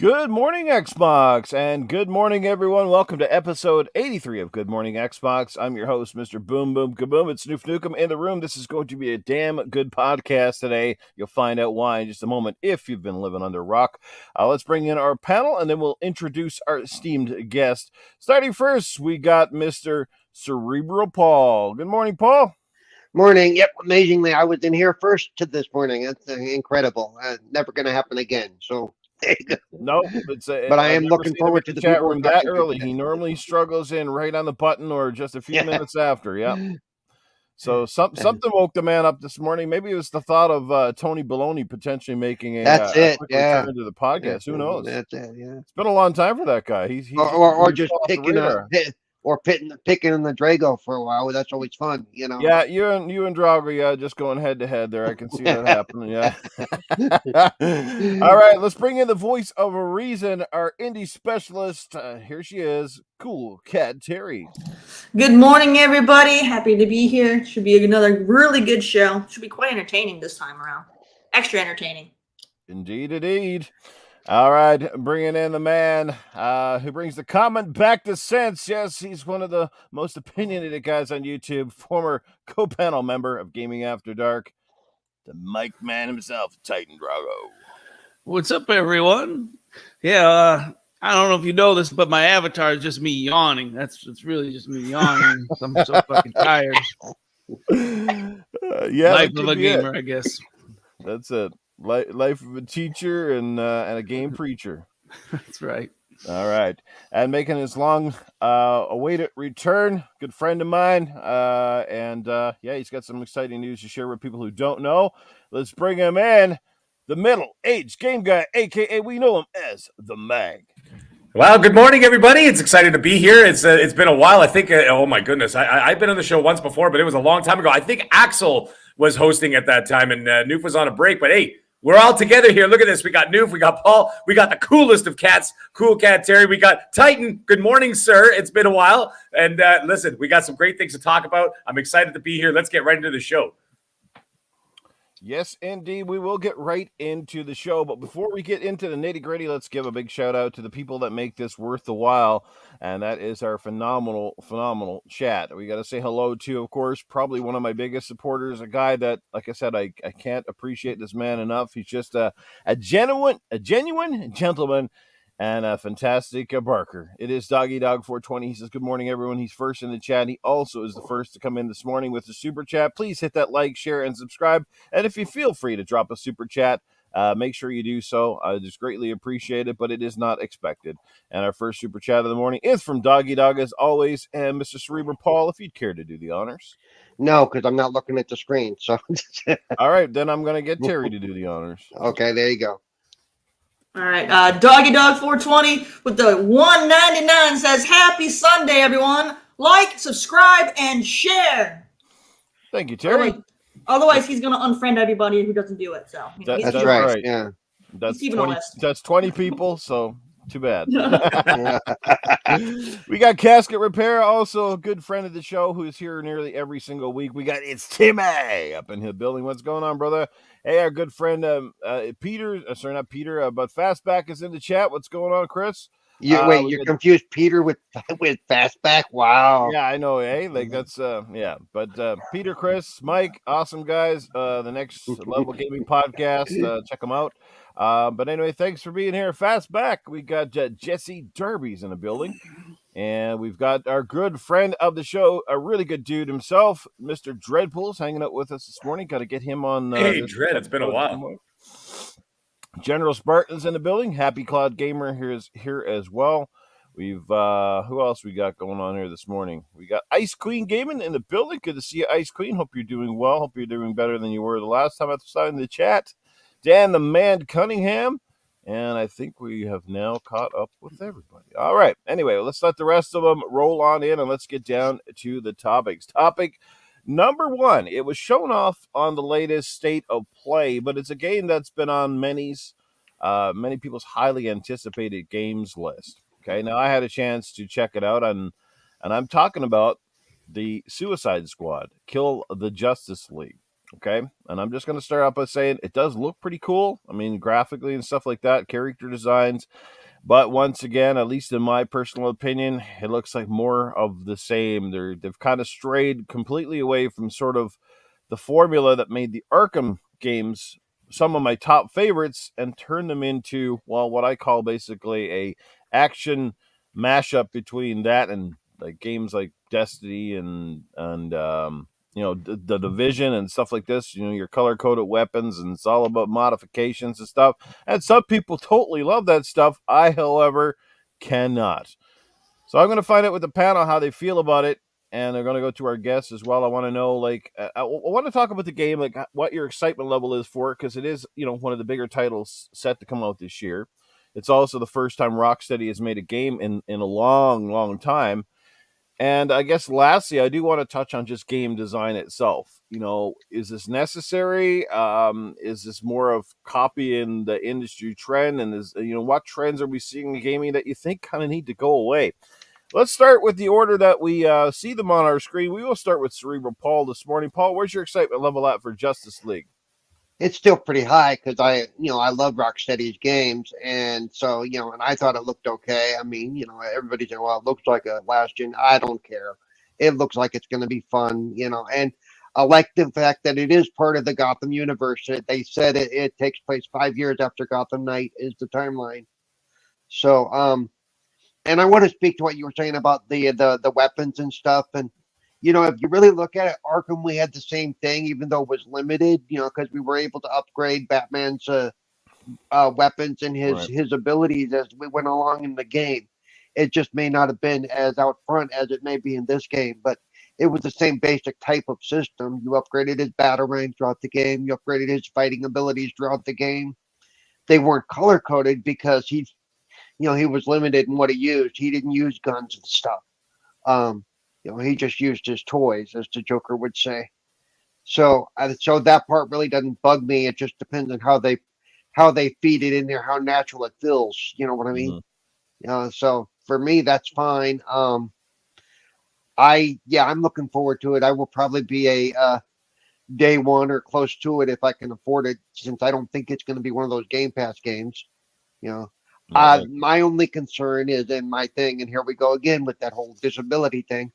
Good morning, Xbox, and good morning, everyone. Welcome to episode 83 of Good Morning Xbox. I'm your host, Mr. Boom Boom Kaboom. It's NewfNukem in the room. This is going to be a damn good podcast today. You'll find out why in just a moment if you've been living under a rock. Let's bring in our panel, and then we'll introduce our esteemed guest. Starting first, we got Mr. CerebralPaul. Good morning, Paul. Morning. Yep. Amazingly, I was in here first to this morning. That's incredible. Never going to happen again. So, there you go. No, But I I've am never looking seen him forward in to the the chat people room that early. He normally struggles in right on the button or just a few minutes after. Yeah. So something woke the man up this morning. Maybe it was the thought of Tony Baloney potentially making a quick return to the podcast. Who knows? That's it. Yeah. It's been a long time for that guy. He's just picking in the Drago for a while. That's always fun, you know. Yeah, you and Drago, just going head to head there. I can see that happening. Yeah. All right, let's bring in the voice of a reason, our indie specialist. Here she is, CoolcatTerri. Good morning, everybody. Happy to be here. Should be another really good show. Should be quite entertaining this time around. Extra entertaining. Indeed. All right, bringing in the man who brings the comment back to sense. Yes, he's one of the most opinionated guys on YouTube, former co-panel member of Gaming After Dark, the mic man himself, Titan Drago. What's up, everyone? Yeah, I don't know if you know this, but my avatar is just me yawning. It's really just me yawning. I'm so fucking tired. Life of a gamer, I guess. That's it. Life of a teacher and a game preacher. That's right. All right. And making his long awaited return, good friend of mine. He's got some exciting news to share with people who don't know. Let's bring him in. The middle-aged game guy, a.k.a. we know him as The Mag. Well, good morning, everybody. It's exciting to be here. It's been a while. I think, oh my goodness, I've been on the show once before, but it was a long time ago. I think Axel was hosting at that time, and Newf was on a break. But hey, we're all together here. Look at this. We got Newf, we got Paul, we got the coolest of cats, CoolcatTerri. We got Titan. Good morning, sir. It's been a while. And listen, we got some great things to talk about. I'm excited to be here. Let's get right into the show. Yes, indeed. We will get right into the show. But before we get into the nitty-gritty, let's give a big shout-out to the people that make this worth the while. And that is our phenomenal chat. We got to say hello to, of course, probably one of my biggest supporters, a guy that, like I said, I can't appreciate this man enough. He's just a genuine gentleman and a fantastic barker. It is Doggy Dog 420. He says, good morning, everyone. He's first in the chat. He also is the first to come in this morning with the super chat. Please hit that like, share, and subscribe. And if you feel free to drop a super chat, make sure you do so. I just greatly appreciate it, but it is not expected. And our first super chat of the morning is from Doggy Dog, as always. And Mr. CerebralPaul, if you'd care to do the honors. No, because I'm not looking at the screen. So, all right, then I'm going to get Terry to do the honors. Okay, there you go. All right, Doggy Dog 420 with the 199 says, happy Sunday, everyone. Like, subscribe, and share. Thank you, Terry. Otherwise, he's going to unfriend everybody who doesn't do it. So that's right. Yeah. That's 20 people, so too bad. We got Casket Repair, also a good friend of the show who's here nearly every single week. We got Timmy up in the building. What's going on, brother? Hey, our good friend Peter, not Peter, but Fastback is in the chat. What's going on, Chris? You're confused Peter with Fastback? Wow. Yeah, I know, like that's yeah. But Peter, Chris, Mike, awesome guys. The Next Level Gaming Podcast, check them out. But anyway, thanks for being here. Fastback. We got Jesse Derby's in the building. And we've got our good friend of the show, a really good dude himself, Mr. Dreadpool's hanging out with us this morning. Got to get him on. Hey, Dread, it's been a while. General Spartan's in the building. Happy Cloud Gamer here as well. We've who else we got going on here this morning? We got Ice Queen Gaming in the building. Good to see you, Ice Queen. Hope you're doing well. Hope you're doing better than you were the last time I saw in the chat. Dan the Man Cunningham. And I think we have now caught up with everybody. All right. Anyway, let's let the rest of them roll on in and let's get down to the topics. Topic number one. It was shown off on the latest State of Play, but it's a game that's been on many people's highly anticipated games list. Okay. Now I had a chance to check it out and I'm talking about the Suicide Squad, Kill the Justice League. Okay, and I'm just going to start out by saying it does look pretty cool. I mean, graphically and stuff like that, character designs. But once again, at least in my personal opinion, it looks like more of the same. They've kind of strayed completely away from sort of the formula that made the Arkham games some of my top favorites and turned them into, well, what I call basically a action mashup between that and like games like Destiny and the Division and stuff like this. Your color coded weapons, and it's all about modifications and stuff. And some people totally love that stuff. I, however, cannot. So I'm going to find out with the panel how they feel about it, and they're going to go to our guests as well. I want to know, like, I want to talk about the game, like what your excitement level is for it, because it is, one of the bigger titles set to come out this year. It's also the first time Rocksteady has made a game in a long, long time. And I guess lastly, I do want to touch on just game design itself. Is this necessary? Is this more of copying the industry trend? And what trends are we seeing in gaming that you think kind of need to go away? Let's start with the order that we see them on our screen. We will start with CerebralPaul this morning. Paul, where's your excitement level at for Justice League? It's still pretty high because I love Rocksteady's games, and so and I thought it looked okay. I mean, everybody's saying, well, it looks like a last gen. I don't care. It looks like it's going to be fun, and I like the fact that it is part of the Gotham universe. They said it takes place 5 years after Gotham Knight is the timeline. So, and I want to speak to what you were saying about the weapons and stuff, and if you really look at it, Arkham, we had the same thing, even though it was limited, because we were able to upgrade Batman's weapons and his abilities as we went along in the game. It just may not have been as out front as it may be in this game, but it was the same basic type of system. You upgraded his batarang throughout the game. You upgraded his fighting abilities throughout the game. They weren't color coded because he was limited in what he used. He didn't use guns and stuff. He just used his toys, as the Joker would say. So that part really doesn't bug me. It just depends on how they feed it in there, how natural it feels. You know what I mean? So for me, that's fine. I'm looking forward to it. I will probably be a day one or close to it if I can afford it, since I don't think it's going to be one of those Game Pass games. My only concern is, and my thing, and here we go again with that whole disability thing,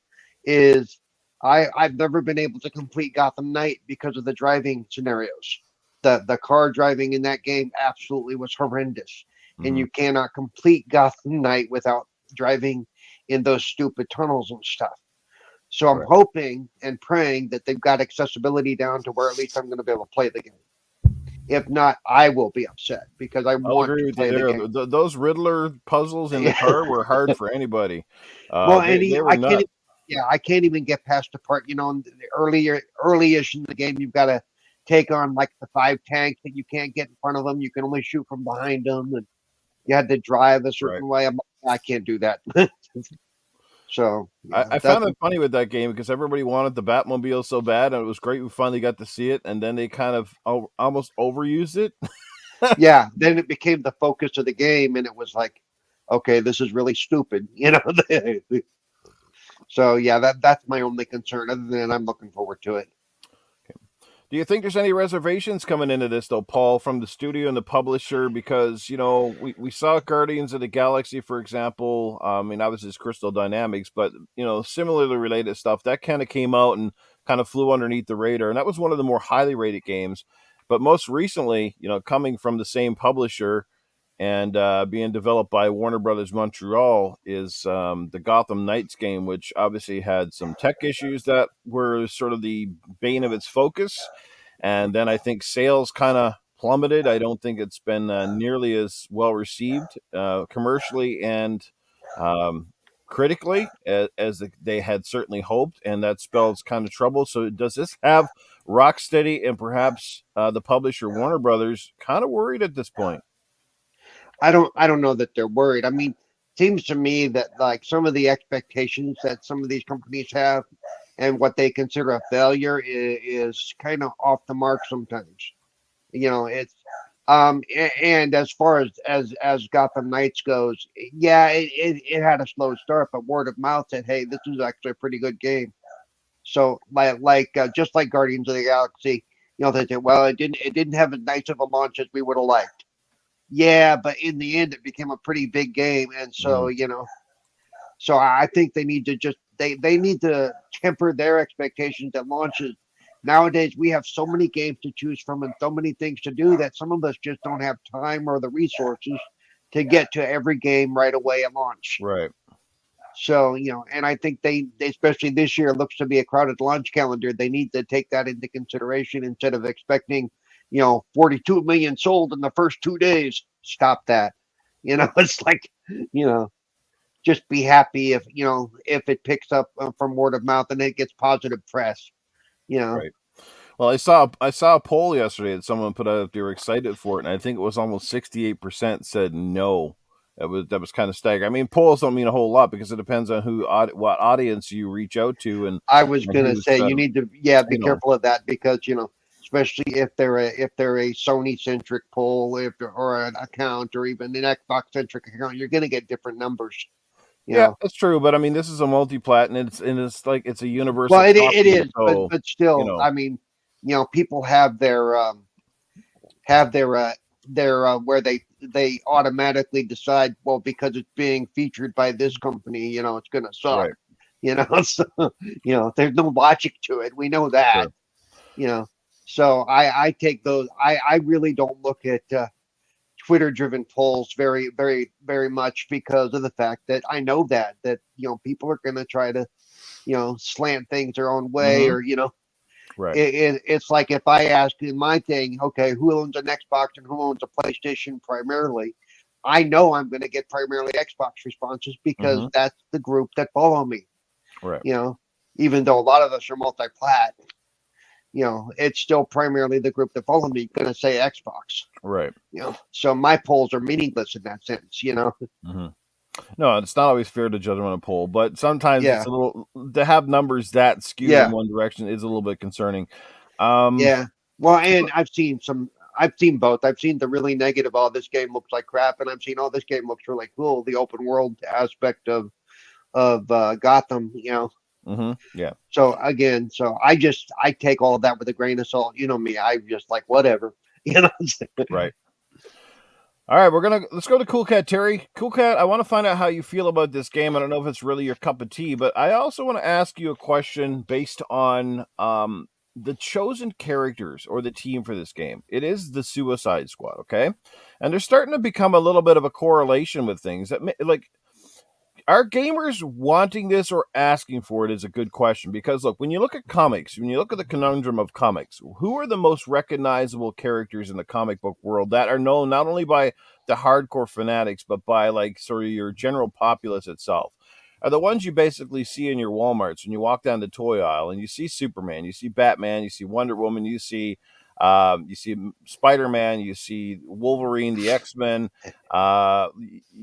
is I've never been able to complete Gotham Knight because of the driving scenarios. The car driving in that game absolutely was horrendous. And you cannot complete Gotham Knight without driving in those stupid tunnels and stuff. So I'm hoping and praying that they've got accessibility down to where at least I'm going to be able to play the game. If not, I will be upset because I want to play the game. Those Riddler puzzles in the car were hard for anybody. I can't even get past the part, in the early-ish in the game, you've got to take on like the 5 tanks that you can't get in front of them. You can only shoot from behind them, and you had to drive a certain way. I can't do that. So I found it funny with that game because everybody wanted the Batmobile so bad, and it was great. We finally got to see it, and then they kind of almost overused it. Yeah, then it became the focus of the game, and it was like, okay, this is really stupid, So yeah, that's my only concern. Other than that, I'm looking forward to it. Okay. Do you think there's any reservations coming into this though, Paul, from the studio and the publisher? Because we saw Guardians of the Galaxy, for example. Obviously it's Crystal Dynamics, but similarly related stuff that kind of came out and kind of flew underneath the radar, and that was one of the more highly rated games. But most recently, coming from the same publisher and being developed by Warner Brothers Montreal is the Gotham Knights game, which obviously had some tech issues that were sort of the bane of its focus. And then I think sales kind of plummeted. I don't think it's been nearly as well received commercially and critically as they had certainly hoped. And that spells kind of trouble. So does this have Rocksteady and perhaps the publisher Warner Brothers kind of worried at this point? I don't know that they're worried. I mean, it seems to me that like some of the expectations that some of these companies have and what they consider a failure is kind of off the mark sometimes. It's and as far as Gotham Knights goes, yeah, it had a slow start, but word of mouth said, hey, this is actually a pretty good game. So like just like Guardians of the Galaxy, You know, they say, well, it didn't have as nice of a launch as we would have liked. Yeah, but in the end, it became a pretty big game, and so you know, so I think they need to just they need to temper their expectations at launches. Nowadays, we have so many games to choose from and so many things to do that some of us just don't have time or the resources to get to every game right away at launch. Right. So, you know, and I think they especially this year looks to be a crowded launch calendar. They need to take that into consideration instead of expecting, you know, 42 million sold in the first 2 days. Stop that. You know, it's like, you know, just be happy if, you know, if it picks up from word of mouth and it gets positive press, you know. Right. Well, I saw a poll yesterday that someone put out if they were excited for it, and I think it was almost 68% said no. That was kind of staggering. I mean, polls don't mean a whole lot because it depends on what audience you reach out to, and I was and gonna who's, say you need to be you know, careful of that because you know especially if they're a Sony centric poll or an account or even an Xbox centric account, you're gonna get different numbers. You yeah, know. that's true. But I mean, this is a multi-plat, and it's like it's a universal. Well, it property, is, so, but still, you know, I mean, you know, people have their where they automatically decide, well, because it's being featured by this company, you know, it's gonna suck. right. You know, so you know, there's no logic to it. We know that. Sure. You know, so I take those. I really don't look at Twitter driven polls very much because of the fact that I know that you know people are going to try to you know slant things their own way Mm-hmm. or you know Right. it's like if I ask in my thing, okay, who owns an Xbox and who owns a PlayStation primarily, I know I'm going to get primarily Xbox responses because Mm-hmm. that's the group that follow me. Right. You know, even though a lot of us are multi-plat, you know, it's still primarily the group that follow me going to say Xbox. Right. You know, so my polls are meaningless in that sense. You know. Mm-hmm. No, it's not always fair to judge them on a poll, but sometimes Yeah. it's a little to have numbers that skewed Yeah. in one direction is a little bit concerning. Yeah. Well, and I've seen both. I've seen the really negative, oh, this game looks like crap, and I've seen, oh, this game looks really cool. The open world aspect of Gotham, you know. Mm-hmm. Yeah. So again, I take all of that with a grain of salt. You know me, I just like whatever, you know. Right. All right, let's go to CoolcatTerri. Coolcat, I want to find out how you feel about this game. I don't know if it's really your cup of tea, but I also want to ask you a question based on the chosen characters or the team for this game. It is the Suicide Squad, okay? And there's starting to become a little bit of a correlation with things that like are gamers wanting this or asking for it is a good question because look, when you look at comics, when you look at the conundrum of comics, who are the most recognizable characters in the comic book world that are known not only by the hardcore fanatics but by like sort of your general populace itself? Are the ones you basically see in your Walmarts when you walk down the toy aisle and you see Superman, you see Batman, you see Wonder Woman, you see Spider-Man, you see Wolverine, the X-Men,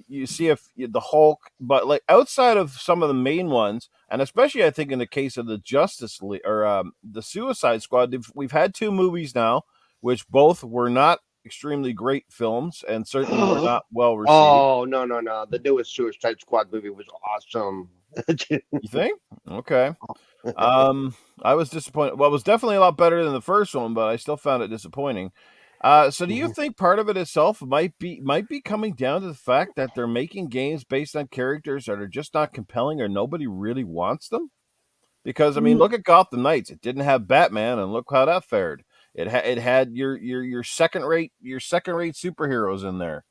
you see the Hulk, but like outside of some of the main ones, and especially I think in the case of the Justice League or the Suicide Squad, we've had 2 movies now, which both were not extremely great films and certainly were not well received. Oh no! The newest Suicide Squad movie was awesome. You think? Okay. I was disappointed. Well, it was definitely a lot better than the first one, but I still found it disappointing. So do you think part of it itself might be coming down to the fact that they're making games based on characters that are just not compelling or nobody really wants them? Because I mean, look at Gotham Knights. It didn't have Batman, and look how that fared. It had your second rate superheroes in there.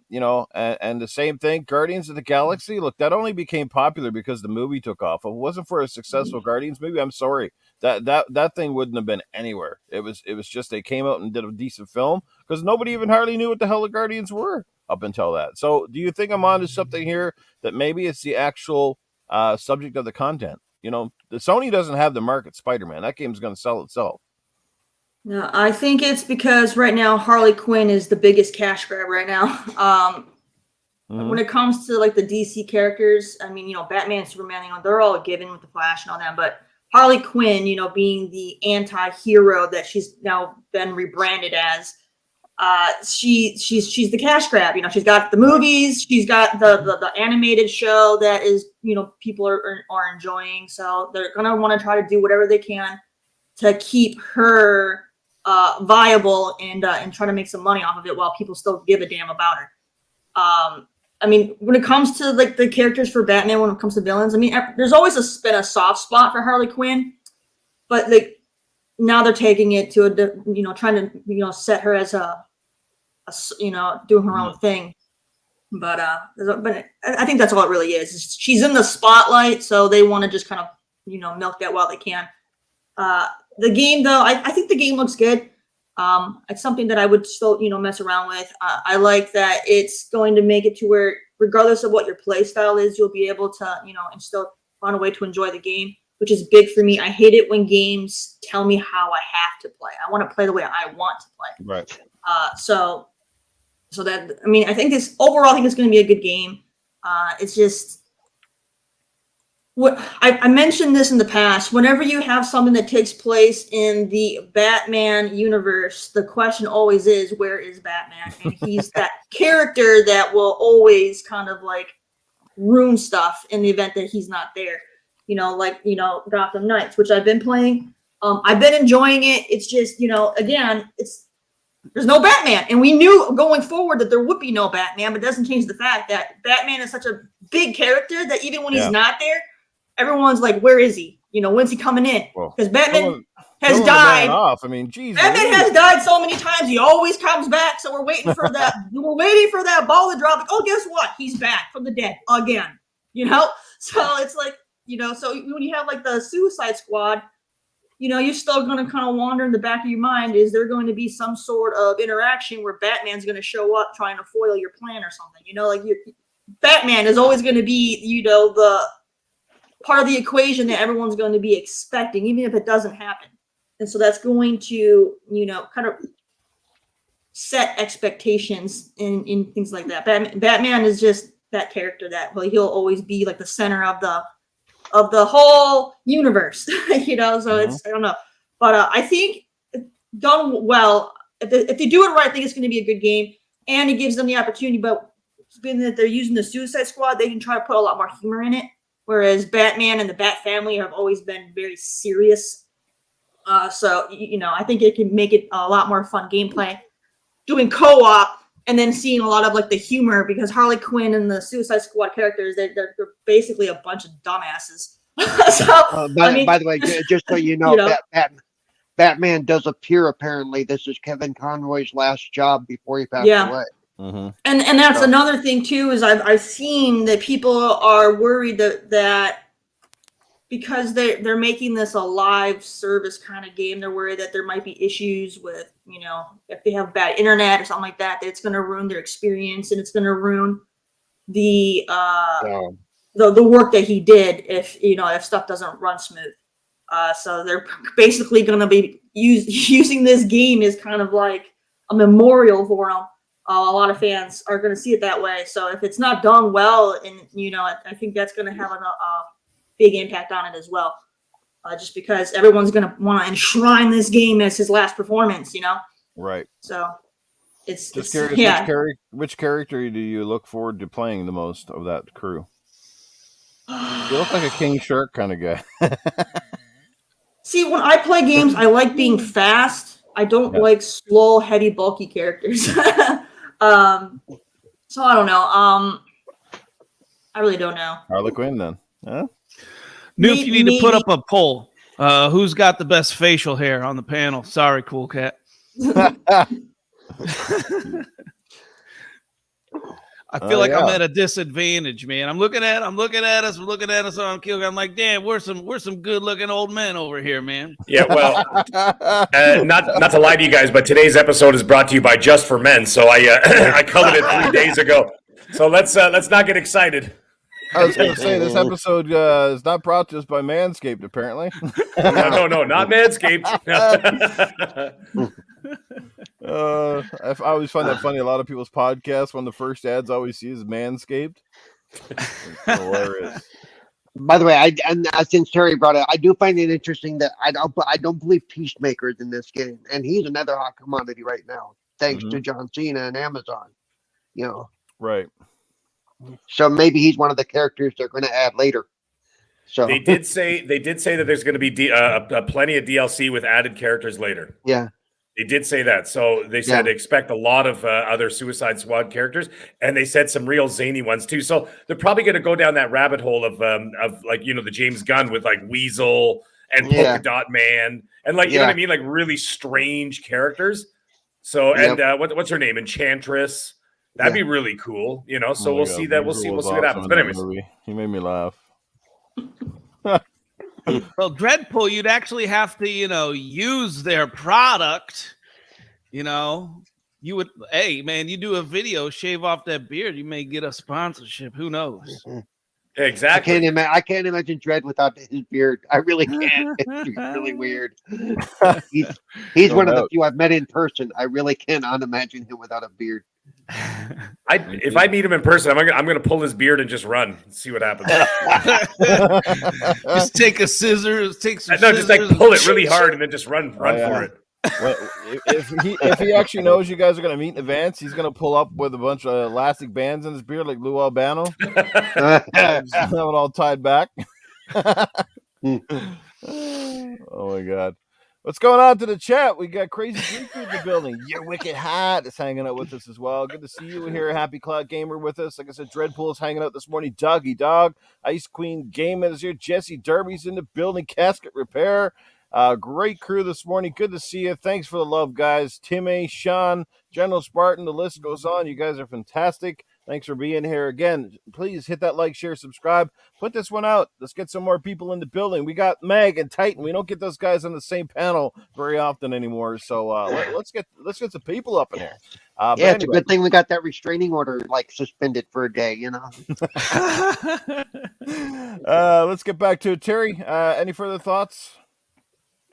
You know, and the same thing, Guardians of the Galaxy. Look, that only became popular because the movie took off. If it wasn't for a successful Guardians movie, I'm sorry, that thing wouldn't have been anywhere. It was just they came out and did a decent film because nobody even hardly knew what the hell the Guardians were up until that. So, do you think I'm onto something here that maybe it's the actual subject of the content? You know, the Sony doesn't have the market Spider-Man. That game's going to sell itself. No, I think it's because right now Harley Quinn is the biggest cash grab right now. When it comes to like the DC characters, I mean, you know, Batman, Superman, you know, they're all given with the Flash and all that, but Harley Quinn, you know, being the anti-hero that she's now been rebranded as, she's the cash grab. You know, she's got the movies, she's got the animated show that is, you know, people are enjoying, so they're gonna want to try to do whatever they can to keep her viable and try to make some money off of it while people still give a damn about her. I mean, when it comes to like the characters for Batman, when it comes to villains, I mean, there's always been a soft spot for Harley Quinn, but like now they're taking it to a, trying to, set her as a doing her own thing. But I think that's all it really is. She's in the spotlight, so they want to just kind of, milk that while they can. The game, though, I think the game looks good. It's something that I would still, mess around with. I like that it's going to make it to where, regardless of what your play style is, you'll be able to, and still find a way to enjoy the game, which is big for me. I hate it when games tell me how I have to play. I want to play the way I want to play. Right. So that, I mean, I think it's going to be a good game. It's just, what I mentioned this in the past. Whenever you have something that takes place in the Batman universe, the question always is, where is Batman? And he's that character that will always kind of like ruin stuff in the event that he's not there. Gotham Knights, which I've been playing. I've been enjoying it. It's just, again, there's no Batman. And we knew going forward that there would be no Batman, but it doesn't change the fact that Batman is such a big character that even when he's not there, everyone's like, where is he? When's he coming in? Because Batman has died. I mean, geez, Batman has died so many times. He always comes back. So we're waiting for that. We're waiting for that ball to drop. Like, oh, guess what? He's back from the dead again. So it's like, so when you have like the Suicide Squad, you're still going to kind of wander in the back of your mind. Is there going to be some sort of interaction where Batman's going to show up trying to foil your plan or something? Batman is always going to be, the part of the equation that everyone's going to be expecting, even if it doesn't happen. And so that's going to, kind of set expectations in things like that. Batman is just that character that, he'll always be like the center of the whole universe, so it's, I don't know, but I think done well, if they do it right, I think it's going to be a good game, and it gives them the opportunity, but being that they're using the Suicide Squad, they can try to put a lot more humor in it, whereas Batman and the Bat family have always been very serious. So I think it can make it a lot more fun gameplay, doing co-op, and then seeing a lot of like the humor, because Harley Quinn and the Suicide Squad characters, they're basically a bunch of dumbasses. By the way, just so you know, Batman does appear. Apparently, this is Kevin Conroy's last job before he passed away. Mm-hmm. And that's another thing too, is I've seen that people are worried that because they're making this a live service kind of game, they're worried that there might be issues with, if they have bad internet or something like that, that it's going to ruin their experience, and it's going to ruin the work that he did if stuff doesn't run smooth. So they're basically going to be using this game as kind of like a memorial for him. A lot of fans are going to see it that way. So if it's not done well, and I think that's going to have a big impact on it as well. Just because everyone's going to want to enshrine this game as his last performance, Right. So it's just curious, which character do you look forward to playing the most of that crew? You look like a King Shark kind of guy. See, when I play games, I like being fast. I don't like slow, heavy, bulky characters. So I don't know. I really don't know. Harley Quinn, then. Huh? Newf, you need to put up a poll. Who's got the best facial hair on the panel? Sorry, Coolcat. I feel like I'm at a disadvantage, man. I'm looking at us on Coolcat. I'm like, damn, we're some good looking old men over here, man. Yeah, well, not to lie to you guys, but today's episode is brought to you by Just for Men. So I covered it 3 days ago. So let's not get excited. I was going to say, this episode is not brought to us by Manscaped, apparently. No, not Manscaped. I always find that funny. A lot of people's podcasts, one of the first ads I always see is Manscaped. It's hilarious. By the way, since Terry brought it, I do find it interesting that I don't believe Peacemaker is in this game, and he's another hot commodity right now, thanks to John Cena and Amazon. Right. So maybe he's one of the characters they're going to add later. So They did say that there's going to be plenty of DLC with added characters later. yeah. They did say that. So they said expect a lot of other Suicide Squad characters, and they said some real zany ones too. So they're probably going to go down that rabbit hole of like the James Gunn with like Weasel and Polka Dot Man and like you know what I mean, like really strange characters. So and what's her name, Enchantress? That'd be really cool, So we'll see that. We'll see what happens. But anyways, he made me laugh. Well, Dreadpool, you'd actually have to, use their product. You would, hey man, you do a video, shave off that beard, you may get a sponsorship. Who knows? Exactly. I can't imagine Dredd without his beard. I really can't. It's really weird. He's one of the few I've met in person. I really cannot imagine him without a beard. If I meet him in person, I'm gonna pull his beard and just run and see what happens. Just take a scissors, just like pull it really hard and then just run for it. Well, if he actually knows you guys are gonna meet in advance, he's gonna pull up with a bunch of elastic bands in his beard like Lou Albano. Just have it all tied back. Oh my god. What's going on to the chat? We got Crazy Greek in the building. Your Wicked Hat is hanging out with us as well. Good to see you here. Happy Cloud Gamer with us. Like I said, Dreadpool is hanging out this morning. Doggy Dog. Ice Queen Gaming is here. Jesse Derby's in the building. Casket Repair. Great crew this morning. Good to see you. Thanks for the love, guys. Tim A, Sean, General Spartan. The list goes on. You guys are fantastic. Thanks for being here. Again, please hit that like, share, subscribe. Put this one out. Let's get some more people in the building. We got Meg and Titan. We don't get those guys on the same panel very often anymore. So let's get some people up in here. It's a good thing we got that restraining order suspended for a day. Let's get back to it. Terry, any further thoughts?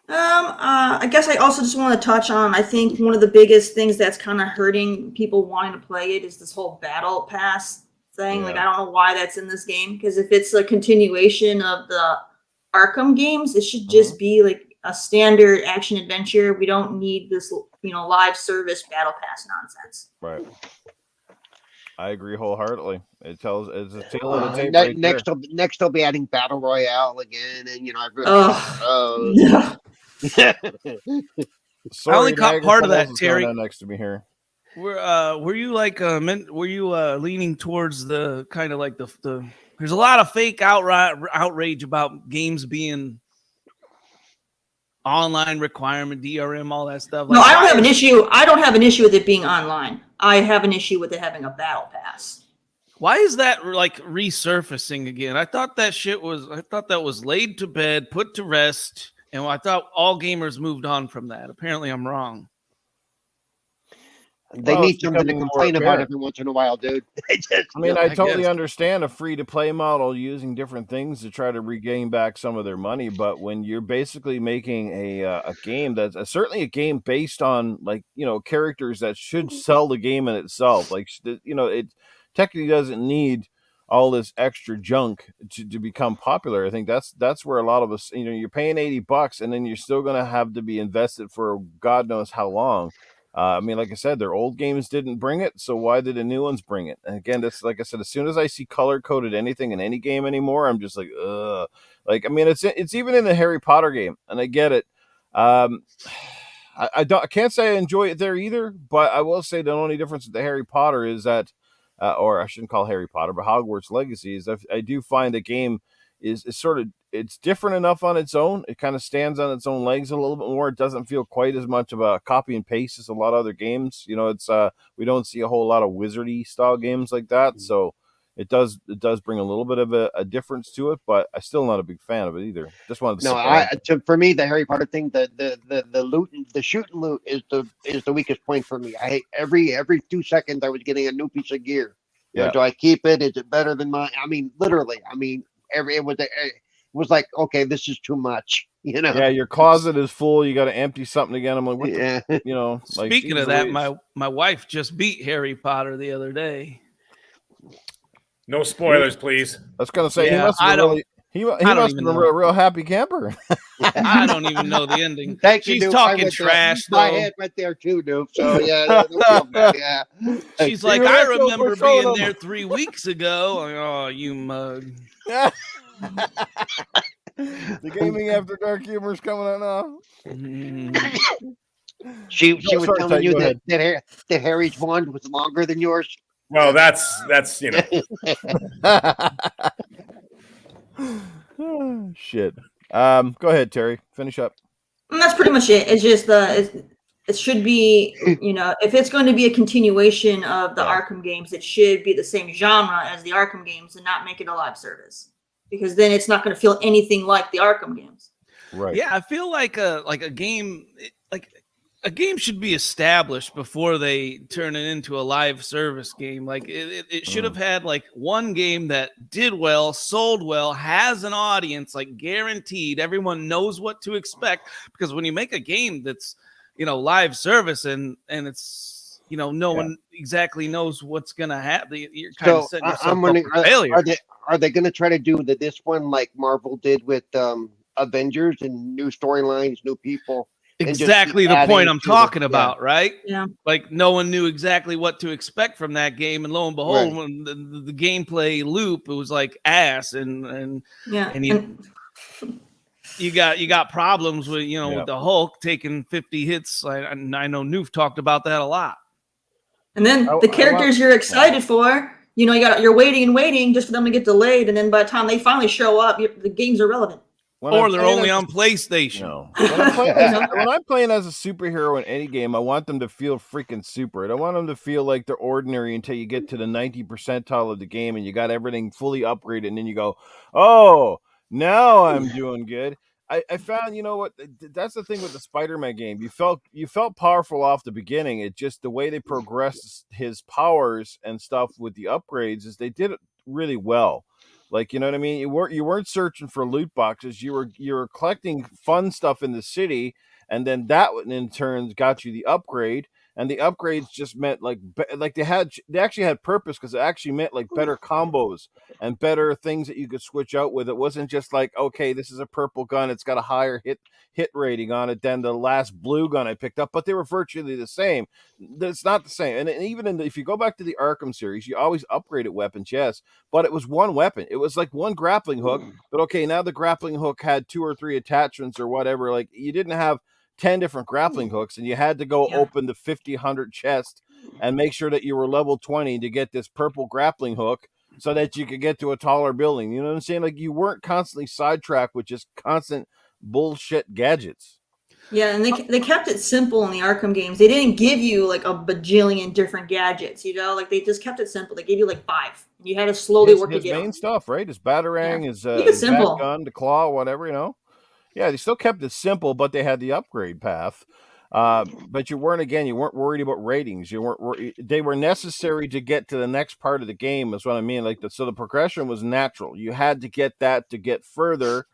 I guess I also just want to touch on, I think one of the biggest things that's kind of hurting people wanting to play it is this whole battle pass thing. Yeah. Like, I don't know why that's in this game, because if it's a continuation of the Arkham games, it should just be like a standard action adventure. We don't need this, live service battle pass nonsense. Right. I agree wholeheartily. It's a tale of the tape. Next they'll be adding Battle Royale again, and I've Yeah. I only caught part of that, Terry. Next to me here. Were you leaning towards the kind of like the? There's a lot of fake outrage about games being online requirement, DRM, all that stuff. No, I don't have an issue. I don't have an issue with it being online. I have an issue with it having a battle pass. Why is that resurfacing again? I thought that was laid to bed, put to rest. And I thought all gamers moved on from that. Apparently, I'm wrong. They need something to complain about every once in a while, dude. I totally understand a free-to-play model using different things to try to regain back some of their money. But when you're basically making a game that's certainly a game based on characters that should sell the game in itself, it technically doesn't need all this extra junk to become popular. I think that's where a lot of us, you're paying $80 and then you're still going to have to be invested for God knows how long. Like I said, their old games didn't bring it, so why did the new ones bring it? And again, that's like I said, as soon as I see color-coded anything in any game anymore, I'm just like, ugh. It's even in the Harry Potter game, and I get it. I can't say I enjoy it there either, but I will say the only difference with the Harry Potter is that or I shouldn't call Harry Potter, but Hogwarts Legacy is I do find the game is sort of, it's different enough on its own. It kind of stands on its own legs a little bit more. It doesn't feel quite as much of a copy and paste as a lot of other games. It's we don't see a whole lot of wizardy style games like that. So it does bring a little bit of a difference to it, but I'm still not a big fan of it either. Just wanted to for me, the Harry Potter thing, the loot, the shoot and loot is the weakest point for me. I hate every 2 seconds I was getting a new piece of gear. Do I keep it? Is it better than mine? Literally. It was like, okay, this is too much. Yeah, your closet is full. You got to empty something again. I'm like, what the, Speaking of that, my wife just beat Harry Potter the other day. No spoilers, please. I was gonna say he must have been a real happy camper. I don't even know the ending. She's Noob. talking trash. My head right there too, Noob. So yeah. She's like, I remember being there 3 weeks ago. Oh, you mug. The gaming after dark humor is coming out now. She No, was sorry, telling Titan, you go that Harry's wand was longer than yours. Well, that's you know. Oh, shit. Go ahead, Terry. Finish up. And that's pretty much it. It's just it should be, if it's going to be a continuation of the Arkham games, it should be the same genre as the Arkham games and not make it a live service, because then it's not going to feel anything like the Arkham games. Right. Yeah, I feel like a game should be established before they turn it into a live service game. Like it should have had like one game that did well, sold well, has an audience, like guaranteed. Everyone knows what to expect, because when you make a game that's live service and it's no one exactly knows what's gonna happen, you're kind of setting yourself I'm wondering, up for failure. are they going to try to do this one like Marvel did with Avengers, and new storylines, new people? Exactly the point I'm talking about, right? Yeah. Like no one knew exactly what to expect from that game, and lo and behold, when the gameplay loop, it was like ass, and you got problems with with the Hulk taking 50 hits. I know Newf talked about that a lot. And then the characters you're excited for, you're waiting and waiting just for them to get delayed, and then by the time they finally show up, the game's irrelevant. Or they're only on PlayStation. No. When I'm playing as a superhero in any game, I want them to feel freaking super. I don't want them to feel like they're ordinary until you get to the 90 percentile of the game and you got everything fully upgraded, and then you go, oh, now I'm doing good. I found, that's the thing with the Spider-Man game. You felt powerful off the beginning. It just, the way they progressed his powers and stuff with the upgrades is they did it really well. Like, you know what I mean? You weren't searching for loot boxes. You were collecting fun stuff in the city, and then that in turn got you the upgrade. And the upgrades just meant like they actually had purpose, because it actually meant like better combos and better things that you could switch out with. It wasn't just like, okay, this is a purple gun, it's got a higher hit rating on it than the last blue gun I picked up, but they were virtually the same. It's not the same. And even if you go back to the Arkham series, you always upgraded weapons, yes, but it was one weapon. It was like one grappling hook, but okay, now the grappling hook had 2 or 3 attachments or whatever. Like, you didn't have 10 different grappling hooks, and you had to go open the 50-100 chest and make sure that you were level 20 to get this purple grappling hook so that you could get to a taller building. You know what I'm saying? Like, you weren't constantly sidetracked with just constant bullshit gadgets. Yeah, and they kept it simple in the Arkham games. They didn't give you like a bajillion different gadgets, like they just kept it simple. They gave you like 5. You had to slowly work to get main stuff, right? His batarang, his simple gun, the claw, whatever, Yeah, they still kept it simple, but they had the upgrade path. But you weren't worried about ratings. They were necessary to get to the next part of the game, is what I mean. Like, so the progression was natural. You had to get that to get further.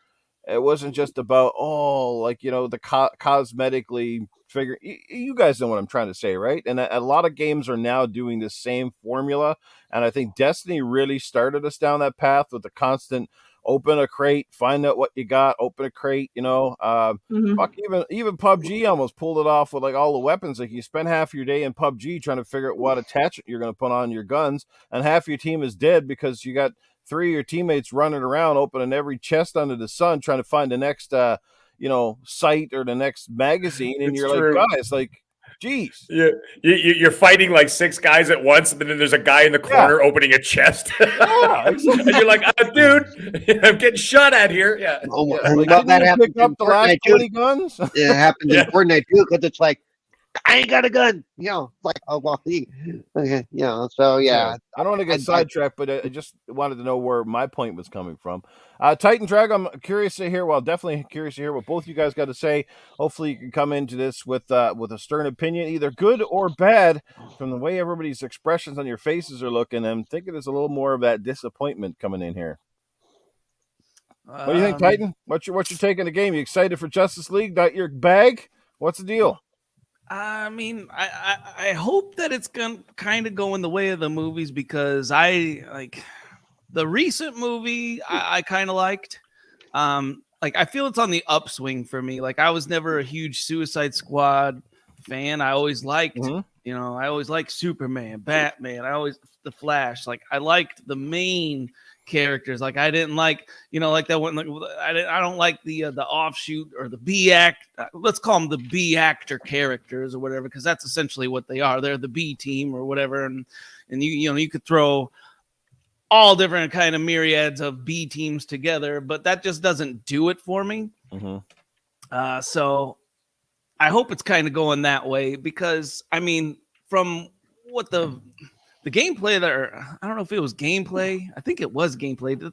It wasn't just about, the cosmetically figure. You guys know what I'm trying to say, right? And a lot of games are now doing the same formula. And I think Destiny really started us down that path with the constant open a crate, find out what you got, open a crate, Fuck, even PUBG almost pulled it off with like all the weapons. Like, you spend half your day in PUBG trying to figure out what attachment you're going to put on your guns, and half your team is dead because you got 3 of your teammates running around opening every chest under the sun trying to find the next sight or the next magazine, and you're true. Like, guys, like, jeez. You're fighting like 6 guys at once, and then there's a guy in the corner opening a chest. And you're like, dude, I'm getting shot at here. Yeah. Like, that happened in the last 20 guns? It happened in Fortnite too, because it's like, I ain't got a gun. Like, oh, well, okay, so yeah. I don't want to get sidetracked, but I just wanted to know where my point was coming from. Titan Drago, I'm curious to hear. Well, definitely curious to hear what both you guys got to say. Hopefully, you can come into this with a stern opinion, either good or bad, from the way everybody's expressions on your faces are looking. I'm thinking there's a little more of that disappointment coming in here. What do you think, Titan? What's your take on the game? You excited for Justice League? Not your bag? What's the deal? I mean, I hope that it's gonna kind of go in the way of the movies, because I like the recent movie I kind of liked. Like, I feel it's on the upswing for me. Like, I was never a huge Suicide Squad fan. I always liked, I always liked Superman, Batman. The Flash. Like, I liked the main characters. Like I didn't like, like that one. Like, I don't like the offshoot or the B act. Let's call them the B actor characters or whatever, because that's essentially what they are. They're the B team or whatever, and you could throw all different kind of myriads of B teams together, but that just doesn't do it for me. Mm-hmm. So I hope it's kind of going that way, because I mean, from what the gameplay there, I don't know if it was gameplay. I think it was gameplay. The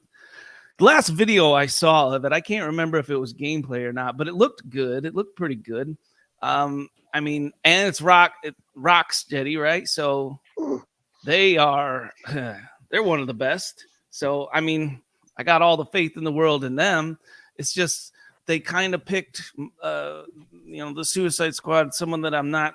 last video I saw of it, I can't remember if it was gameplay or not, but it looked good. It looked pretty good. I mean, and it's Rocksteady, right? So they're one of the best. So, I mean, I got all the faith in the world in them. It's just they kind of picked, the Suicide Squad, someone that I'm not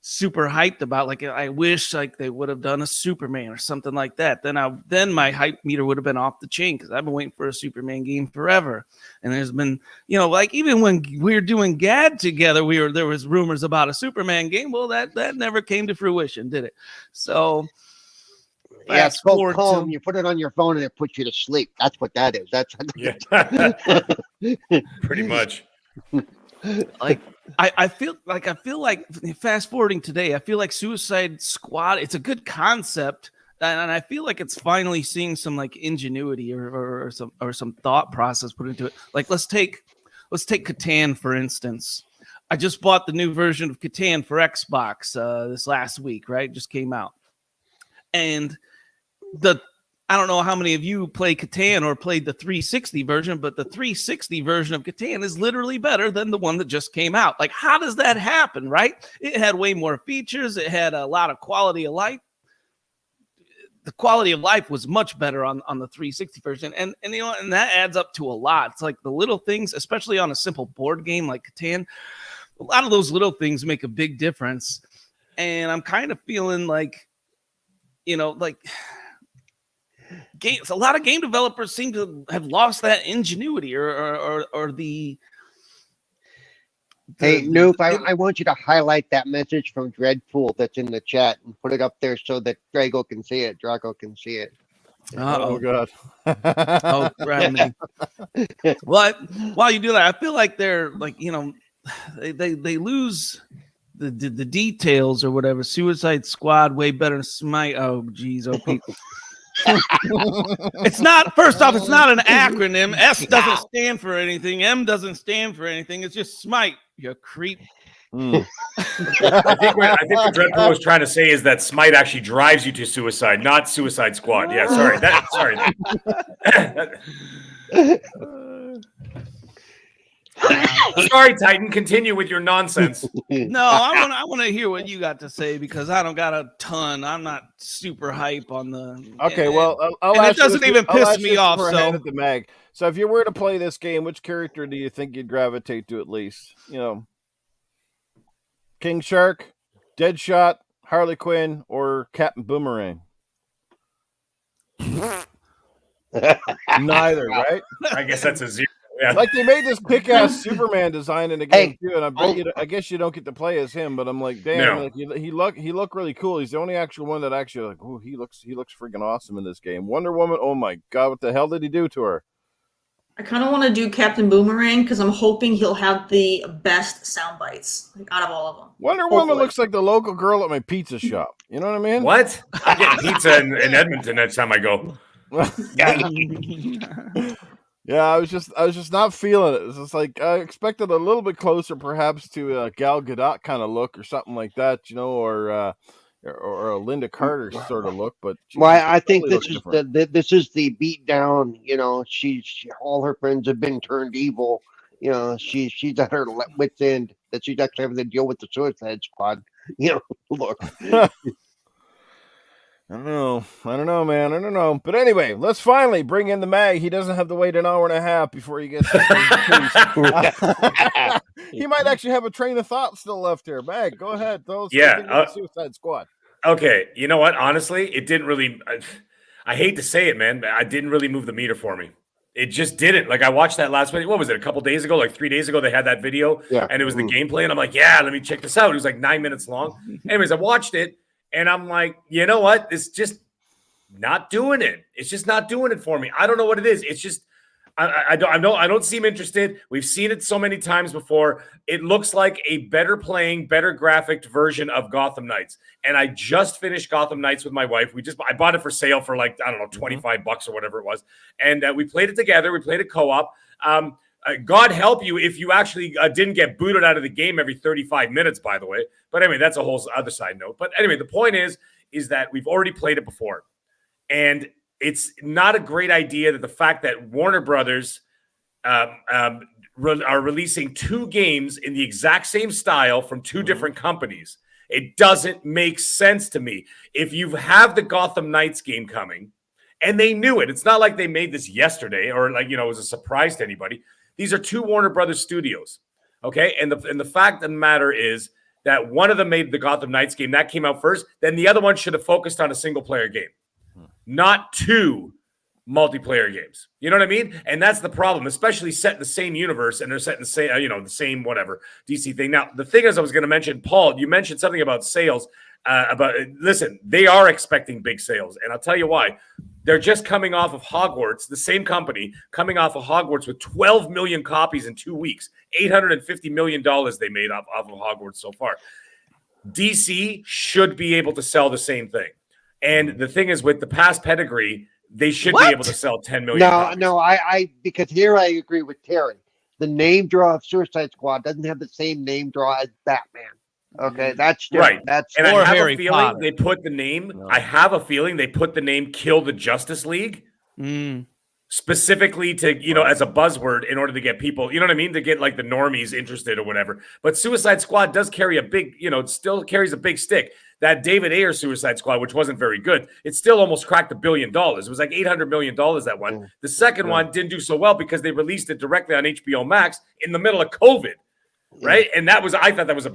super hyped about. Like, I wish like they would have done a Superman or something like that. Then my hype meter would have been off the chain, because I've been waiting for a Superman game forever. And there's been, like even when we were doing GAD together, there was rumors about a Superman game. Well, that never came to fruition, did it? So yeah, it's called Calm. You put it on your phone and it puts you to sleep. That's what that is. That's pretty much. Like I feel like fast forwarding today, I feel like Suicide Squad, it's a good concept, and I feel like it's finally seeing some like ingenuity or some thought process put into it. Like let's take Catan for instance. I just bought the new version of Catan for Xbox this last week, right? Just came out. And I don't know how many of you play Catan or played the 360 version, but the 360 version of Catan is literally better than the one that just came out. Like, how does that happen, right? It had way more features. It had a lot of quality of life. The quality of life was much better on the 360 version. And that adds up to a lot. It's like the little things, especially on a simple board game like Catan, a lot of those little things make a big difference. And I'm kind of feeling like, games, a lot of game developers seem to have lost that ingenuity or the Hey, Noof, I want you to highlight that message from Dreadpool that's in the chat and put it up there so that Drago can see it. Oh God. Oh, grab me. Well, while you do that, I feel like they're like, they lose the details or whatever. Suicide Squad way better than Smite. Oh, geez, oh people. It's not, first off, it's not an acronym. S doesn't stand for anything. M doesn't stand for anything. It's just Smite, you creep. I think what Dreadpool was trying to say is that Smite actually drives you to suicide, not Suicide Squad. Yeah, sorry. Sorry, Titan. Continue with your nonsense. No, I want to hear what you got to say, because I don't got a ton. I'm not super hype on the. Okay, well, it doesn't even piss me off. So, the mag. So, if you were to play this game, which character do you think you'd gravitate to at least? King Shark, Deadshot, Harley Quinn, or Captain Boomerang? Neither, right? I guess that's a zero. Yeah. Like they made this kick-ass Superman design in the game too, and I guess you don't get to play as him, but I'm like, damn, like, he looked really cool. He's the only actual one that actually like, oh, he looks freaking awesome in this game. Wonder Woman, oh my God, what the hell did he do to her? I kind of want to do Captain Boomerang because I'm hoping he'll have the best sound bites out of all of them. Wonder Woman looks like the local girl at my pizza shop. You know what I mean? What? I'm getting pizza in Edmonton next time I go. Yeah, I was just not feeling it. It's just like I expected a little bit closer, perhaps, to a Gal Gadot kind of look or something like that, or a Linda Carter sort of look. But I think this is the beat down. She all her friends have been turned evil. She's at her wit's end. That she's actually having to deal with the Suicide Squad. Look. I don't know, man. I don't know. But anyway, let's finally bring in the mag. He doesn't have to wait an hour and a half before he gets He might actually have a train of thought still left here. Mag, go ahead. Suicide Squad. Okay, you know what? Honestly, it didn't really I hate to say it, man, but I didn't really move the meter for me. It just didn't. Like, I watched that last video. What was it? A couple days ago, like 3 days ago, they had that video, and it was the gameplay, and I'm like, yeah, let me check this out. It was like 9 minutes long. Anyways, I watched it. And I'm like, you know what? This just not doing it. It's just not doing it for me. I don't know what it is. It's just I don't seem interested. We've seen it so many times before. It looks like a better playing, better graphic version of Gotham Knights. And I just finished Gotham Knights with my wife. I bought it for sale for like, I don't know, $25 or whatever it was. And we played it together. We played it co-op. God help you if you actually didn't get booted out of the game every 35 minutes, by the way. But anyway, that's a whole other side note. But anyway, the point is that we've already played it before. And it's not a great idea that the fact that Warner Brothers are releasing two games in the exact same style from two different companies. It doesn't make sense to me. If you have the Gotham Knights game coming, and they knew it, it's not like they made this yesterday or like, it was a surprise to anybody. These are two Warner Brothers studios, okay? And the fact of the matter is that one of them made the Gotham Knights game. That came out first. Then the other one should have focused on a single-player game, not two multiplayer games. You know what I mean? And that's the problem, especially set in the same universe and they're set in the same, the same whatever DC thing. Now, the thing is, I was going to mention, Paul, you mentioned something about sales. Listen, they are expecting big sales, and I'll tell you why. They're just coming off of Hogwarts, the same company coming off of Hogwarts with 12 million copies in 2 weeks, $850 million they made off of Hogwarts so far. DC should be able to sell the same thing. And the thing is, with the past pedigree, they should be able to sell 10 million copies. No, I because here I agree with Terry. The name draw of Suicide Squad doesn't have the same name draw as Batman. Okay, that's different. Right. That's and or I have Harry a feeling Potter. they put the name. No. I have a feeling they put the name "Kill the Justice League" specifically to as a buzzword in order to get people, you know what I mean, to get like the normies interested or whatever. But Suicide Squad does carry a big, it still carries a big stick. That David Ayer Suicide Squad, which wasn't very good, it still almost cracked $1 billion. It was like $800 million that one. The second one didn't do so well because they released it directly on HBO Max in the middle of COVID. Right, and I thought that was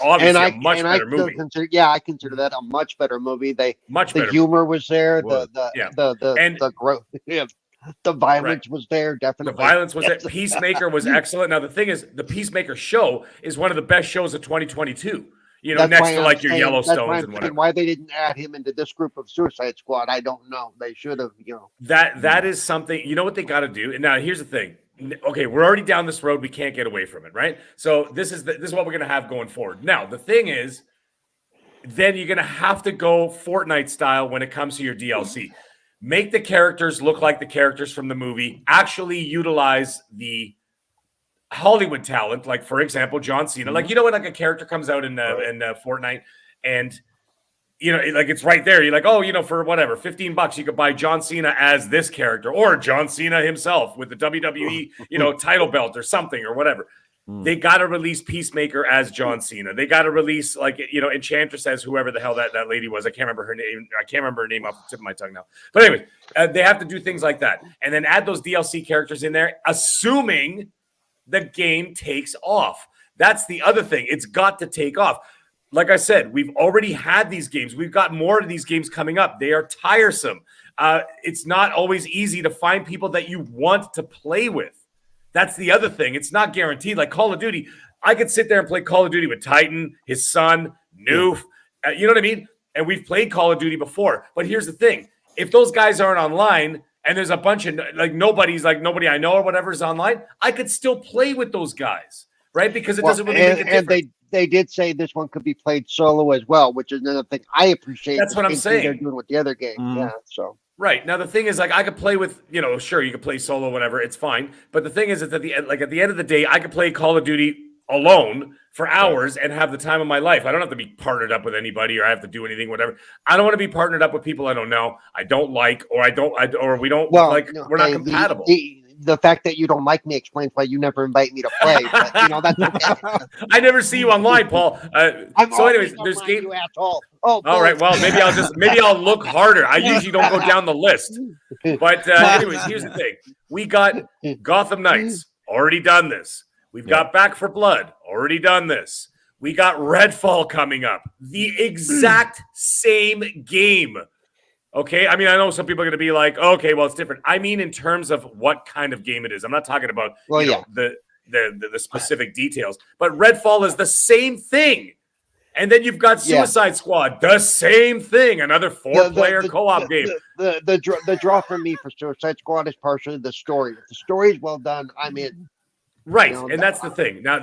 obviously a much better movie. I consider that a much better movie. The humor was there. The growth, the violence was there. Definitely, the violence was there. Peacemaker was excellent. Now the thing is, the Peacemaker show is one of the best shows of 2022. Next to like your Yellowstones and whatever. Why they didn't add him into this group of Suicide Squad, I don't know. They should have. That is something. You know what they got to do. And now here's the thing. Okay, we're already down this road. We can't get away from it, right? So this is what we're going to have going forward. Now, the thing is, then you're going to have to go Fortnite style when it comes to your DLC. Make the characters look like the characters from the movie. Actually utilize the Hollywood talent, like, for example, John Cena. Like, when like a character comes out in Fortnite and like it's right there. You're like, for whatever, $15, you could buy John Cena as this character or John Cena himself with the WWE, title belt or something or whatever. They got to release Peacemaker as John Cena. They got to release Enchantress as whoever the hell that lady was. I can't remember her name. I can't remember her name off the tip of my tongue now. But anyway, they have to do things like that and then add those DLC characters in there, assuming the game takes off. That's the other thing. It's got to take off. Like I said, we've already had these games. We've got more of these games coming up. They are tiresome. It's not always easy to find people that you want to play with. That's the other thing. It's not guaranteed. Like Call of Duty, I could sit there and play Call of Duty with Titan, his son, Newf. You know what I mean? And we've played Call of Duty before. But here's the thing. If those guys aren't online and there's a bunch of nobody I know or whatever is online, I could still play with those guys, right? Because it doesn't really make a difference. And they did say this one could be played solo as well, which is another thing I appreciate. That's what I'm saying. They're doing with the other game. Yeah, so. Right. Now, the thing is, like, I could play with, sure, you could play solo, whatever. It's fine. But the thing is, at the end of the day, I could play Call of Duty alone for hours and have the time of my life. I don't have to be partnered up with anybody or I have to do anything, whatever. I don't want to be partnered up with people I don't know, I don't like, or we don't like, we're not compatible. The fact that you don't like me explains why you never invite me to play. But, that's okay. I never see you online, Paul. So, anyways, there's game. You asshole. Oh, all right. Well, maybe I'll look harder. I usually don't go down the list. But anyways, here's the thing: we got Gotham Knights, already done this. We've got Back for Blood, already done this. We got Redfall coming up, the exact same game. Okay, I mean, I know some people are going to be like, okay, well, it's different. I mean, in terms of what kind of game it is. I'm not talking about the specific details. But Redfall is the same thing. And then you've got Suicide Squad, the same thing, another 4-player co-op game. The draw for me for Suicide Squad is partially the story. If the story is well done, I'm in. Right, and that's the thing. Now,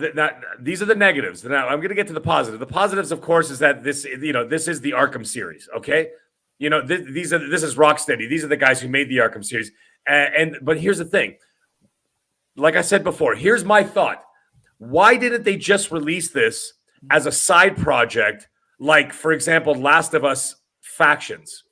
these are the negatives. Now, I'm going to get to the positive. The positives, of course, is that this is the Arkham series. Okay, this is Rocksteady. These are the guys who made the Arkham series. But here's the thing. Like I said before, here's my thought. Why didn't they just release this as a side project, like, for example, Last of Us Factions?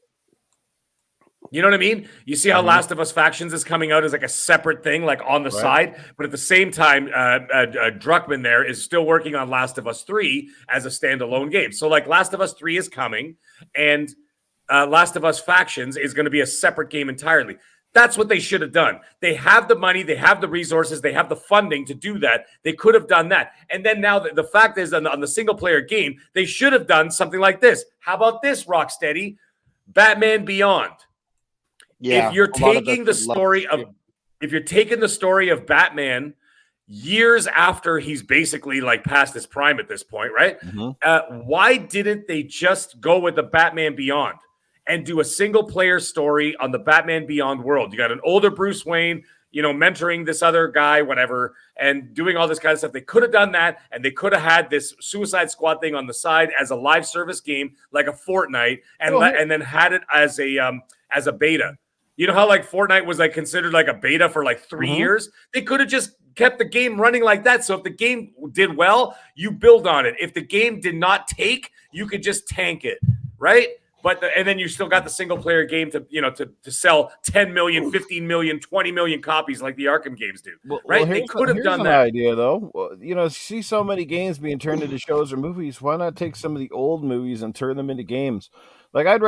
You know what I mean? You see how Last of Us Factions is coming out as like a separate thing, like on the side, but at the same time, Druckmann there is still working on Last of Us 3 as a standalone game. So like Last of Us 3 is coming, and Last of Us Factions is going to be a separate game entirely. That's what they should have done. They have the money, they have the resources, they have the funding to do that. They could have done that. And then now the fact is on the single player game, they should have done something like this. How about this, Rocksteady? Batman Beyond. Yeah, if you're taking the story of Batman years after he's basically like past his prime at this point, right? Why didn't they just go with the Batman Beyond and do a single player story on the Batman Beyond world? You got an older Bruce Wayne, mentoring this other guy, whatever, and doing all this kind of stuff. They could have done that, and they could have had this Suicide Squad thing on the side as a live service game, like a Fortnite, and then had it as a beta. You know how like Fortnite was like considered like a beta for like 3 years? They could have just kept the game running like that. So if the game did well, you build on it. If the game did not take, you could just tank it, right? And then you still got the single player game to sell 10 million, 15 million, 20 million copies like the Arkham games do, right? They could have done that. Idea though. Well, see so many games being turned into shows or movies. Why not take some of the old movies and turn them into games? Like at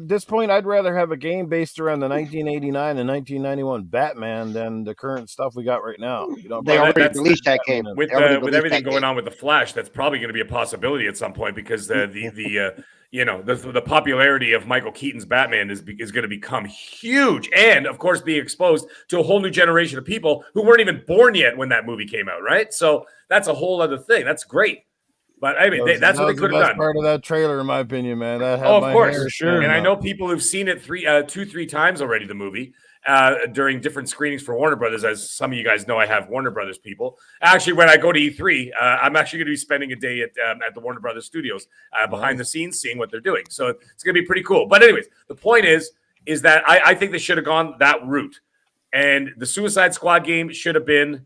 this point, I'd rather have a game based around the 1989 and 1991 Batman than the current stuff we got right now. They already released that game. With everything going on with the Flash, that's probably going to be a possibility at some point because the popularity of Michael Keaton's Batman is going to become huge, and of course, be exposed to a whole new generation of people who weren't even born yet when that movie came out. Right, so that's a whole other thing. That's great. But I mean, that's what they could have done. Part of that trailer, in my opinion, man. That had of course, for sure. And I know people who've seen it 2-3 times already. The movie during different screenings for Warner Brothers. As some of you guys know, I have Warner Brothers people. Actually, when I go to E3, I'm actually going to be spending a day at the Warner Brothers studios behind the scenes, seeing what they're doing. So it's going to be pretty cool. But anyways, the point is that I think they should have gone that route, and the Suicide Squad game should have been.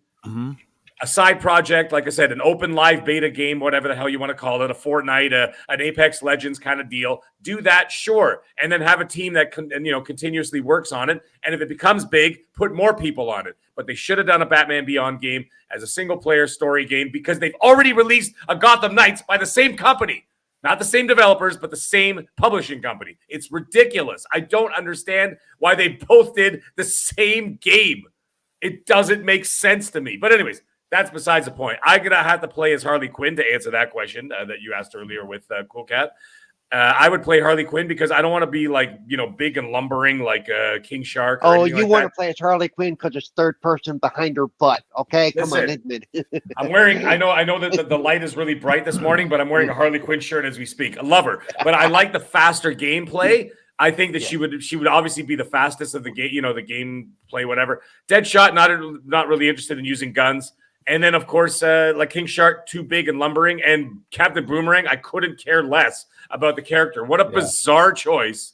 A side project, like I said, an open live beta game, whatever the hell you want to call it, a Fortnite, an Apex Legends kind of deal. Do that, sure, and then have a team that continuously works on it. And if it becomes big, put more people on it. But they should have done a Batman Beyond game as a single-player story game because they've already released a Gotham Knights by the same company. Not the same developers, but the same publishing company. It's ridiculous. I don't understand why they both did the same game. It doesn't make sense to me. But anyways, that's besides the point. I'm going to have to play as Harley Quinn to answer that question that you asked earlier with Coolcat. I would play Harley Quinn because I don't want to be like, big and lumbering like King Shark. Oh, you want to play as Harley Quinn because it's third person behind her butt. Okay, come on, admit it. I'm wearing, I know that the light is really bright this morning, but I'm wearing a Harley Quinn shirt as we speak. I love her, but I like the faster gameplay. I think that she would obviously be the fastest of the game, the gameplay, whatever. Deadshot, not really interested in using guns. And then, of course, like King Shark, too big and lumbering. And Captain Boomerang, I couldn't care less about the character. What a bizarre choice.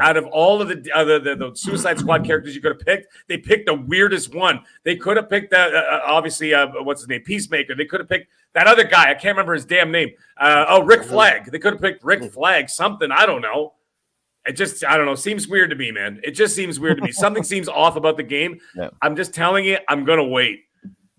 Out of all of the Suicide Squad characters you could have picked, they picked the weirdest one. They could have picked, obviously, what's his name? Peacemaker. They could have picked that other guy. I can't remember his damn name. Rick Flag. They could have picked Rick Flag, something. I don't know. It just, I don't know. Seems weird to me, man. It just seems weird to me. Something seems off about the game. Yeah. I'm just telling you, I'm going to wait.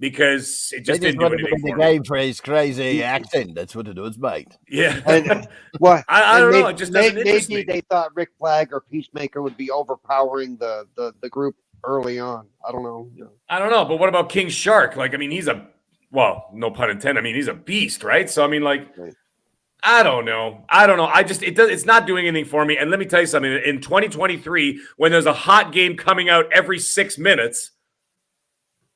Because it just didn't do anything for the game for his crazy accent. That's what it was, mate. Yeah. I don't know. It just doesn't interest me. Maybe they thought Rick Flag or Peacemaker would be overpowering the group early on. I don't know. I don't know. But what about King Shark? Like, I mean, he's no pun intended. I mean, he's a beast, right? So, I mean, like, I don't know. It's not doing anything for me. And let me tell you something. In 2023, when there's a hot game coming out every 6 minutes,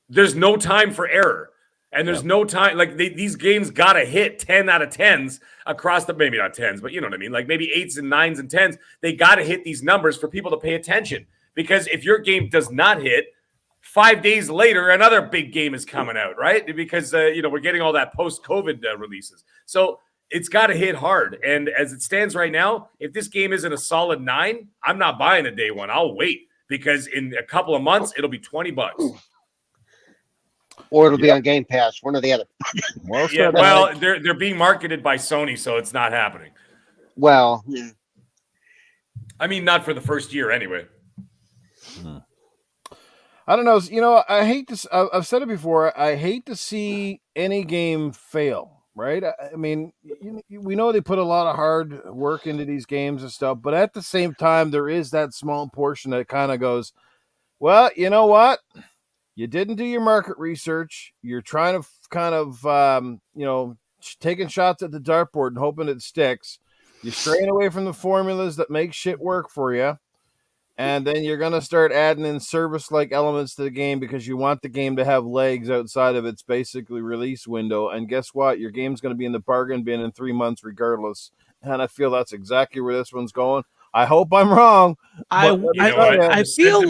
there's no time for error. And there's no time. Like these games got to hit 10 out of 10s across the, maybe not 10s, but you know what I mean? Like maybe 8s and 9s and 10s. They got to hit these numbers for people to pay attention. Because if your game does not hit, 5 days later, another big game is coming out, right? Because, we're getting all that post-COVID releases. So it's got to hit hard. And as it stands right now, if this game isn't a solid 9, I'm not buying a day one. I'll wait because in a couple of months, it'll be $20. Or it'll be on Game Pass, one or the other. Well, they're being marketed by Sony, so it's not happening. Well, yeah. I mean, not for the first year anyway. I don't know. I hate to. I've said it before. I hate to see any game fail. Right? I mean, we know they put a lot of hard work into these games and stuff, but at the same time, there is that small portion that kind of goes, well, you know what? You didn't do your market research. You're trying to kind of, taking shots at the dartboard and hoping it sticks. You're straying away from the formulas that make shit work for you. And then you're going to start adding in service-like elements to the game because you want the game to have legs outside of its basically release window. And guess what? Your game's going to be in the bargain bin in 3 months regardless. And I feel that's exactly where this one's going. I hope I'm wrong. I feel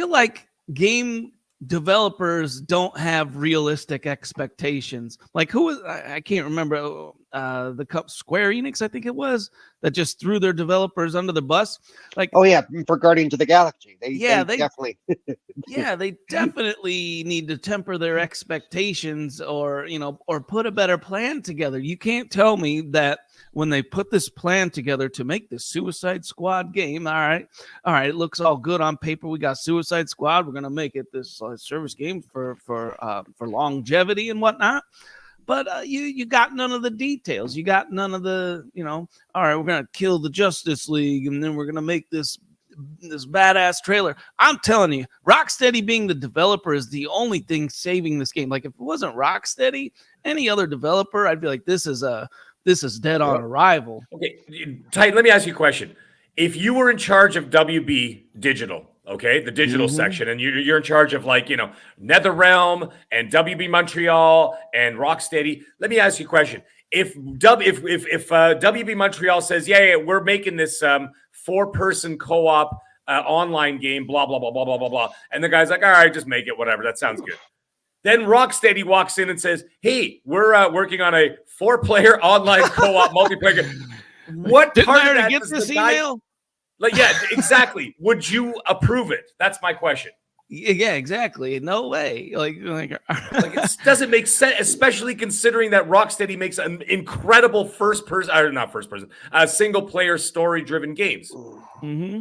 like game developers don't have realistic expectations. Like I can't remember Square Enix, I think it was, that just threw their developers under the bus. Like, oh yeah, for Guardians of the Galaxy, they definitely they definitely need to temper their expectations, or put a better plan together. You can't tell me that when they put this plan together to make the Suicide Squad game, all right, it looks all good on paper. We got Suicide Squad. We're gonna make it this service game for longevity and whatnot. But you got none of the details. You got none of the, all right, we're going to kill the Justice League, and then we're going to make this badass trailer. I'm telling you, Rocksteady being the developer is the only thing saving this game. Like, if it wasn't Rocksteady, any other developer, I'd be like, this is dead on arrival. Okay, Titan, let me ask you a question. If you were in charge of WB Digital, okay, the digital section, and you're in charge of NetherRealm and WB Montreal and Rocksteady. Let me ask you a question: If WB Montreal says, yeah, we're making this 4-person co-op online game, blah blah blah blah blah blah blah, and the guy's like, all right, just make it, whatever, that sounds good. Then Rocksteady walks in and says, hey, we're working on a 4-player online co-op multiplayer. What Didn't part I of already that get this email? Yeah, exactly. Would you approve it? That's my question. Yeah, exactly. No way. It doesn't make sense, especially considering that Rocksteady makes an incredible single-player story-driven games,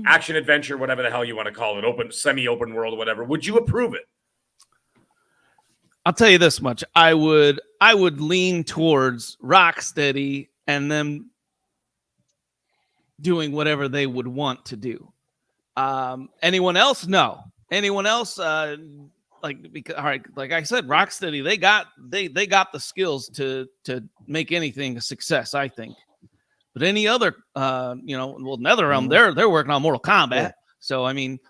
action adventure, whatever the hell you want to call it, semi-open world, or whatever. Would you approve it? I'll tell you this much: I would lean towards Rocksteady and them doing whatever they would want to do. Anyone else? No. Anyone else? Because all right, like I said, Rocksteady, they got the skills to make anything a success, I think. But any other, NetherRealm, they're working on Mortal Kombat. Yeah. So I mean,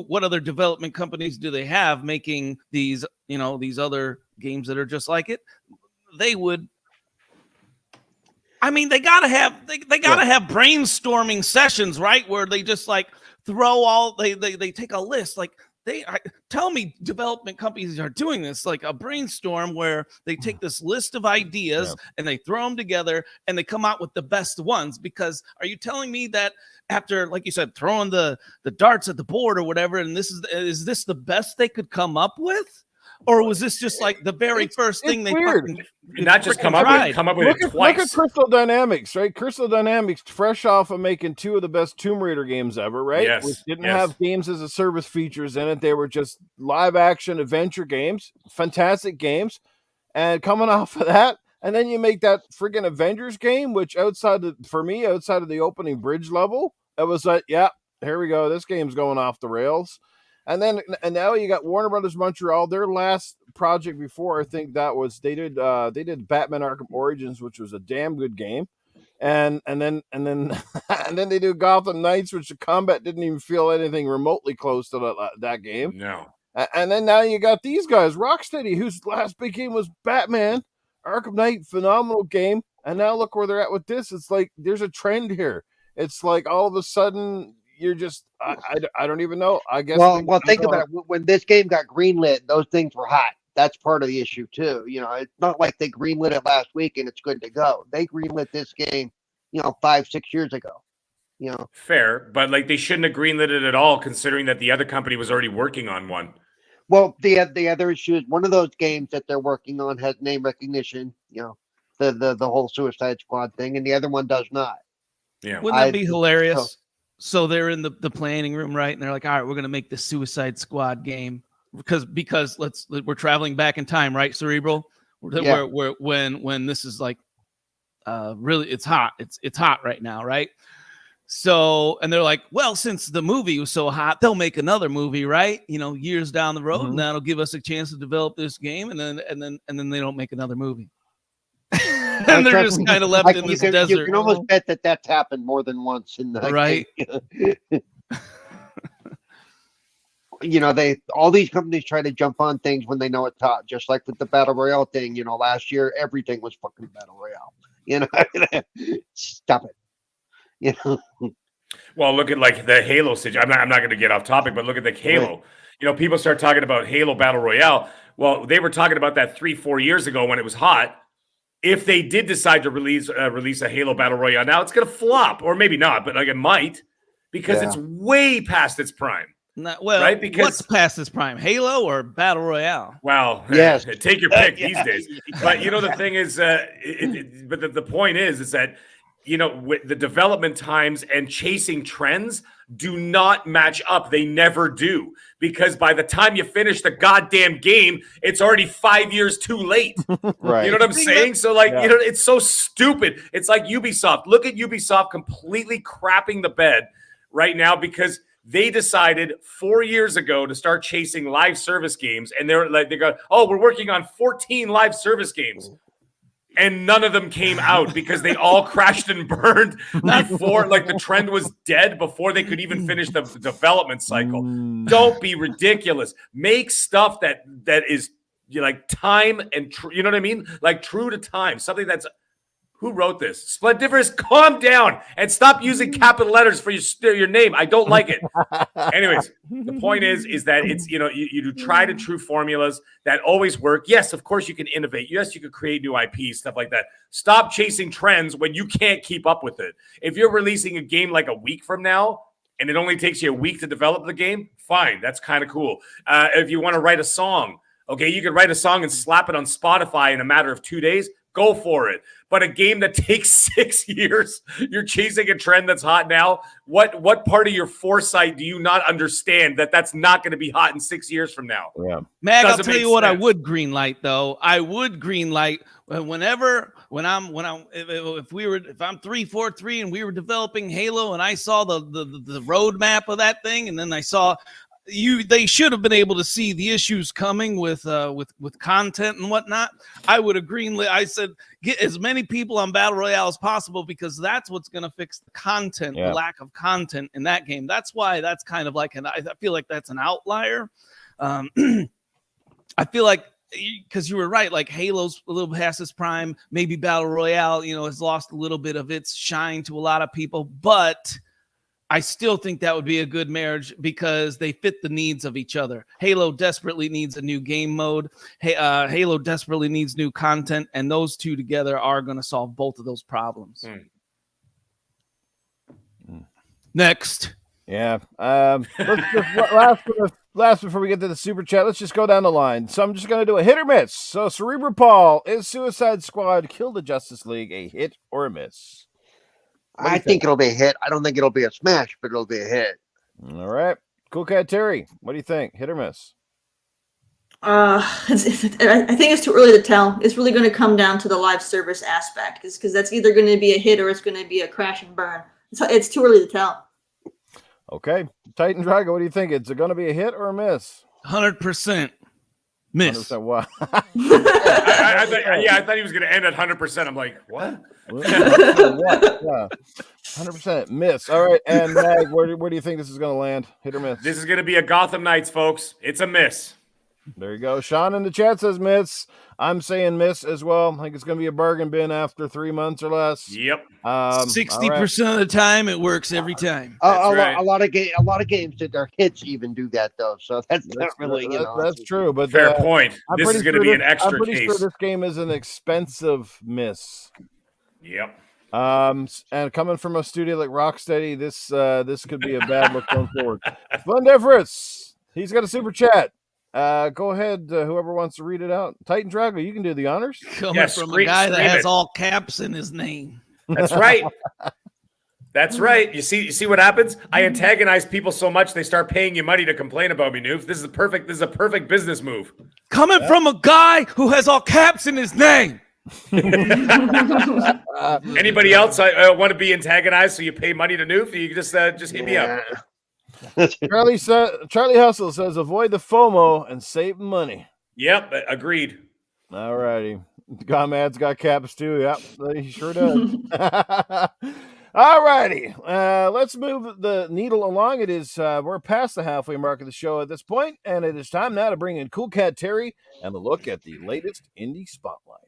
what other development companies do they have making these, these other games that are just like it? They would. I mean, they gotta have have brainstorming sessions, right? Where they just throw all they take a list. Tell me development companies are doing this, like a brainstorm where they take this list of ideas and they throw them together and they come out with the best ones. Because are you telling me that after, like you said, throwing the darts at the board or whatever, and is this the best they could come up with? Or was this just the very first thing they not just come up with it twice? Look at Crystal Dynamics, right? Crystal Dynamics, fresh off of making 2 of the best Tomb Raider games ever, right? Yes. Which didn't have games as a service features in it. They were just live action adventure games, fantastic games. And coming off of that, and then you make that friggin' Avengers game, which outside of the opening bridge level, it was like, yeah, here we go. This game's going off the rails. And now you got Warner Brothers Montreal. Their last project before, I think that was they did Batman Arkham Origins, which was a damn good game, and then they do Gotham Knights, which the combat didn't even feel anything remotely close to that game. No. And then now you got these guys, Rocksteady, whose last big game was Batman, Arkham Knight, phenomenal game. And now look where they're at with this. It's like there's a trend here. It's like all of a sudden you're just, I don't even know. I guess. Well, think about it. When this game got greenlit, those things were hot. That's part of the issue too. It's not like they greenlit it last week and it's good to go. They greenlit this game, 5-6 years ago. Fair, but like they shouldn't have greenlit it at all, considering that the other company was already working on one. Well, the other issue is one of those games that they're working on has name recognition. The whole Suicide Squad thing, and the other one does not. Yeah, wouldn't that be hilarious? So they're in the planning room, right? And they're like, all right, we're going to make the Suicide Squad game because we're traveling back in time, right? Cerebral, Yeah. where when this is like, really, it's hot. It's hot right now, right? So, and they're like, well, since the movie was so hot, they'll make another movie, right? Years down the road, and that'll give us a chance to develop this game, and then they don't make another movie. And they're just kind of left in this desert. You can almost bet that that's happened more than once in the right. All these companies try to jump on things when they know it's hot, just like with the Battle Royale thing. Last year everything was fucking Battle Royale. Stop it. Well, look at like the Halo situation. I'm not going to get off topic, but look at the Halo. People start talking about Halo Battle Royale. Well, they were talking about that 3-4 years ago when it was hot. If they did decide to release a Halo Battle Royale now, it's going to flop, or maybe not, but like it might, because it's way past its prime. Right? Because what's past its prime, Halo or Battle Royale? Well, yes, take your pick these days. But the thing is, but the point is that with the development times and chasing trends do not match up. They never do, because by the time you finish the goddamn game, it's already 5 years too late. Right. You know what I'm saying? So it's so stupid. It's like Ubisoft. Look at Ubisoft completely crapping the bed right now because they decided 4 years ago to start chasing live service games, and they go, oh, we're working on 14 live service games. And none of them came out because they all crashed and burned before, like the trend was dead before they could even finish the development cycle. Don't be ridiculous. Make stuff that is like time and you know what I mean? Like true to time. Something that's who wrote this? Splendiferous, calm down and stop using capital letters for your name. I don't like it. Anyways, the point is that it's you do tried and true formulas that always work. Yes, of course you can innovate. Yes, you could create new IP, stuff like that. Stop chasing trends when you can't keep up with it. If you're releasing a game like a week from now and it only takes you a week to develop the game, fine, that's kind of cool. If you want to write a song, okay, you could write a song and slap it on Spotify in a matter of 2 days. Go for it. But a game that takes 6 years, you're chasing a trend that's hot now. What part of your foresight do you not understand that that's not going to be hot in 6 years from now? Yeah, Mag, I'll tell you what I would green light though. I would green light if I'm 343 and we were developing Halo and I saw the roadmap of that thing, and then I saw. They should have been able to see the issues coming with content and whatnot. I would agree. I said get as many people on Battle Royale as possible because that's what's going to fix the content, the lack of content in that game. That's why that's kind of like I feel like that's an outlier. I feel like because you were right, like Halo's a little past its prime. Maybe Battle Royale, has lost a little bit of its shine to a lot of people, but I still think that would be a good marriage because they fit the needs of each other. Halo desperately needs a new game mode. Halo desperately needs new content, and those two together are going to solve both of those problems. Next. Yeah. Let's just, last before we get to the super chat, let's just go down the line. So I'm just going to do a hit or miss. So CerebralPaul, is Suicide Squad Kill the Justice League a hit or a miss? I think it'll be a hit. I don't think it'll be a smash, but it'll be a hit. All right. CoolcatTerri, what do you think? Hit or miss? I think it's too early to tell. It's really going to come down to the live service aspect, because that's either going to be a hit or it's going to be a crash and burn. It's too early to tell. Okay. Titan Drago, what do you think? Is it going to be a hit or a miss? 100% miss. 100% what? I thought he was going to end at 100%. I'm like, what? Yeah. 100% miss. All right, and Mag, where do you think this is going to land? Hit or miss? This is going to be a Gotham Knights, folks. It's a miss. There you go. Sean in the chat says miss. I'm saying miss as well. I think it's going to be a bargain bin after 3 months or less. Yep. 60% of the time, it works every time. A lot of games that their hits even do that though. So that's not really, that's true. But fair point. This is going to be an extra I'm pretty case. sure this game is an expensive miss. Yep. And coming from a studio like Rocksteady, this could be a bad look going forward. Splendiferous, he's got a super chat. Go ahead, whoever wants to read it out. Titan Drago, you can do the honors. Coming from a guy that has all caps in his name. That's right. That's right. You see what happens? I antagonize people so much they start paying you money to complain about me, Noof. This is a perfect business move. Coming from a guy who has all caps in his name. Anybody else want to be antagonized so you pay money to Noof? You just hit me up. Charlie Hustle says avoid the FOMO and save money. Yep, agreed. All righty. Godmad's got caps too. Yep, he sure does. All righty. Let's move the needle along. It is we're past the halfway mark of the show at this point, and it is time now to bring in CoolcatTerri and a look at the latest indie spotlight.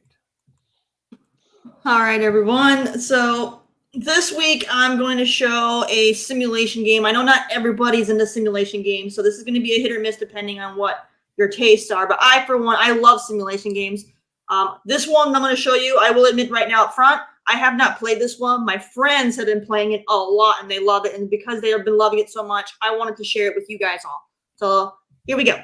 All right, everyone. So this week I'm going to show a simulation game. I know not everybody's into simulation games, so this is going to be a hit or miss depending on what your tastes are. But I, for one, I love simulation games. This one I'm going to show you, I will admit right now up front, I have not played this one. My friends have been playing it a lot, and they love it. And because they have been loving it so much, I wanted to share it with you guys all. So here we go.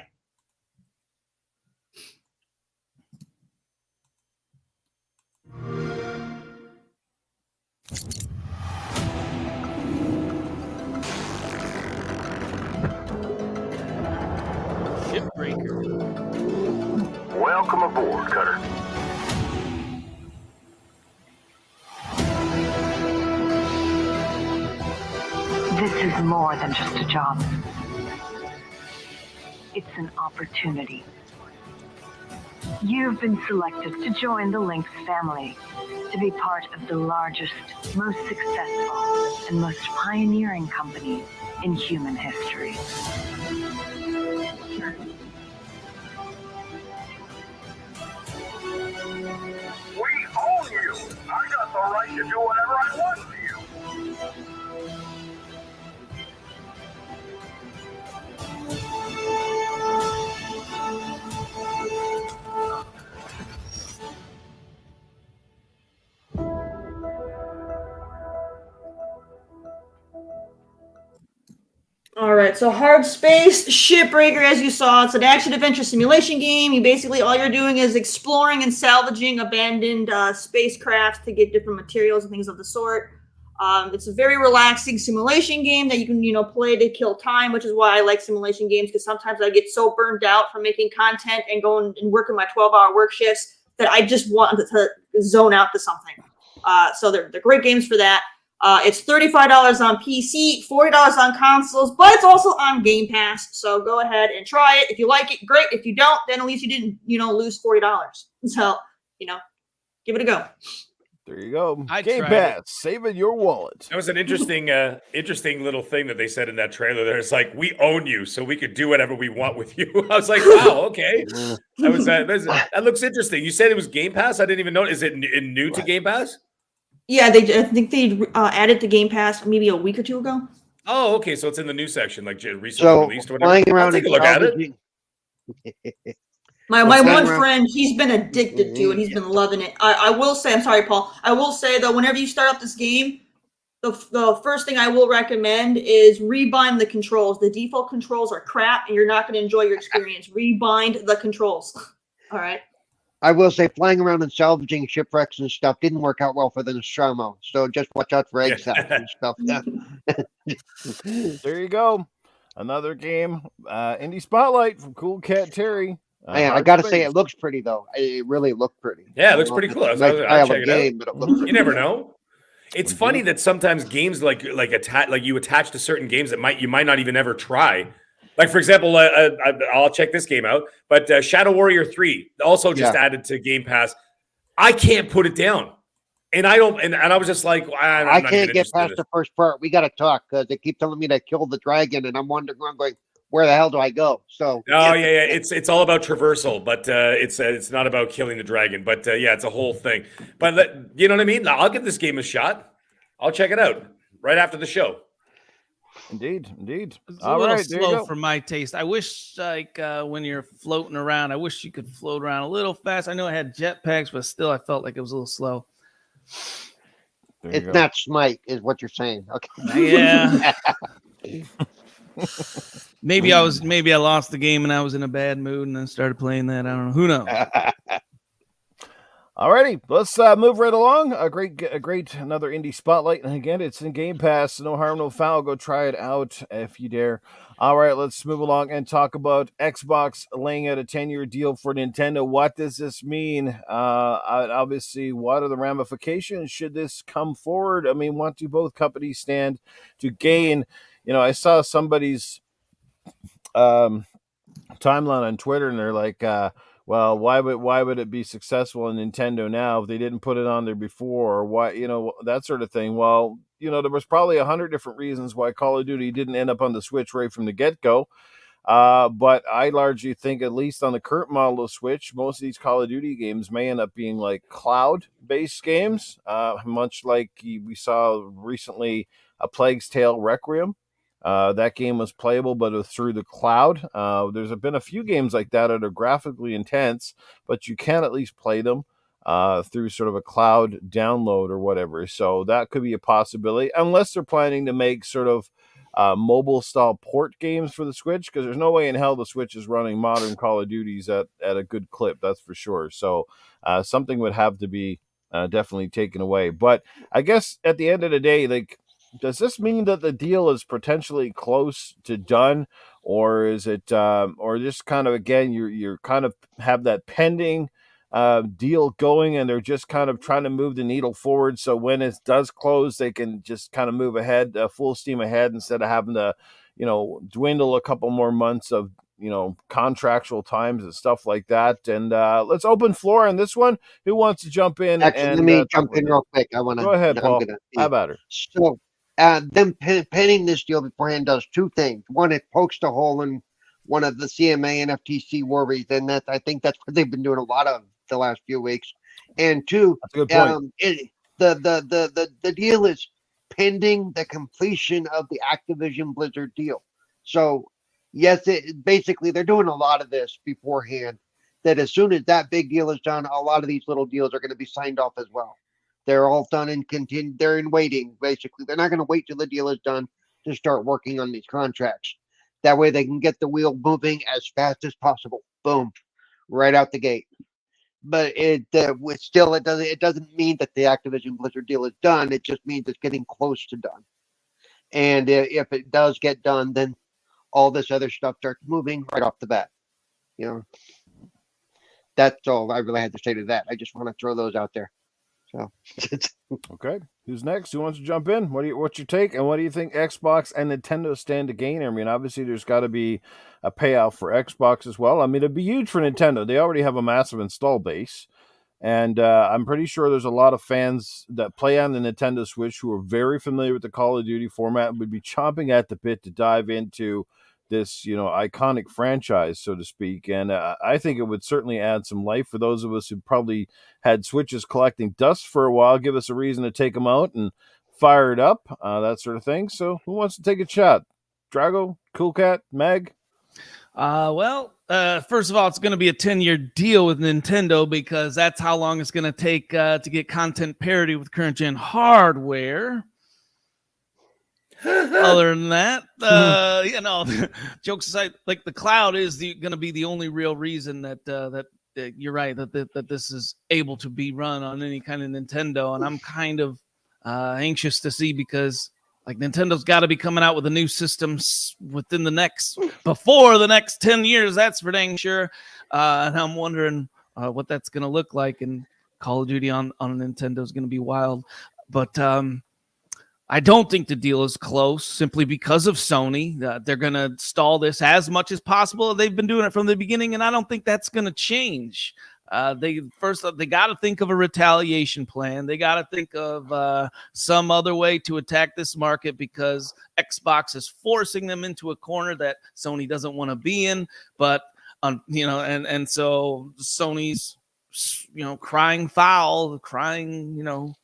Shipbreaker. Welcome aboard, Cutter. This is more than just a job. It's an opportunity. You've been selected to join the Lynx family, to be part of the largest, most successful, and most pioneering company in human history. We own you. I got the right to do whatever I want to you. All right, so Hard Space Shipbreaker, as you saw, it's an action-adventure simulation game. You basically, all you're doing is exploring and salvaging abandoned spacecrafts to get different materials and things of the sort. It's a very relaxing simulation game that you can, play to kill time, which is why I like simulation games, because sometimes I get so burned out from making content and going and working my 12-hour work shifts that I just want to zone out to something. So they're great games for that. It's $35 on PC, $40 on consoles, but it's also on Game Pass. So go ahead and try it. If you like it, great. If you don't, then at least you didn't, lose $40. So, give it a go. There you go. I Game tried Pass, saving your wallet. That was an interesting little thing that they said in that trailer. There, it's like, we own you, so we could do whatever we want with you. I was like, wow, okay. That looks interesting. You said it was Game Pass. I didn't even know. Is it new to Game Pass? Yeah, I think they added to Game Pass maybe a week or two ago. Oh, okay. So it's in the new section, like recently released or whatever. Flying around I'll take a look at it. My one friend, he's been addicted to it. He's been loving it. I will say, I'm sorry, Paul. I will say, though, whenever you start up this game, the first thing I will recommend is rebind the controls. The default controls are crap, and you're not going to enjoy your experience. Rebind the controls. All right. I will say flying around and salvaging shipwrecks and stuff didn't work out well for the Nostromo. So just watch out for egg sacs and stuff. Yeah. There you go. Another game. Indie Spotlight from CoolcatTerri. Man, I got to say, it looks pretty, though. It really looked pretty. Yeah, it looks pretty cool. It's a nice game, but it looks pretty. You never know. It's funny that sometimes games like you attach to certain games that you might not even ever try. Like, for example, I'll check this game out, but Shadow Warrior 3 also just added to Game Pass. I can't put it down. And I don't, and I was just like, I can't get past the first part. We got to talk because they keep telling me to kill the dragon, and I'm wondering, I'm going, where the hell do I go? So, oh yeah, it's all about traversal, but it's not about killing the dragon. But yeah, it's a whole thing. But you know what I mean? I'll give this game a shot. I'll check it out right after the show. Indeed. It's a little slow for my taste. I wish, like, when you're floating around, I wish you could float around a little fast. I know I had jetpacks, but still, I felt like it was a little slow. It's not Smite, is what you're saying. Okay. Yeah. Maybe I lost the game and I was in a bad mood and then started playing that. I don't know. Who knows? Alrighty, let's move right along. A great another indie spotlight, and again, it's in Game Pass. No harm, no foul. Go try it out if you dare. All right, let's move along and talk about Xbox laying out a 10-year deal for Nintendo. What does this mean? Obviously, what are the ramifications should this come forward? I mean, what do both companies stand to gain? You know, I saw somebody's timeline on Twitter, and they're like, well, why would it be successful in Nintendo now if they didn't put it on there before, or why, you know, that sort of thing. Well, you know, there was probably 100 different reasons why Call of Duty didn't end up on the Switch right from the get-go. But I largely think, at least on the current model of Switch, most of these Call of Duty games may end up being like cloud-based games, much like we saw recently A Plague's Tale Requiem. That game was playable, but it was through the cloud. There's been a few games like that are graphically intense, but you can at least play them through sort of a cloud download or whatever. So that could be a possibility, unless they're planning to make sort of mobile-style port games for the Switch, because there's no way in hell the Switch is running modern Call of Duties at a good clip, that's for sure. So something would have to be definitely taken away. But I guess at the end of the day, like, does this mean that the deal is potentially close to done, or is it, or just kind of, again, you're kind of have that pending deal going, and they're just kind of trying to move the needle forward, so when it does close, they can just kind of move ahead, full steam ahead, instead of having to, you know, dwindle a couple more months of, you know, contractual times and stuff like that. And let's open floor on this one. Who wants to jump in? Actually, let me jump in real quick. I want to go ahead, Paul. How about her? So, them penning this deal beforehand does two things. One, it pokes a hole in one of the CMA and FTC worries, and I think that's what they've been doing a lot of the last few weeks. And two, that's a good point. The deal is pending the completion of the Activision Blizzard deal. So, yes, basically they're doing a lot of this beforehand. That as soon as that big deal is done, a lot of these little deals are going to be signed off as well. They're all done and continue. They're in waiting, basically. They're not going to wait till the deal is done to start working on these contracts. That way they can get the wheel moving as fast as possible. Boom, right out the gate. But it doesn't mean that the Activision Blizzard deal is done. It just means it's getting close to done. And if it does get done, then all this other stuff starts moving right off the bat. You know, that's all I really had to say to that. I just want to throw those out there. So okay, who's next? Who wants to jump in? What's your take, and what do you think Xbox and Nintendo stand to gain? I mean, obviously there's got to be a payout for Xbox as well. I mean, it'd be huge for Nintendo. They already have a massive install base, and I'm pretty sure there's a lot of fans that play on the Nintendo Switch who are very familiar with the Call of Duty format and would be chomping at the bit to dive into this, you know, iconic franchise, so to speak. And I think it would certainly add some life for those of us who probably had Switches collecting dust for a while, give us a reason to take them out and fire it up, that sort of thing. So who wants to take a shot? Drago, Coolcat, Meg? First of all, it's going to be a 10-year deal with Nintendo because that's how long it's going to take to get content parity with current gen hardware. Other than that, you know, jokes aside, like the cloud is going to be the only real reason that you're right that this is able to be run on any kind of Nintendo, and I'm kind of anxious to see because like Nintendo's got to be coming out with a new system within before the next 10 years. That's for dang sure, and I'm wondering what that's going to look like. And Call of Duty on Nintendo is going to be wild, but I don't think the deal is close simply because of Sony. They're going to stall this as much as possible. They've been doing it from the beginning, and I don't think that's going to change. They got to think of a retaliation plan. They got to think of some other way to attack this market because Xbox is forcing them into a corner that Sony doesn't want to be in. But and so Sony's crying foul, crying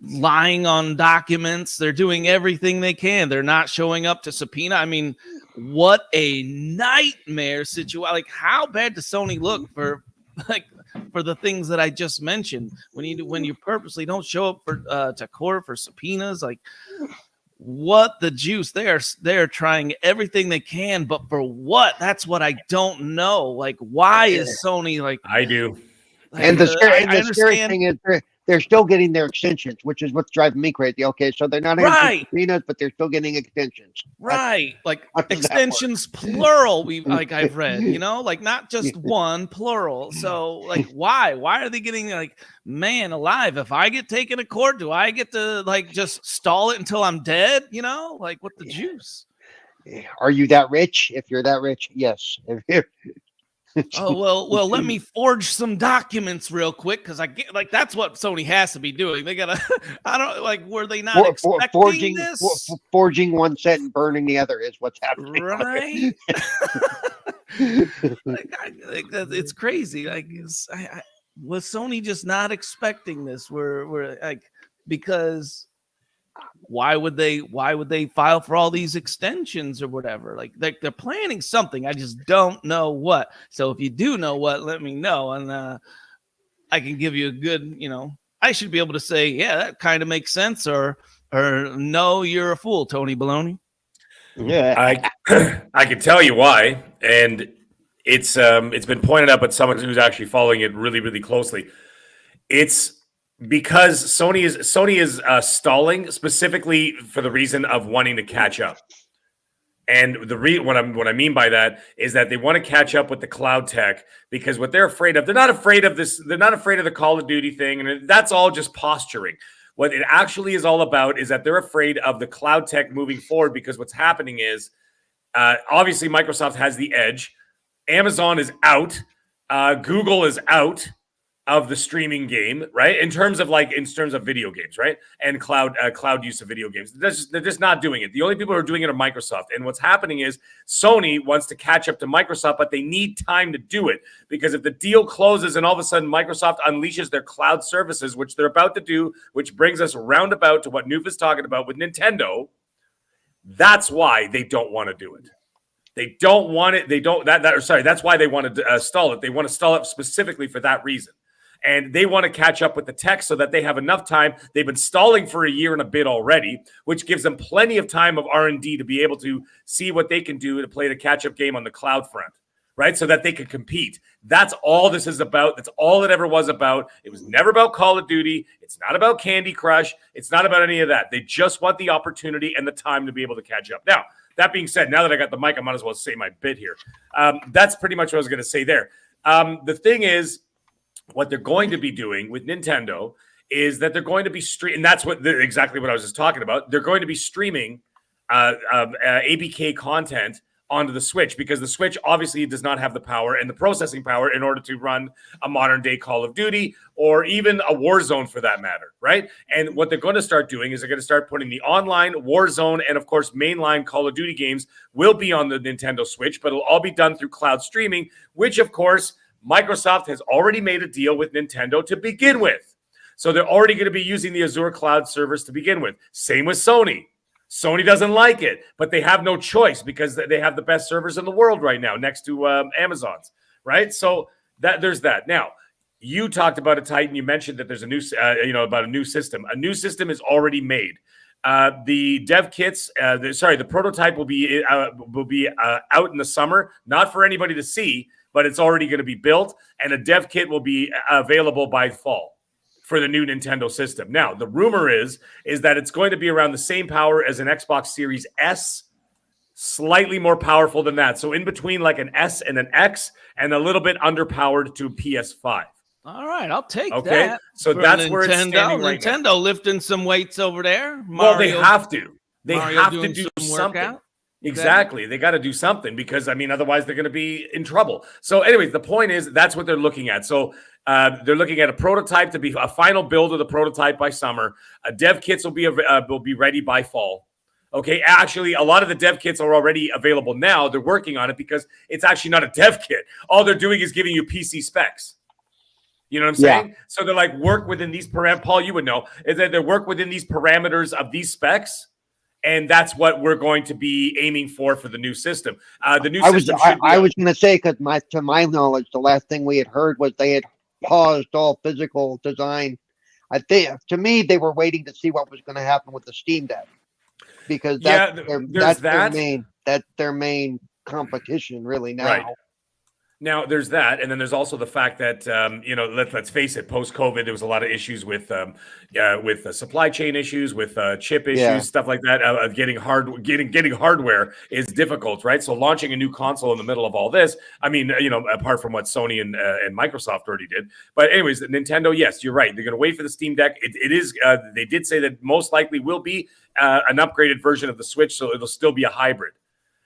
lying on documents. They're doing everything they can. They're not showing up to subpoena. I mean, what a nightmare situation. Like, how bad does Sony look for the things that I just mentioned when you purposely don't show up to court for subpoenas? Like, what the juice? They're trying everything they can, but for what? That's what I don't know. Like, why is Sony like? I do. Like, and the scary thing is they're still getting their extensions, which is what's driving me crazy. Okay, so they're not answering subpoenas, but they're still getting extensions. Right, like extensions plural. I've read, like not just one, plural. So like, why are they getting like, man alive? If I get taken to court, do I get to like just stall it until I'm dead? Like what the juice? Are you that rich? If you're that rich, yes. Oh well let me forge some documents real quick because I get like that's what Sony has to be doing. They gotta I don't like were they not expecting this? Forging one set and burning the other is what's happening. Right. It's crazy. Like was Sony just not expecting this? We're like because why would they file for all these extensions or whatever? Like they're planning something. I just don't know what. So if you do know what, let me know, and I can give you a good. I should be able to say, yeah, that kind of makes sense, or no, you're a fool, Tony Baloney. Yeah, I can tell you why, and it's been pointed out by someone who's actually following it really, really closely. It's because Sony is stalling specifically for the reason of wanting to catch up, and what I mean by that is that they want to catch up with the cloud tech because what they're afraid of, they're not afraid of this, they're not afraid of the Call of Duty thing, and that's all just posturing. What it actually is all about is that they're afraid of the cloud tech moving forward because what's happening is obviously Microsoft has the edge, Amazon is out, Google is out of the streaming game, right? In terms of video games, right? And cloud use of video games. They're just not doing it. The only people who are doing it are Microsoft. And what's happening is Sony wants to catch up to Microsoft, but they need time to do it because if the deal closes and all of a sudden Microsoft unleashes their cloud services, which they're about to do, which brings us roundabout to what Noof is talking about with Nintendo, that's why they don't want to do it. They don't want it. That's why they want to stall it. They want to stall it specifically for that reason. And they want to catch up with the tech so that they have enough time. They've been stalling for a year and a bit already, which gives them plenty of time of R&D to be able to see what they can do to play the catch-up game on the cloud front, right? So that they can compete. That's all this is about. That's all it ever was about. It was never about Call of Duty. It's not about Candy Crush. It's not about any of that. They just want the opportunity and the time to be able to catch up. Now, that being said, now that I got the mic, I might as well say my bit here. That's pretty much what I was going to say there. The thing is, what they're going to be doing with Nintendo is that they're going to be and that's exactly what I was just talking about. They're going to be streaming ABK content onto the Switch because the Switch obviously does not have the power and the processing power in order to run a modern day Call of Duty or even a Warzone for that matter, right? And what they're going to start doing is they're going to start putting the online Warzone and of course mainline Call of Duty games will be on the Nintendo Switch, but it'll all be done through cloud streaming, which of course Microsoft has already made a deal with Nintendo to begin with. So they're already going to be using the Azure cloud servers to begin with. Same with Sony. Sony doesn't like it, but they have no choice because they have the best servers in the world right now next to Amazon's, right? So there's that. Now, you talked about it, Titan. You mentioned that there's a new, about a new system. A new system is already made. The dev kits, the prototype will be out in the summer, not for anybody to see, but it's already going to be built, and a dev kit will be available by fall for the new Nintendo system. Now, the rumor is that it's going to be around the same power as an Xbox Series S, slightly more powerful than that. So in between like an S and an X, and a little bit underpowered to PS5. All right, I'll take that. So that's where it's standing right Nintendo now. lifting some weights over there. Well, they have to. They have to do something. Exactly. They got to do something because, I mean, otherwise they're going to be in trouble. So anyways, the point is that's what they're looking at. So they're looking at a prototype to be a final build of the prototype by summer. Dev kits will be ready by fall. Okay. Actually, a lot of the dev kits are already available now. They're working on it because it's actually not a dev kit. All they're doing is giving you PC specs. You know what I'm saying? Yeah. So they're like, work within these parameters. Paul, you would know, is that they work within these parameters of these specs. And that's what we're going to be aiming for the new system. The new system I was going to say, because to my knowledge, the last thing we had heard was they had paused all physical design. I think, to me, they were waiting to see what was going to happen with the Steam Deck, because that's their main competition really now. Right. Now, there's that, and then there's also the fact that let's face it, post-COVID, there was a lot of issues with supply chain issues, with chip issues, stuff like that. Getting hardware is difficult, right? So launching a new console in the middle of all this, I mean, apart from what Sony and Microsoft already did, but anyways, Nintendo, yes, you're right. They're going to wait for the Steam Deck. It is. They did say that most likely will be an upgraded version of the Switch, so it'll still be a hybrid.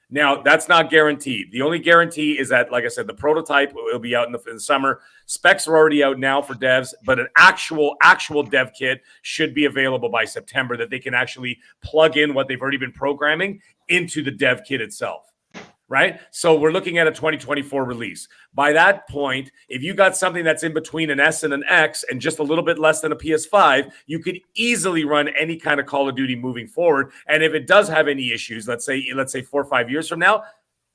Now, that's not guaranteed. The only guarantee is that, like I said, the prototype will be out in the summer. Specs are already out now for devs, but an actual dev kit should be available by September that they can actually plug in what they've already been programming into the dev kit itself, right? So we're looking at a 2024 release. By that point, if you got something that's in between an S and an X and just a little bit less than a PS5, you could easily run any kind of Call of Duty moving forward. And if it does have any issues, let's say 4 or 5 years from now,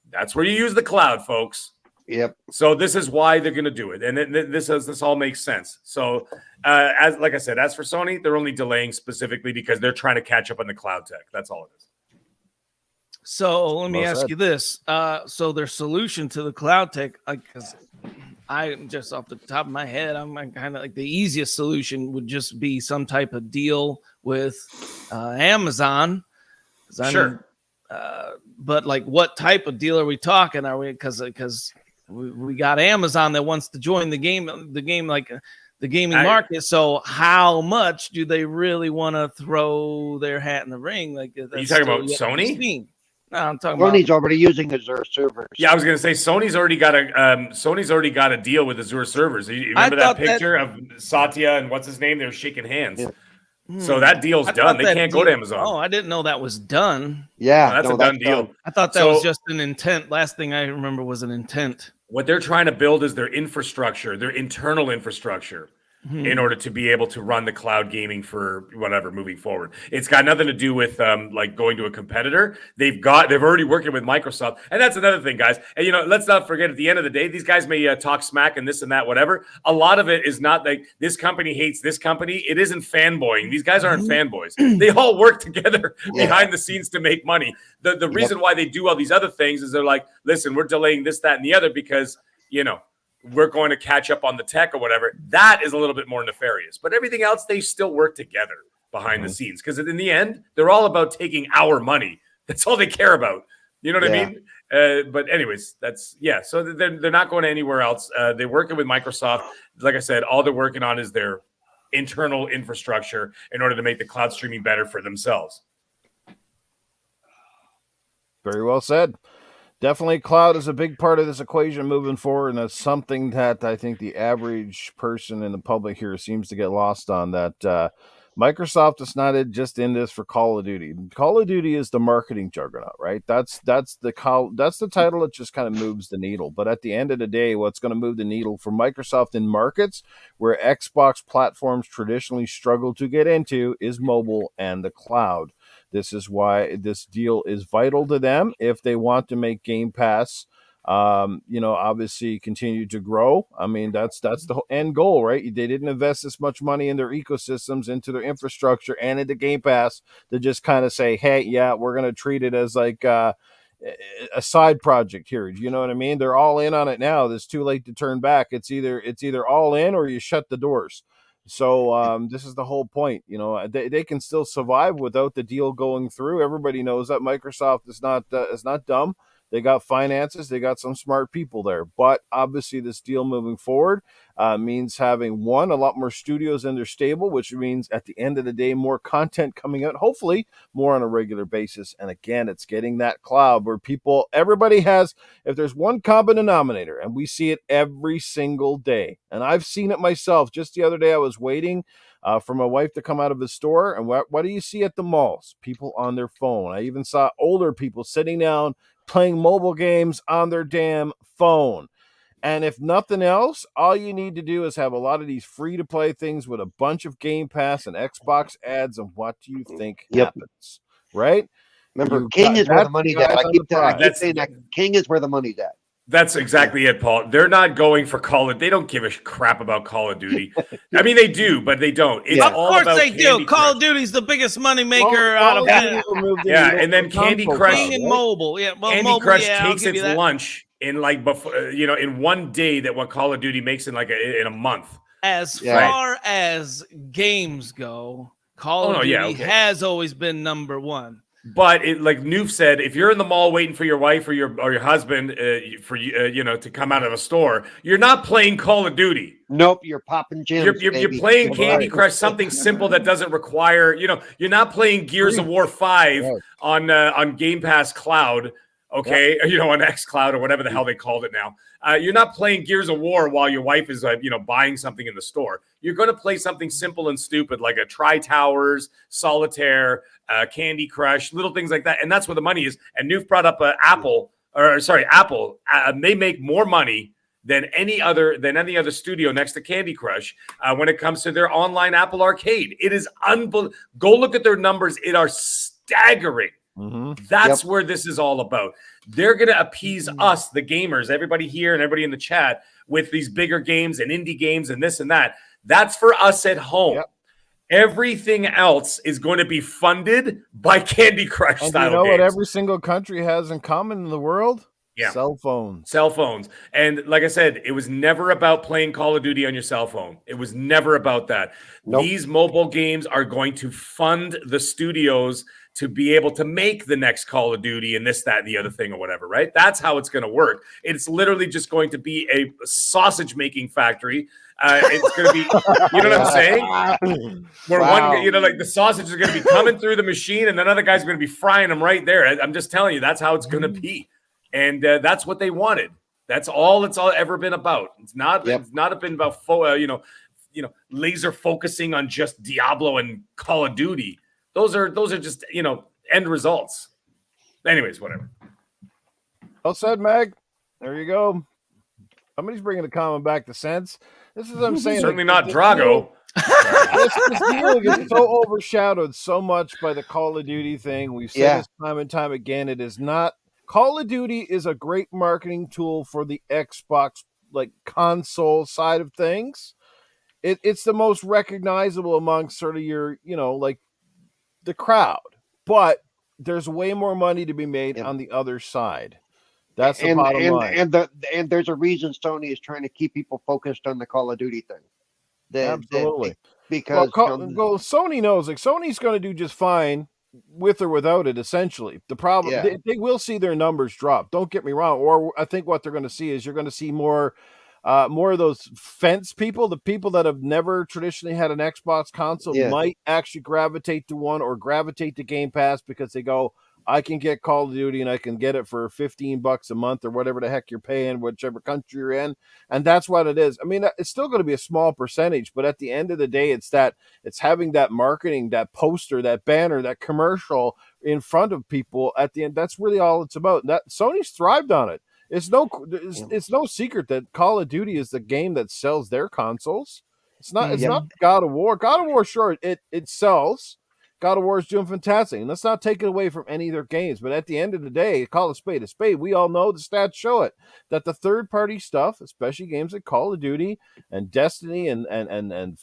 that's where you use the cloud, folks. Yep. So this is why they're going to do it, and this all makes sense. So, as like I said, as for Sony, they're only delaying specifically because they're trying to catch up on the cloud tech. That's all it is. So let me ask you this. So their solution to the cloud tech, because I just off the top of my head, I'm kind of like the easiest solution would just be some type of deal with Amazon. Sure. But like, what type of deal are we talking? Are we because we got Amazon that wants to join the game like the gaming market. So how much do they really want to throw their hat in the ring? Like, are you talking about Sony? No, I'm talking Sony's already using Azure servers. Yeah, I was going to say Sony's already got a deal with Azure servers. You remember that picture of Satya and what's his name? They were shaking hands. Yeah. So that deal's done. They can't go to Amazon. Oh, I didn't know that was done. Yeah, that's a done deal. I thought that was just an intent. Last thing I remember was an intent. What they're trying to build is their infrastructure, their internal infrastructure. In order to be able to run the cloud gaming for whatever moving forward. It's got nothing to do with like going to a competitor. They've already working with Microsoft. And that's another thing, guys. And let's not forget, at the end of the day, these guys may talk smack and this and that, whatever. A lot of it is not like this company hates this company. It isn't fanboying. These guys aren't fanboys. They all work together behind the scenes to make money. The reason why they do all these other things is they're like, listen, we're delaying this, that, and the other because, we're going to catch up on the tech or whatever. That is a little bit more nefarious. But everything else, they still work together behind the scenes. Because in the end, they're all about taking our money. That's all they care about. You know what I mean? But anyways, so they're not going anywhere else. They're working with Microsoft. Like I said, all they're working on is their internal infrastructure in order to make the cloud streaming better for themselves. Very well said. Definitely cloud is a big part of this equation moving forward, and that's something that I think the average person in the public here seems to get lost on, that Microsoft is not just in this for Call of Duty. Call of Duty is the marketing juggernaut, right? That's the title that just kind of moves the needle. But at the end of the day, what's going to move the needle for Microsoft in markets where Xbox platforms traditionally struggle to get into is mobile and the cloud. This is why this deal is vital to them if they want to make Game Pass, obviously continue to grow. I mean, that's the end goal, right? They didn't invest this much money in their ecosystems, into their infrastructure, and into Game Pass to just kind of say, hey, yeah, we're going to treat it as like a side project here. You know what I mean? They're all in on it now. It's too late to turn back. It's either all in or you shut the doors. So this is the whole point. They can still survive without the deal going through. Everybody knows that Microsoft is not dumb. They got finances. They got some smart people there. But obviously, this deal moving forward means having, one, a lot more studios in their stable, which means at the end of the day, more content coming out, hopefully more on a regular basis. And again, it's getting that cloud where everybody has, if there's one common denominator, and we see it every single day, and I've seen it myself. Just the other day, I was waiting for my wife to come out of the store, and what do you see at the malls? People on their phone. I even saw older people sitting down playing mobile games on their damn phone. And if nothing else, all you need to do is have a lot of these free-to-play things with a bunch of Game Pass and Xbox ads, and what do you think happens? Right? Remember, King is where the money's at. I keep saying that King is where the money's at. That's exactly it, Paul. They're not going for They don't give a crap about Call of Duty. I mean, they do, but they don't. It's of all course about they Candy do. Crush. Call of Duty's the biggest money maker out of that. And then Candy Crush and mobile. Yeah, well, Candy mobile, Crush yeah, takes its lunch in in one day that what Call of Duty makes in in a month. As far as games go, Call of Duty has always been number one. But like Noof said, if you're in the mall waiting for your wife or your husband to come out of a store, you're not playing Call of Duty. Nope, you're popping gems. You're playing Candy Crush, something simple that doesn't require. You're not playing Gears of War 5 on Game Pass Cloud. Okay, on XCloud or whatever the hell they called it now. You're not playing Gears of War while your wife is buying something in the store. You're going to play something simple and stupid like a Tri-Towers, Solitaire, Candy Crush, little things like that. And that's where the money is. And Noof brought up Apple. They make more money than any other studio next to Candy Crush when it comes to their online Apple Arcade. It is unbelievable. Go look at their numbers. It are staggering. Mm-hmm. That's where this is all about. They're going to appease us, the gamers, everybody here and everybody in the chat, with these bigger games and indie games and this and that. That's for us at home. Yep. Everything else is going to be funded by Candy Crush style games. You know what every single country has in common in the world? Yeah. Cell phones. And like I said, it was never about playing Call of Duty on your cell phone. It was never about that. Nope. These mobile games are going to fund the studios to be able to make the next Call of Duty and this, that, and the other thing or whatever, right? That's how it's going to work. It's literally just going to be a sausage-making factory. It's going to be, you know what I'm saying? Where one, the sausages are going to be coming through the machine and another guy's going to be frying them right there. I'm just telling you, that's how it's going to be. And that's what they wanted. That's all it's ever been about. It's not been about laser focusing on just Diablo and Call of Duty. Those are just end results. Anyways, whatever. Well said, Mag. There you go. Somebody's bringing the comment back to sense. This is what I'm saying. Certainly not Drago. This deal gets so overshadowed so much by the Call of Duty thing. We've said this time and time again. It is not. Call of Duty is a great marketing tool for the Xbox console side of things. It's the most recognizable amongst sort of your the crowd, but there's way more money to be made on the other side. That's the bottom line. And there's a reason Sony is trying to keep people focused on the Call of Duty thing. Absolutely. Because Sony knows Sony's going to do just fine with or without it. Essentially, the problem they will see their numbers drop. Don't get me wrong. Or I think what they're going to see is you're going to see more of those fence people, the people that have never traditionally had an Xbox console might actually gravitate to one or gravitate to Game Pass because they go, I can get Call of Duty and I can get it for $15 a month or whatever the heck you're paying, whichever country you're in. And that's what it is. I mean, it's still going to be a small percentage, but at the end of the day, it's having that marketing, that poster, that banner, that commercial in front of people at the end. That's really all it's about. That Sony's thrived on it. It's no secret that Call of Duty is the game that sells their consoles. It's not God of War. God of War, sure, it sells. God of War is doing fantastic. And let's not take it away from any of their games. But at the end of the day, call a spade a spade. We all know the stats show it. That the third-party stuff, especially games like Call of Duty and Destiny and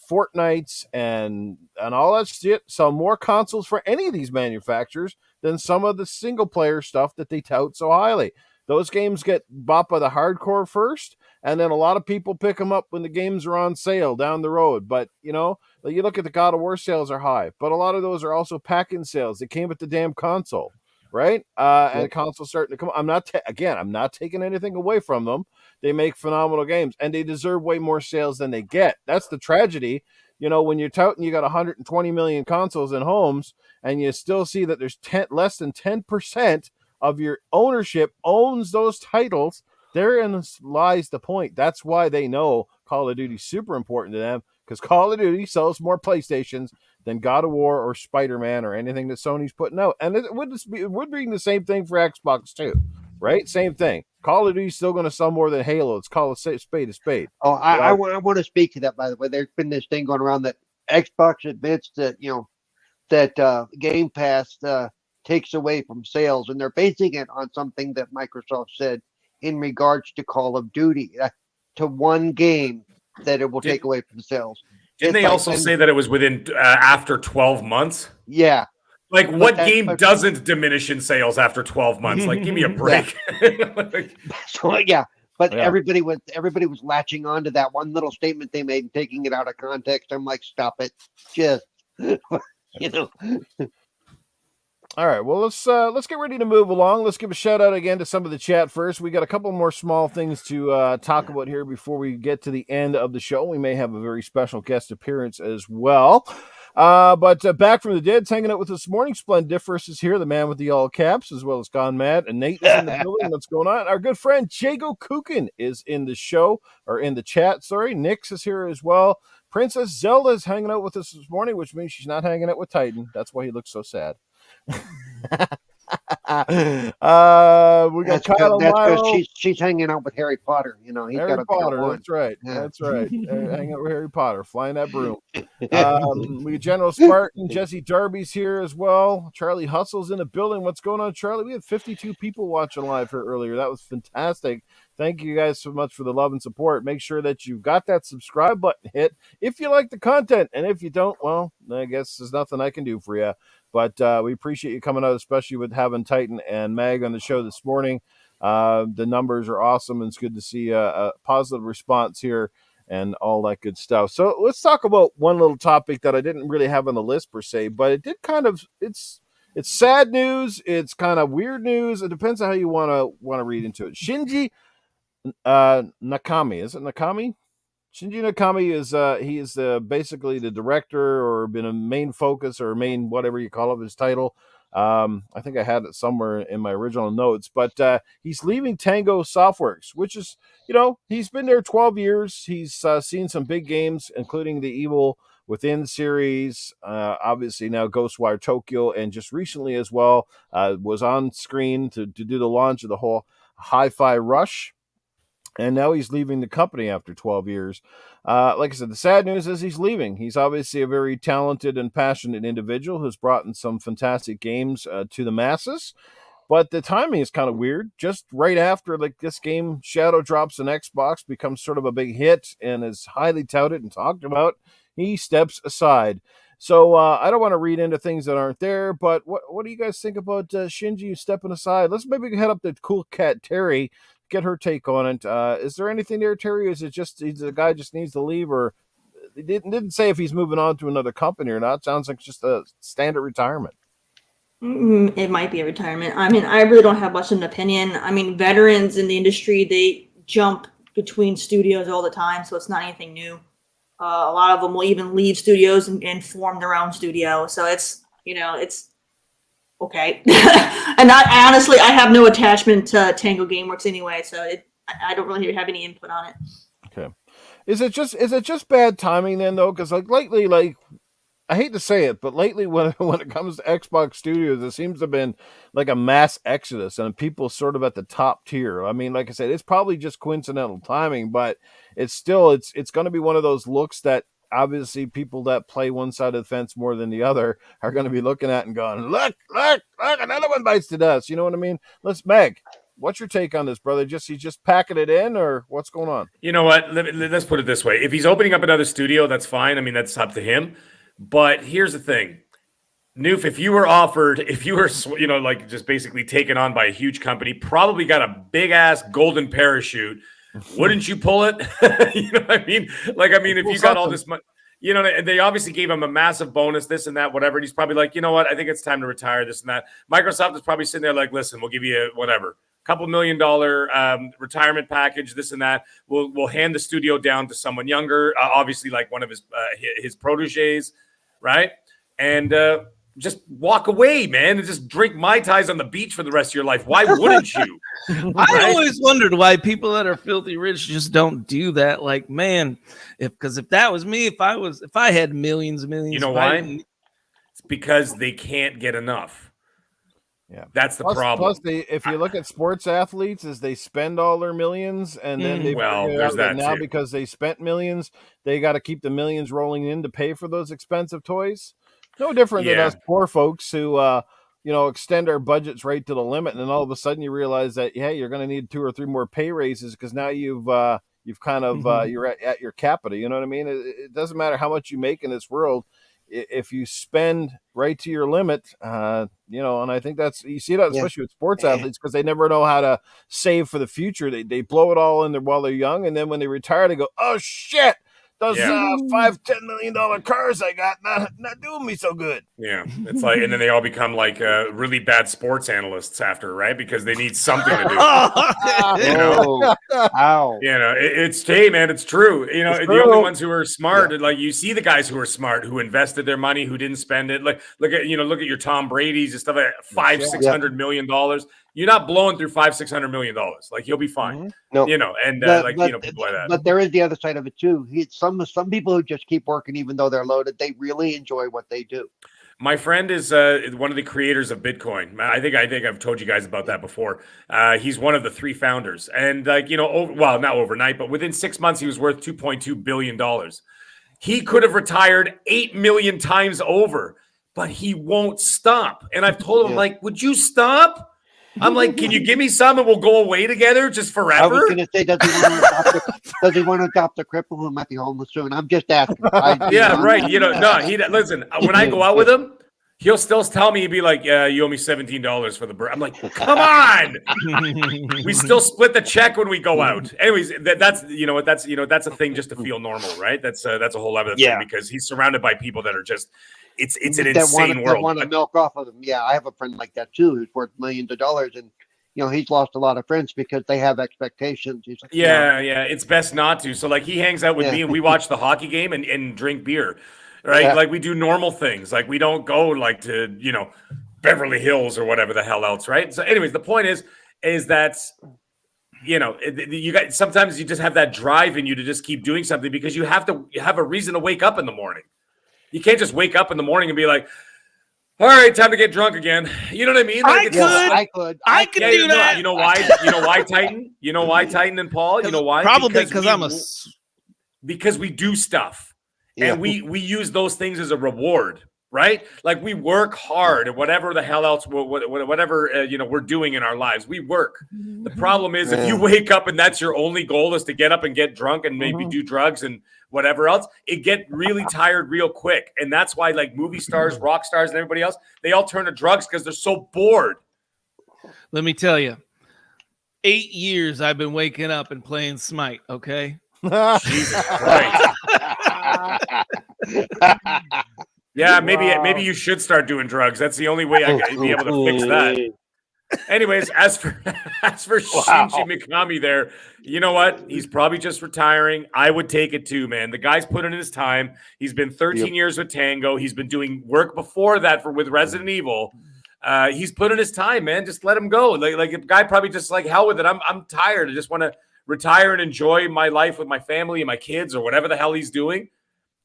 Fortnite and all that shit, sell more consoles for any of these manufacturers than some of the single-player stuff that they tout so highly. Those games get bought by the hardcore first, and then a lot of people pick them up when the games are on sale down the road. But, you look at the God of War sales are high, but a lot of those are also pack-in sales. They came with the damn console. right? And consoles starting to come. I'm not taking anything away from them. They make phenomenal games, and they deserve way more sales than they get. That's the tragedy. When you're touting you got 120 million consoles in homes, and you still see that there's less than 10% of your ownership owns those titles. Therein lies the point. That's why they know Call of Duty's super important to them, because Call of Duty sells more PlayStations than God of War or Spider-Man or anything that Sony's putting out. And it would be the same thing for Xbox too, right? Same thing. Call of Duty's still going to sell more than Halo. It's called a spade a spade. Oh, I want to speak to that, by the way. There's been this thing going around that Xbox admits that, that Game Pass takes away from sales, and they're basing it on something that Microsoft said in regards to Call of Duty, to one game that it will take away from sales. Didn't they also say that it was within after 12 months? Yeah. Like, what game doesn't diminish in sales after 12 months? Like, give me a break. So yeah, but everybody was latching on to that one little statement they made and taking it out of context. I'm like, stop it, just All right, well, let's get ready to move along. Let's give a shout out again to some of the chat first. We got a couple more small things to talk about here before we get to the end of the show. We may have a very special guest appearance as well. But back from the dead, hanging out with us this morning, Splendiferous is here, the man with the all caps, as well as Gone Mad, and Nate is in the building. What's going on? Our good friend Jago Kukin is in the show, or in the chat, sorry. Nix is here as well. Princess Zelda is hanging out with us this morning, which means she's not hanging out with Titan. That's why he looks so sad. We got Kyle Milo. She's hanging out with Harry Potter. He's Harry got Potter. That's right. Yeah. That's right. Hanging out with Harry Potter, flying that broom. We got General Spartan. Jesse Darby's here as well. Charlie Hustle's in the building. What's going on, Charlie? We had 52 people watching live here earlier. That was fantastic. Thank you guys so much for the love and support. Make sure that you've got that subscribe button hit if you like the content. And if you don't, well, I guess there's nothing I can do for you. But we appreciate you coming out, especially with having Titan and Mag on the show this morning. The numbers are awesome, and it's good to see a positive response here and all that good stuff. So let's talk about one little topic that I didn't really have on the list per se, but it did it's sad news. It's kind of weird news. It depends on how you want to read into it. Shinji Nakami. Is it Nakami? Shinji Nakami is he is basically the director, or been a main focus, or main whatever you call it, his title. I think I had it somewhere in my original notes, but he's leaving Tango Softworks, which is, he's been there 12 years. He's seen some big games, including the Evil Within series, obviously now Ghostwire Tokyo, and just recently as well was on screen to do the launch of the whole Hi-Fi Rush. And now he's leaving the company after 12 years. Like I said, the sad news is he's leaving. He's obviously a very talented and passionate individual who's brought in some fantastic games to the masses. But the timing is kind of weird. Just right after this game, Shadow drops on Xbox, becomes sort of a big hit, and is highly touted and talked about, he steps aside. So I don't want to read into things that aren't there, but what do you guys think about Shinji stepping aside? Let's maybe head up to CoolcatTerri, get her take on it. Is there anything there, Terry? Or is it just the guy just needs to leave, or they didn't say if he's moving on to another company or not? Sounds like just a standard retirement. It might be a retirement. I mean, I really don't have much of an opinion. I mean, veterans in the industry, they jump between studios all the time, so it's not anything new. A lot of them will even leave studios and form their own studio. So it's okay. And honestly, I have no attachment to Tango Gameworks anyway, so I don't really have any input on it. Okay. Is it just bad timing then, though? Because lately, I hate to say it, but lately when it comes to Xbox Studios, it seems to have been like a mass exodus, and people sort of at the top tier. I mean, like I said, it's probably just coincidental timing, but it's still it's going to be one of those looks that obviously people that play one side of the fence more than the other are going to be looking at and going, look, another one bites the dust. You know what I mean? Meg, what's your take on this, brother? He's just packing it in, or what's going on? You know what? Let's put it this way. If he's opening up another studio, that's fine. I mean, that's up to him. But here's the thing. Noof, if you were, just basically taken on by a huge company, probably got a big ass golden parachute, wouldn't you pull it? You know what I mean? If you got all this money, You know, and they obviously gave him a massive bonus, this and that, whatever. And he's probably like, you know what? I think it's time to retire, this and that. Microsoft is probably sitting there like, listen, we'll give you a whatever, couple $1 million retirement package, this and that. We'll hand the studio down to someone younger, obviously like one of his proteges, right? And just walk away, man, and just drink Mai Tais on the beach for the rest of your life. Why wouldn't you? I always wondered why people that are filthy rich just don't do that. Like, man, if that was me, if I had millions, you know why? It's because they can't get enough. Yeah, that's the problem. Plus, if you look at sports athletes, is they spend all their millions, and then they figure out that now because they spent millions, they got to keep the millions rolling in to pay for those expensive toys. No different than us poor folks who, extend our budgets right to the limit, and then all of a sudden you realize that you're going to need 2 or 3 more pay raises because now you've kind of you're at your capita. You know what I mean? It doesn't matter how much you make in this world. If you spend right to your limit, and I think you see that especially with sports athletes because they never know how to save for the future. They blow it all in there while they're young, and then when they retire, they go, "Oh shit, those $5-10 million cars I got not doing me so good." Yeah, it's like, and then they all become like really bad sports analysts after, right? Because they need something to do. It's hey, man, it's true. The only ones who are smart, like you see the guys who are smart, who invested their money, who didn't spend it. Like look at your Tom Brady's and stuff like that, $500-600 million. You're not blowing through $500-600 million. Like you'll be fine. No, people like that. But there is the other side of it too. Some people who just keep working even though they're loaded, they really enjoy what they do. My friend is one of the creators of Bitcoin. I think I've told you guys about that before. He's one of the 3 founders, and not overnight, but within 6 months, he was worth $2.2 billion. He could have retired 8 million times over, but he won't stop. And I've told him, like, would you stop? I'm like, can you give me some and we'll go away together just forever? I was going to say, does he want to adopt the cripple who might be homeless soon? I'm just asking. Right. Listen, when I go out with him, he'll still tell me, he'd be like, you owe me $17 for the bird. I'm like, come on. We still split the check when we go out. Anyways, that's a thing just to feel normal, right? That's a whole other thing because he's surrounded by people that are just, it's an insane world. That want to milk off of him. Yeah, I have a friend like that too, who's worth millions of dollars, and he's lost a lot of friends because they have expectations. He's like, it's best not to. So like he hangs out with me and we watch the hockey game and drink beer, right? Yeah. Like we do normal things. Like we don't go like to Beverly Hills or whatever the hell else, right? So anyways, the point is that you got sometimes you just have that drive in you to just keep doing something because you have a reason to wake up in the morning. You can't just wake up in the morning and be like, all right, time to get drunk again. You know what I mean? Like I could do that. You know why? Titan? You know why, Titan and Paul? You know why? Probably because because we do stuff. Yeah. And we use those things as a reward, right? Like we work hard and whatever the hell else, whatever we're doing in our lives, we work. The problem is if you wake up and that's your only goal is to get up and get drunk and maybe do drugs and whatever else, it get really tired real quick. And that's why like movie stars, rock stars, and everybody else, they all turn to drugs because they're so bored. Let me tell you, 8 years I've been waking up and playing Smite, okay? Jesus Christ. Yeah, maybe you should start doing drugs. That's the only way I can be able to fix that. Anyways, as for Shinji Mikami there, you know what? He's probably just retiring. I would take it too, man. The guy's put in his time. He's been 13 years with Tango. He's been doing work before that with Resident Evil. He's put in his time, man. Just let him go. Like a guy probably just like hell with it. I'm tired. I just want to retire and enjoy my life with my family and my kids or whatever the hell he's doing.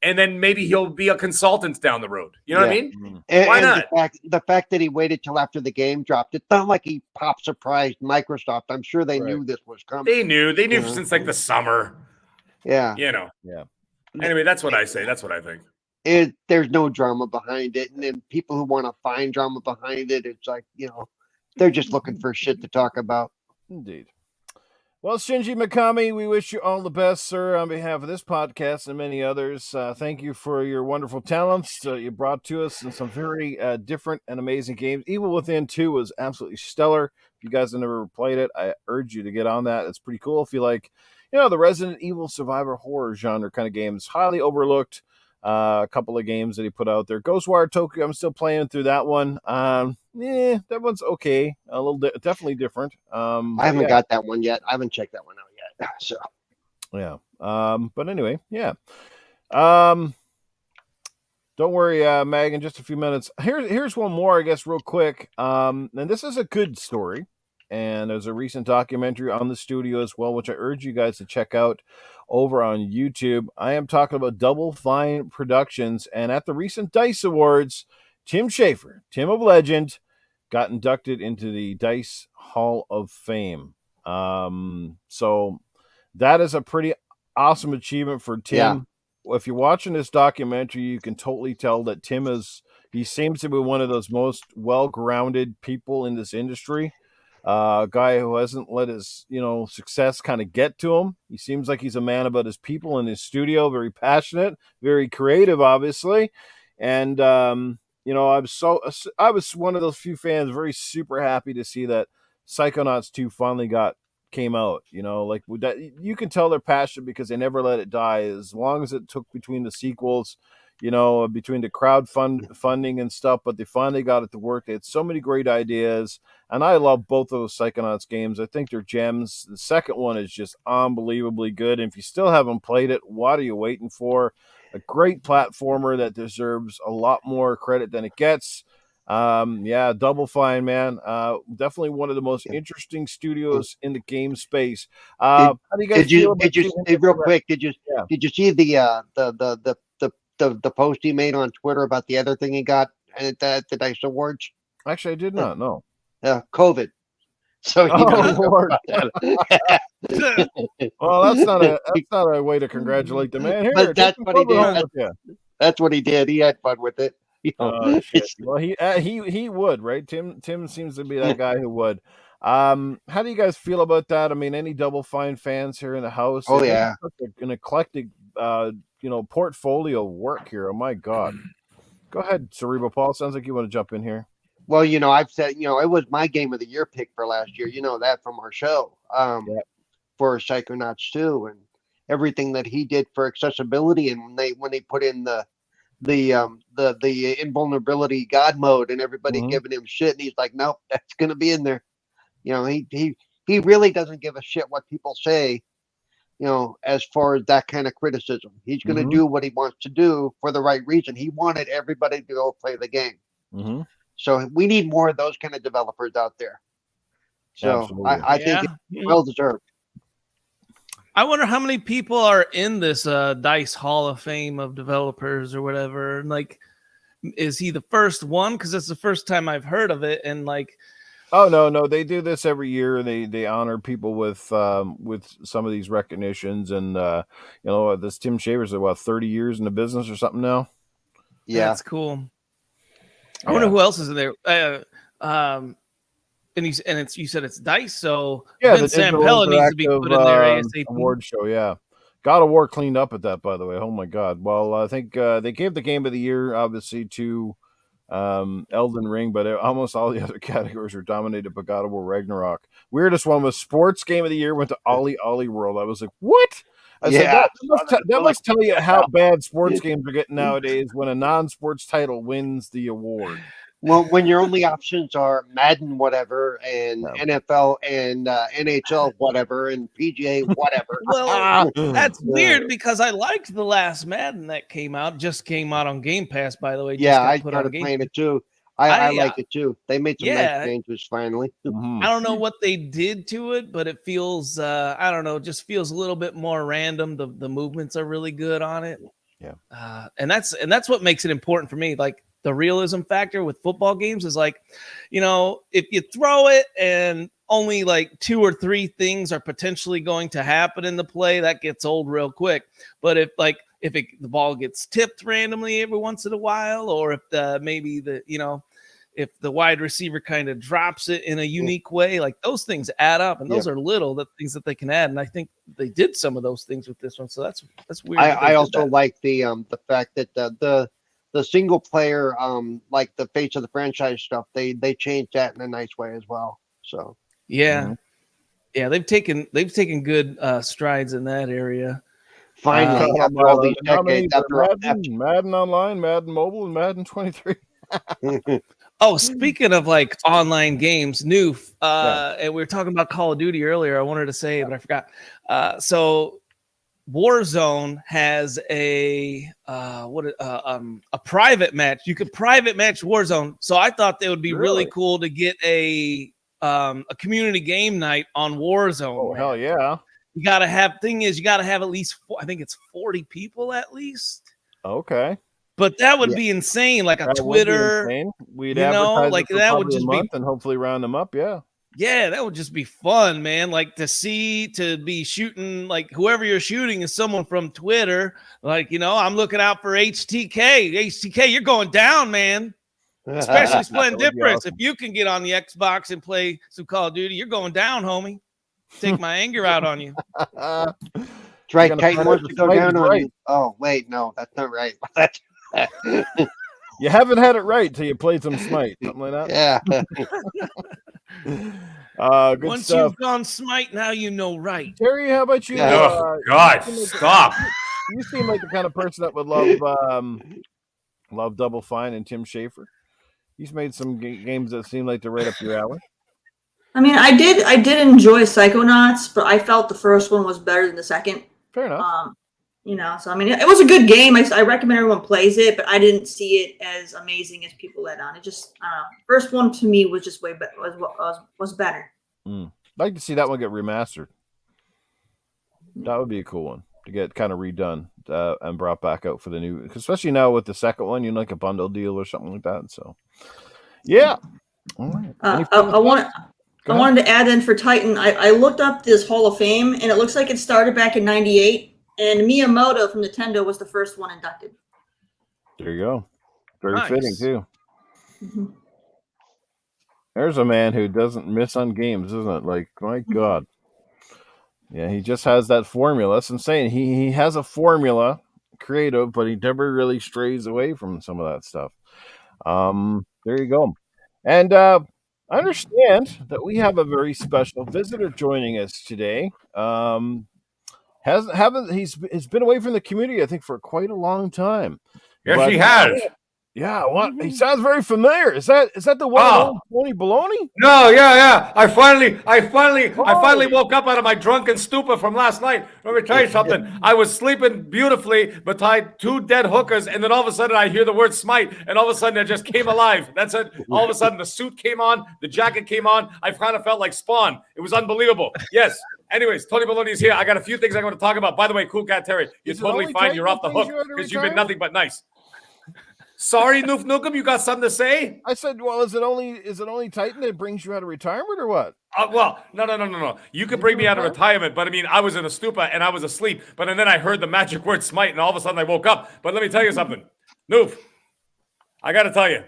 And then maybe he'll be a consultant down the road. You know what I mean? Why not? The fact that he waited till after the game dropped, it's not like he pop surprised Microsoft. I'm sure they knew this was coming. They knew since like the summer. Yeah. Yeah. Anyway, that's what I say. That's what I think. There's no drama behind it. And then people who want to find drama behind it, it's like, they're just looking for shit to talk about. Indeed. Well, Shinji Mikami, we wish you all the best, sir, on behalf of this podcast and many others. Thank you for your wonderful talents you brought to us in some very different and amazing games. Evil Within 2 was absolutely stellar. If you guys have never played it, I urge you to get on that. It's pretty cool. If you like, the Resident Evil survivor horror genre kind of games, highly overlooked. A couple of games that he put out there. Ghostwire Tokyo, I'm still playing through that one. That one's okay. A little definitely different. I haven't got that one yet. I haven't checked that one out yet. So yeah. But anyway, yeah. Don't worry, Mag, in just a few minutes. Here's one more, I guess, real quick. And this is a good story. And there's a recent documentary on the studio as well, which I urge you guys to check out over on YouTube. I am talking about Double Fine Productions. And at the recent DICE Awards, Tim Shafer, Tim of Legend, got inducted into the DICE Hall of Fame. So that is a pretty awesome achievement for Tim. Yeah. If you're watching this documentary, you can totally tell that he seems to be one of those most well-grounded people in this industry. A guy who hasn't let his, success kind of get to him. He seems like he's a man about his people in his studio, very passionate, very creative, obviously. And, I was one of those few fans very super happy to see that Psychonauts 2 finally came out. Like that, you can tell they're passionate because they never let it die. As long as it took between the sequels, between the funding and stuff, but they finally got it to work. They had so many great ideas, and I love both of those Psychonauts games. I think they're gems. The second one is just unbelievably good, and if you still haven't played it, what are you waiting for? A great platformer that deserves a lot more credit than it gets. Double Fine, man. Definitely one of the most interesting studios in the game space. How do you guys feel about real quick? Did you see the post he made on Twitter about the other thing he got at the DICE Awards? Actually, I did not know. COVID. So Lord. Well, that's not a way to congratulate the man. Here, but that's what he did. That's what he did. He had fun with it. Oh, shit. Well, he would, right? Tim seems to be that guy who would. How do you guys feel about that? I mean, any Double Fine fans here in the house? Oh, yeah. An eclectic, portfolio work here. Oh my God. Go ahead, CerebralPaul. Sounds like you want to jump in here. Well, I've said, it was my game of the year pick for last year. You know that from our show. For Psychonauts 2 and everything that he did for accessibility, and when they put in the invulnerability God mode and everybody giving him shit, and he's like, nope, that's gonna be in there. He really doesn't give a shit what people say, as far as that kind of criticism. He's gonna do what he wants to do for the right reason. He wanted everybody to go play the game. So we need more of those kind of developers out there. So I think it's well deserved. I wonder how many people are in this DICE Hall of Fame of developers or whatever. Like, is he the first one? Because it's the first time I've heard of it. And like, oh no, they do this every year. They honor people with some of these recognitions, and this Tim Shaver's about 30 years in the business or something now. Yeah, that's cool. I wonder who else is in there. And you said it's DICE, so Vince Zampella needs to be put in there ASAP. Award show, yeah. God of War cleaned up at that, by the way. Oh my God. Well, I think they gave the game of the year, obviously, to Elden Ring, but almost all the other categories are dominated by God of War Ragnarok. Weirdest one was Sports Game of the Year went to Ollie World. I was like, what? I said, that must tell you how bad sports games are getting nowadays when a non-sports title wins the award. Well, when your only options are Madden whatever and NFL and NHL whatever and PGA whatever. Well, that's weird because I liked the last Madden that came out. Just came out on Game Pass, by the way. I started playing it too. I like it too. They made some nice changes finally. I don't know what they did to it, but it feels I don't know, just feels a little bit more random. The movements are really good on it. Yeah. And that's what makes it important for me. Like, the realism factor with football games is like, if you throw it and only like 2 or 3 things are potentially going to happen in the play, that gets old real quick. But if the ball gets tipped randomly every once in a while, or if if the wide receiver kind of drops it in a unique way, like those things add up, and those are the things that they can add. And I think they did some of those things with this one. So that's weird. I also like the fact that the single player, like the face of the franchise stuff, they changed that in a nice way as well. So they've taken good strides in that area. Finally, I'm after all these nominated decades, for after Madden Online, Madden Mobile, and Madden 23. Oh, speaking of like online games, Newf, and we were talking about Call of Duty earlier. I wanted to say, but I forgot. So Warzone has a private match. You could private match Warzone. So I thought that would be really cool to get a community game night on Warzone. Oh, man. hell yeah. You gotta have at least I think it's 40 people at least. Okay. But that would be insane, like a That Twitter. We'd you know, advertise like it for that would probably just a month and hopefully round them up. Yeah. Yeah, that would just be fun, man. Like to be shooting, like whoever you're shooting is someone from Twitter. Like, you know, I'm looking out for HTK. HTK, you're going down, man. Especially Splendiferous. Awesome. If you can get on the Xbox and play some Call of Duty, you're going down, homie. Take my anger out on you. That's right. Titan wants to go down on you. Oh, wait, no, that's not right. You haven't had it right till you played some Smite, something like that. Yeah. Good Once stuff. you've gone Smite, now you know right. Terry, how about you? Oh, God, stop. You seem like the kind of person that would love Double Fine and Tim Shafer. He's made some games that seem like they're right up your alley. I mean, I did enjoy Psychonauts, but I felt the first one was better than the second. Fair enough. You know, so I mean, it was a good game. I recommend everyone plays it, but I didn't see it as amazing as people let on. It just, first one to me was just way better. Was better. I'd like to see that one get remastered. That would be a cool one to get kind of redone and brought back out for the new, especially now with the second one, you know, like a bundle deal or something like that. So, yeah. All right. I wanted to add in for Titan. I looked up this Hall of Fame, and it looks like it started back in '98. And Miyamoto from Nintendo was the first one inducted. There you go. Very Nice. fitting, too. Mm-hmm. There's a man who doesn't miss on games, isn't it? Like, my God. Yeah, he just has that formula. That's insane. He has a formula, creative, but he never really strays away from some of that stuff. There you go. And I understand that we have a very special visitor joining us today. He's been away from the community, I think, for quite a long time. Yes, he has. Yeah, he sounds very familiar. Is that the one Tony Baloney? No, yeah. I finally woke up out of my drunken stupor from last night. Let me tell you something. I was sleeping beautifully beside two dead hookers, and then all of a sudden I hear the word Smite, and all of a sudden it just came alive. That's it. All of a sudden the suit came on, the jacket came on. I kind of felt like Spawn. It was unbelievable. Yes. Anyways, Tony Baloney is here. I got a few things I want to talk about. By the way, CoolcatTerri, you're totally fine. You're off the hook because you've been nothing but nice. Sorry, NewfNukem, you got something to say? I said, well, is it only Titan that brings you out of retirement or what? Well, no. You could bring me out of retirement, but I mean, I was in a stupor and I was asleep, but then I heard the magic word Smite and all of a sudden I woke up. But let me tell you something. Noof, I got to tell you.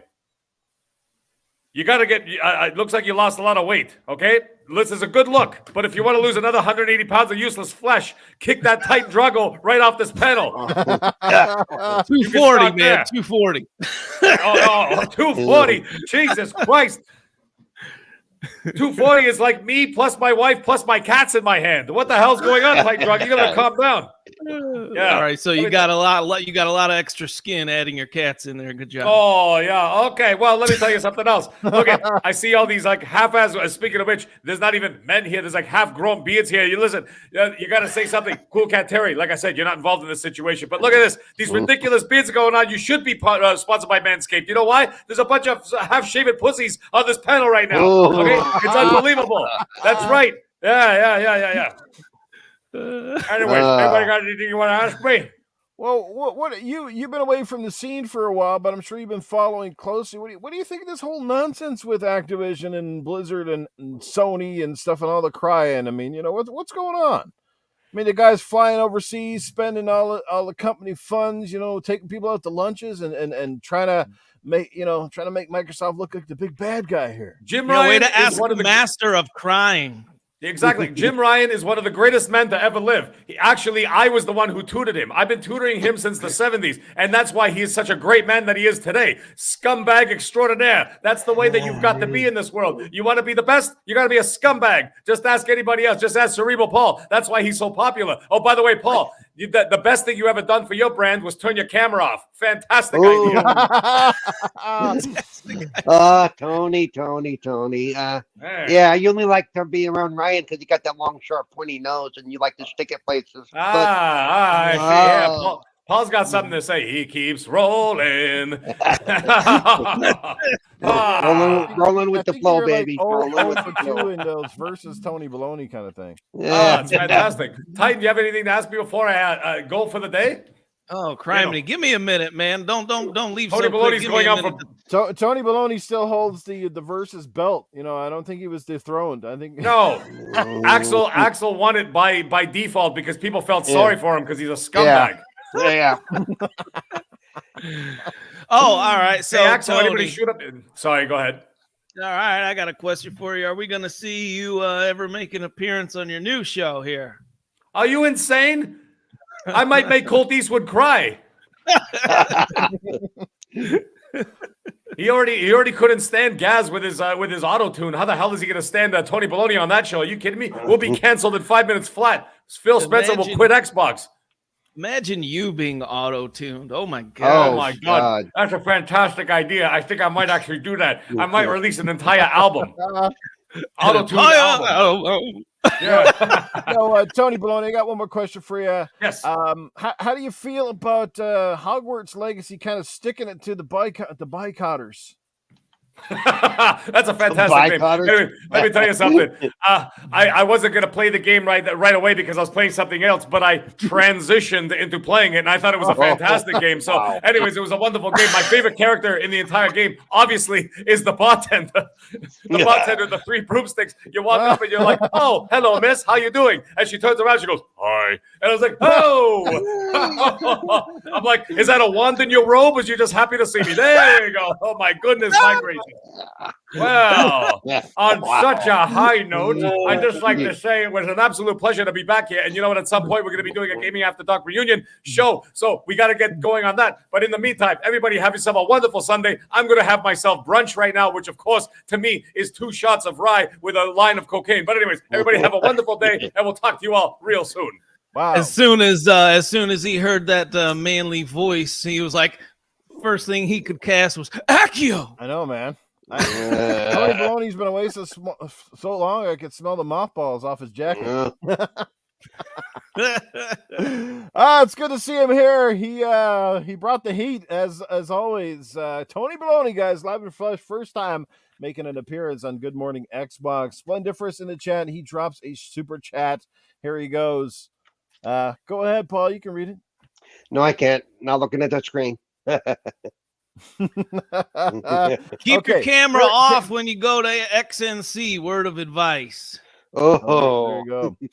You got to get, it looks like you lost a lot of weight, okay? This is a good look, but if you want to lose another 180 pounds of useless flesh, kick that tight Drago right off this panel. 240, man, 240. 240. Jesus Christ. 240 is like me plus my wife plus my cats in my hand. What the hell's going on, tight Drago? You gotta calm down. Yeah. All right. So you got a lot of extra skin adding your cats in there. Good job. Oh yeah. Okay. Well, let me tell you something else. Okay. I see all these like half-ass. Speaking of which, there's not even men here. There's like half-grown beards here. You listen. You got to say something. CoolcatTerri. Like I said, you're not involved in this situation. But look at this. These ridiculous beards are going on. You should be sponsored by Manscaped. You know why? There's a bunch of half-shaven pussies on this panel right now. Okay. It's unbelievable. That's right. Yeah. Anyway, everybody got anything you want to ask me? Well, what you've been away from the scene for a while, but I'm sure you've been following closely. What do you think of this whole nonsense with Activision and Blizzard and Sony and stuff and all the crying? I mean, you know, what's going on? I mean, the guy's flying overseas, spending all the company funds, you know, taking people out to lunches and trying to make Microsoft look like the big bad guy here. Jim Ryan way to ask one of the master of crying. Exactly. Jim Ryan is one of the greatest men to ever live. I was the one who tutored him. I've been tutoring him since the 70s, and that's why he is such a great man that he is today. Scumbag extraordinaire. That's the way that you've got to be in this world. You want to be the best? You got to be a scumbag. Just ask anybody else. Just ask CerebralPaul. That's why he's so popular. Oh, by the way, Paul, the best thing you ever done for your brand was turn your camera off. Fantastic idea. Tony. Man. Yeah, you only like to be around Ryan because you got that long, sharp, pointy nose, and you like to stick it places. I see. Yeah, Paul's got something to say. He keeps rolling. rolling with the flow, baby. Rolling with the flow in those versus Tony Baloney kind of thing. Yeah, it's fantastic. Titan, do you have anything to ask me before I go for the day? Oh, criminy. Give me a minute, man. Don't leave. Tony so Baloney's going out for. Tony Baloney still holds the versus belt. You know, I don't think he was dethroned. I think no. Axel won it by default because people felt sorry for him because he's a scumbag. Yeah. Oh, all right. So hey, Axel, Tony, anybody shoot up? Sorry, go ahead. All right, I got a question for you. Are we going to see you ever make an appearance on your new show here? Are you insane? I might make Colt Eastwood cry. He already couldn't stand Gaz with his auto tune. How the hell is he going to stand Tony Baloney on that show? Are you kidding me? We'll be canceled in 5 minutes flat. Phil Spencer will quit Xbox. Imagine you being auto-tuned. Oh my god. Oh my god. That's a fantastic idea. I think I might actually do that. I might release an entire album. Auto-tuned album. Yeah. Tony Baloney, I got one more question for you. Yes. How do you feel about Hogwarts Legacy kind of sticking it to the boycotters? That's a fantastic name. Anyway, let me tell you something. I wasn't going to play the game right away because I was playing something else, but I transitioned into playing it, and I thought it was a fantastic game. So, anyways, it was a wonderful game. My favorite character in the entire game, obviously, is the bartender. Bartender, the 3 broomsticks. You walk up and you're like, "Oh, hello, miss. How you doing?" And she turns around, she goes, "Hi." And I was like, "Oh." I'm like, "Is that a wand in your robe? Or was you just happy to see me?" There you go. Oh my goodness, my gracious. Well, on such a high note, I'd just like to say it was an absolute pleasure to be back here. And you know what? At some point, we're going to be doing a Gaming After Dark reunion show. So we got to get going on that. But in the meantime, everybody have yourself a wonderful Sunday. I'm going to have myself brunch right now, which, of course, to me is 2 shots of rye with a line of cocaine. But anyways, everybody have a wonderful day, and we'll talk to you all real soon. Wow. As soon as he heard that manly voice, he was like, first thing he could cast was Accio. I know, man. Tony Baloney's been away so long I could smell the mothballs off his jacket. It's good to see him here. He brought the heat as always. Tony Baloney, guys, live in flesh, first time making an appearance on Good Morning Xbox. Splendiferous in the chat. He drops a super chat. Here he goes. Go ahead, Paul. You can read it. No, I can't. Not looking at that screen. Keep your camera off when you go to XNC. Word of advice. Oh, there you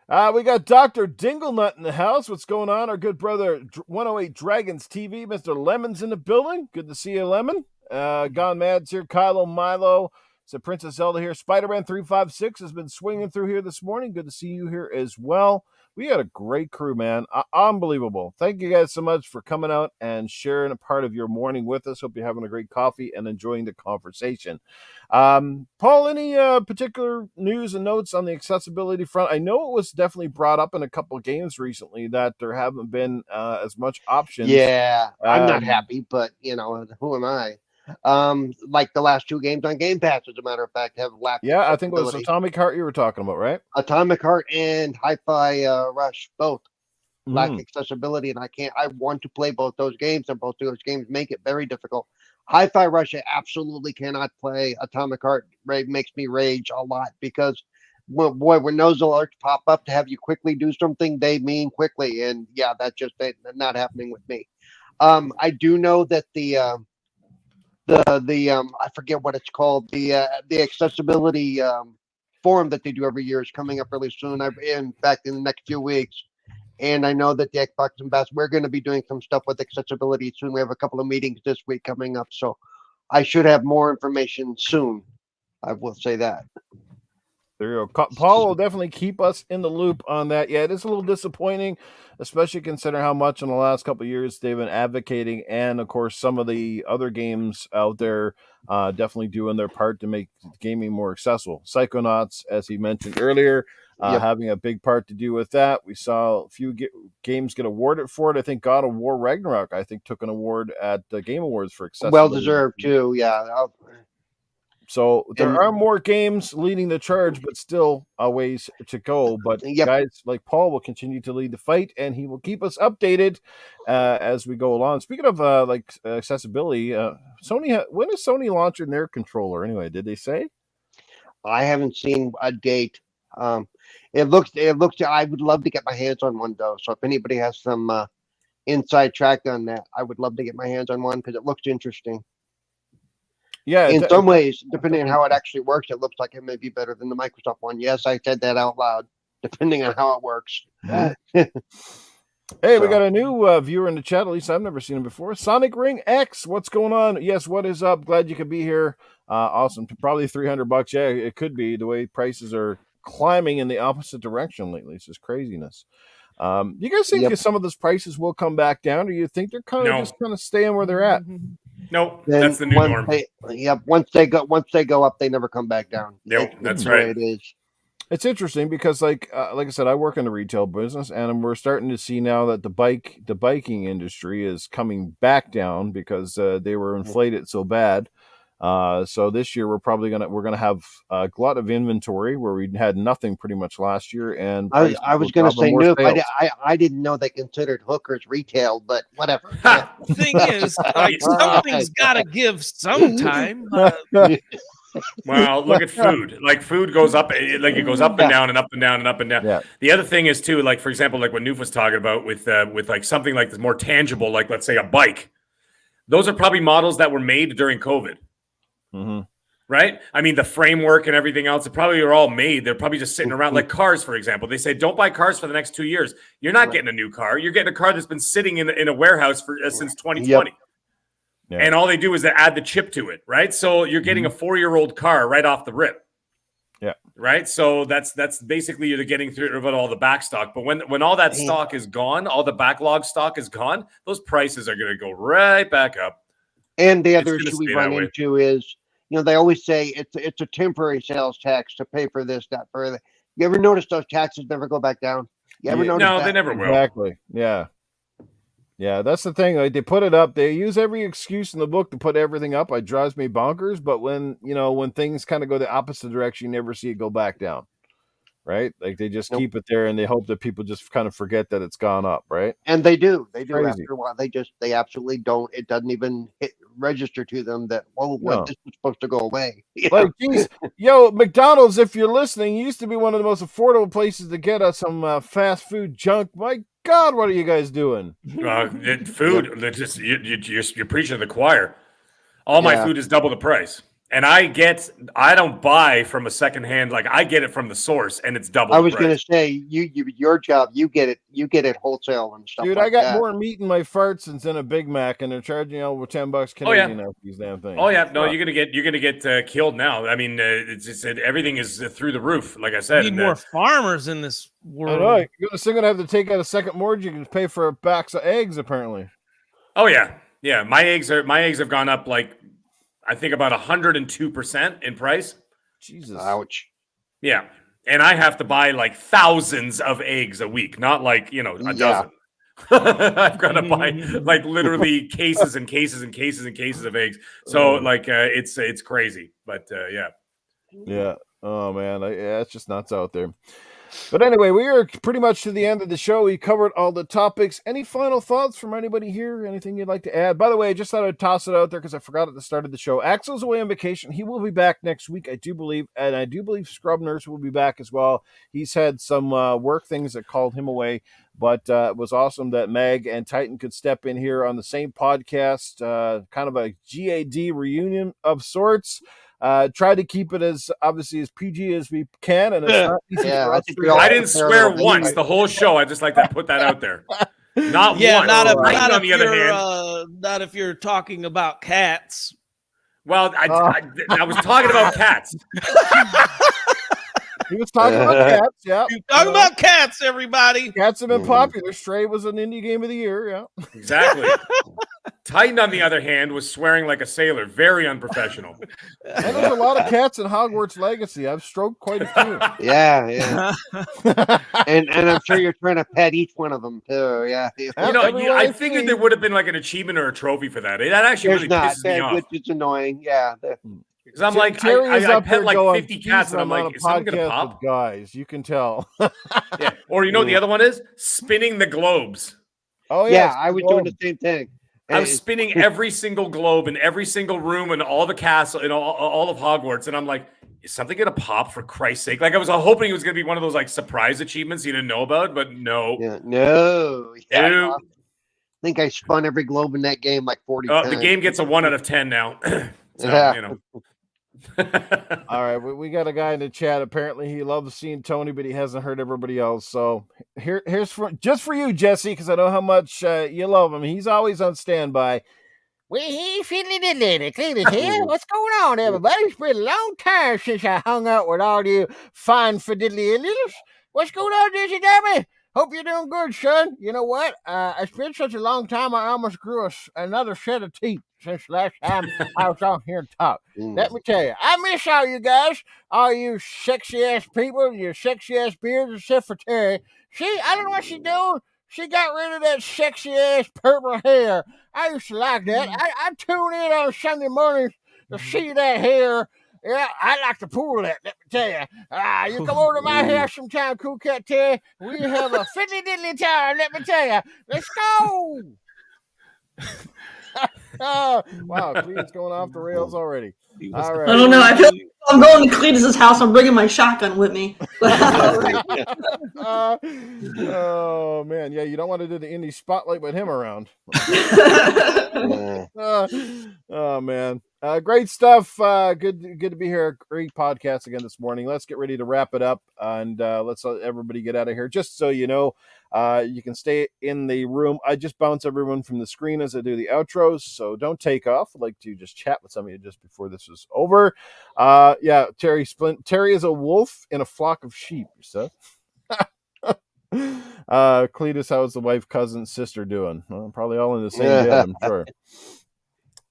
go. We got Dr. Dinglenut in the house. What's going on? Our good brother 108 Dragons TV, Mr. Lemon's in the building. Good to see you, Lemon. Gone Mad's here. Kylo Milo. So Princess Zelda here. Spider-Man 356 has been swinging through here this morning. Good to see you here as well. We had a great crew, man. Unbelievable. Thank you guys so much for coming out and sharing a part of your morning with us. Hope you're having a great coffee and enjoying the conversation. Paul, any particular news and notes on the accessibility front? I know it was definitely brought up in a couple of games recently that there haven't been as much options. Yeah, I'm not happy, but, you know, who am I? Like the last 2 games on Game Pass, as a matter of fact, have lacked. Yeah, I think it was Atomic Heart you were talking about, right? Atomic Heart and Hi-Fi Rush both lack accessibility, and I want to play both those games, and both those games make it very difficult. Hi-Fi Rush, I absolutely cannot play. Atomic Heart makes me rage a lot because, when those alerts pop up to have you quickly do something, they mean quickly, and yeah, that's just not happening with me. I do know that the I forget what it's called, the accessibility forum that they do every year is coming up really soon. In fact, in the next few weeks. And I know that the Xbox Ambassador, we're going to be doing some stuff with accessibility soon. We have a couple of meetings this week coming up, so I should have more information soon. I will say that. There you go. Paul will definitely keep us in the loop on that. Yeah, it is a little disappointing, especially considering how much in the last couple of years they've been advocating, and of course some of the other games out there definitely doing their part to make gaming more accessible. Psychonauts, as he mentioned earlier, having a big part to do with that. We saw a few games get awarded for it. I think God of War Ragnarok, took an award at the Game Awards for accessibility. Well deserved too. Yeah. So there are more games leading the charge, but still a ways to go. But guys like Paul will continue to lead the fight, and he will keep us updated as we go along. Speaking of accessibility, Sony, when is Sony launching their controller? Anyway, did they say? I haven't seen a date. It looks. I would love to get my hands on one though. So if anybody has some inside track on that, I would love to get my hands on one because it looks interesting. Yeah, in some ways, depending on how it actually works, it looks like it may be better than the Microsoft one. Yes, I said that out loud. Depending on how it works. Hey, we got a new viewer in the chat. At least I've never seen him before. Sonic Ring X, what's going on? Yes, what is up? Glad you could be here. Awesome. Probably $300. Yeah, it could be. The way prices are climbing in the opposite direction lately. It's just craziness. You guys think some of those prices will come back down, or you think they're just kind of staying where they're at? Nope, that's the new norm. Once they go up, they never come back down. Nope, that's right. It is. It's interesting because, like I said, I work in the retail business, and we're starting to see now that the biking industry is coming back down because they were inflated so bad. So this year we're gonna have a glut of inventory where we had nothing pretty much last year. And I was gonna say, Noof, I didn't know they considered hookers retail, but whatever. The thing is, like, something's got to give sometime. Well, look at food. Like food goes up, it goes up and down and up and down and up and down. Yeah. The other thing is too, like for example, like what Noof was talking about with like something like this more tangible, like let's say a bike. Those are probably models that were made during COVID. Mm-hmm. Right? I mean, the framework and everything else, it probably are all made. They're probably just sitting around, like cars, for example. They say, don't buy cars for the next 2 years. You're not getting a new car. You're getting a car that's been sitting in a warehouse for since 2020. Yep. Yeah. And all they do is they add the chip to it, right? So you're getting a 4-year-old car right off the rip. Yeah. Right? So that's basically you're getting through with all the back stock. But when all that stock is gone, all the backlog stock is gone, those prices are going to go right back up. And the other issue we run into is, they always say it's a temporary sales tax to pay for this, that, for that. You ever notice those taxes never go back down? You ever notice that? No, they never will. Exactly. Yeah. Yeah, that's the thing. Like, they put it up. They use every excuse in the book to put everything up. It drives me bonkers. But when things kind of go the opposite direction, you never see it go back down. Right? Like they just keep it there and they hope that people just kind of forget that it's gone up, right? And they do. They do. Crazy. After a while. They absolutely don't. It doesn't even register to them that, this is supposed to go away. Like, geez, McDonald's, if you're listening, used to be one of the most affordable places to get us some fast food junk. My God, what are you guys doing? Food, you're preaching to the choir. All my food is double the price. And I don't buy from a secondhand, like I get it from the source and it's double. I was going to say, your job, you get it wholesale and stuff. Dude, like I got that. more meat in my farts than a Big Mac, and they're charging over $10 Canadian now for these damn things. Oh yeah, no, you're gonna get killed now. I mean, everything is through the roof. Like I said, We need more farmers in this world. I know. You're still gonna have to take out a second mortgage. You can pay for a box of eggs, apparently. Oh yeah. My eggs have gone up like, I think about 102% in price. Jesus. Ouch. Yeah. And I have to buy like thousands of eggs a week, not like, a dozen. I've got to buy like literally cases and cases and cases and cases of eggs. So like it's crazy. But yeah. Yeah. Oh man. It's just nuts out there. But anyway, we are pretty much to the end of the show. We covered all the topics. Any final thoughts from anybody here? Anything you'd like to add? By the way, I just thought I'd toss it out there because I forgot at the start of the show. Axel's away on vacation. He will be back next week, I do believe. And I do believe Scrub Nurse will be back as well. He's had some work things that called him away. But it was awesome that Mag and Titan could step in here on the same podcast. Kind of a GAD reunion of sorts. Try to keep it as obviously as PG as we can, and it's not easy for us. I didn't swear once the whole show. I just like to put that out there. Not once. Not if you're talking about cats. Well, I was talking about cats. He was talking about cats. Yeah, Talking about cats, everybody. Cats have been popular. Stray was an indie game of the year. Yeah, Exactly. Titan, on the other hand, was swearing like a sailor. Very unprofessional. and there's a lot of cats in Hogwarts Legacy. I've stroked quite a few. Yeah. and I'm sure you're trying to pet each one of them too. Yeah. I figured there would have been like an achievement or a trophy for that. That actually really pisses me off. Which is annoying. Yeah. Because I'm like, I pet like 50 cats, and I'm like, is someone gonna pop? Guys, you can tell. Yeah. Or the other one is spinning the globes. Oh yeah, I was doing the same thing. I was spinning every single globe in every single room and all the castle and all of Hogwarts, and I'm like, is something gonna pop for Christ's sake? Like I was hoping it was gonna be one of those like surprise achievements you didn't know about, but no. Yeah, no. Yeah, I think I spun every globe in that game like 40 times. The game gets a 1 out of 10 now. So, All right, we got a guy in the chat. Apparently, he loves seeing Tony, but he hasn't heard everybody else. So here's just for you, Jesse, because I know how much you love him. He's always on standby. Well, hey, fiddly diddly, Cletus here. What's going on, everybody? It's been a long time since I hung out with all you fine fiddly idiots. What's going on, Jesse Dabby? Hope you're doing good, son. You know what? It's been such a long time, I almost grew another set of teeth since last time I was on here to talk. Let me tell you, I miss all you guys, all you sexy-ass people, your sexy-ass beards, except for Terry. See, I don't know what she's doing. She got rid of that sexy-ass purple hair. I used to like that. I tune in on Sunday mornings to see that hair. Yeah, I like to pull that, let me tell you. You come over to my house sometime, CoolcatTerri. We have a fiddly diddly time, let me tell you. Let's go! Oh, wow, Cletus going off the rails already. All right. I don't know. I feel like I'm going to Cletus's house. I'm bringing my shotgun with me. Oh, man. Yeah, you don't want to do the indie spotlight with him around. Oh, man. Great stuff. Good to be here. Great podcast again this morning. Let's get ready to wrap it up, and let's let everybody get out of here. Just so you know, you can stay in the room. I just bounce everyone from the screen as I do the outros, so don't take off. I'd like to just chat with some of you just before this is over. Yeah, Terry is a wolf in a flock of sheep, so. Cletus, how's the wife, cousin, sister doing? Well, probably all in the same bed, I'm sure.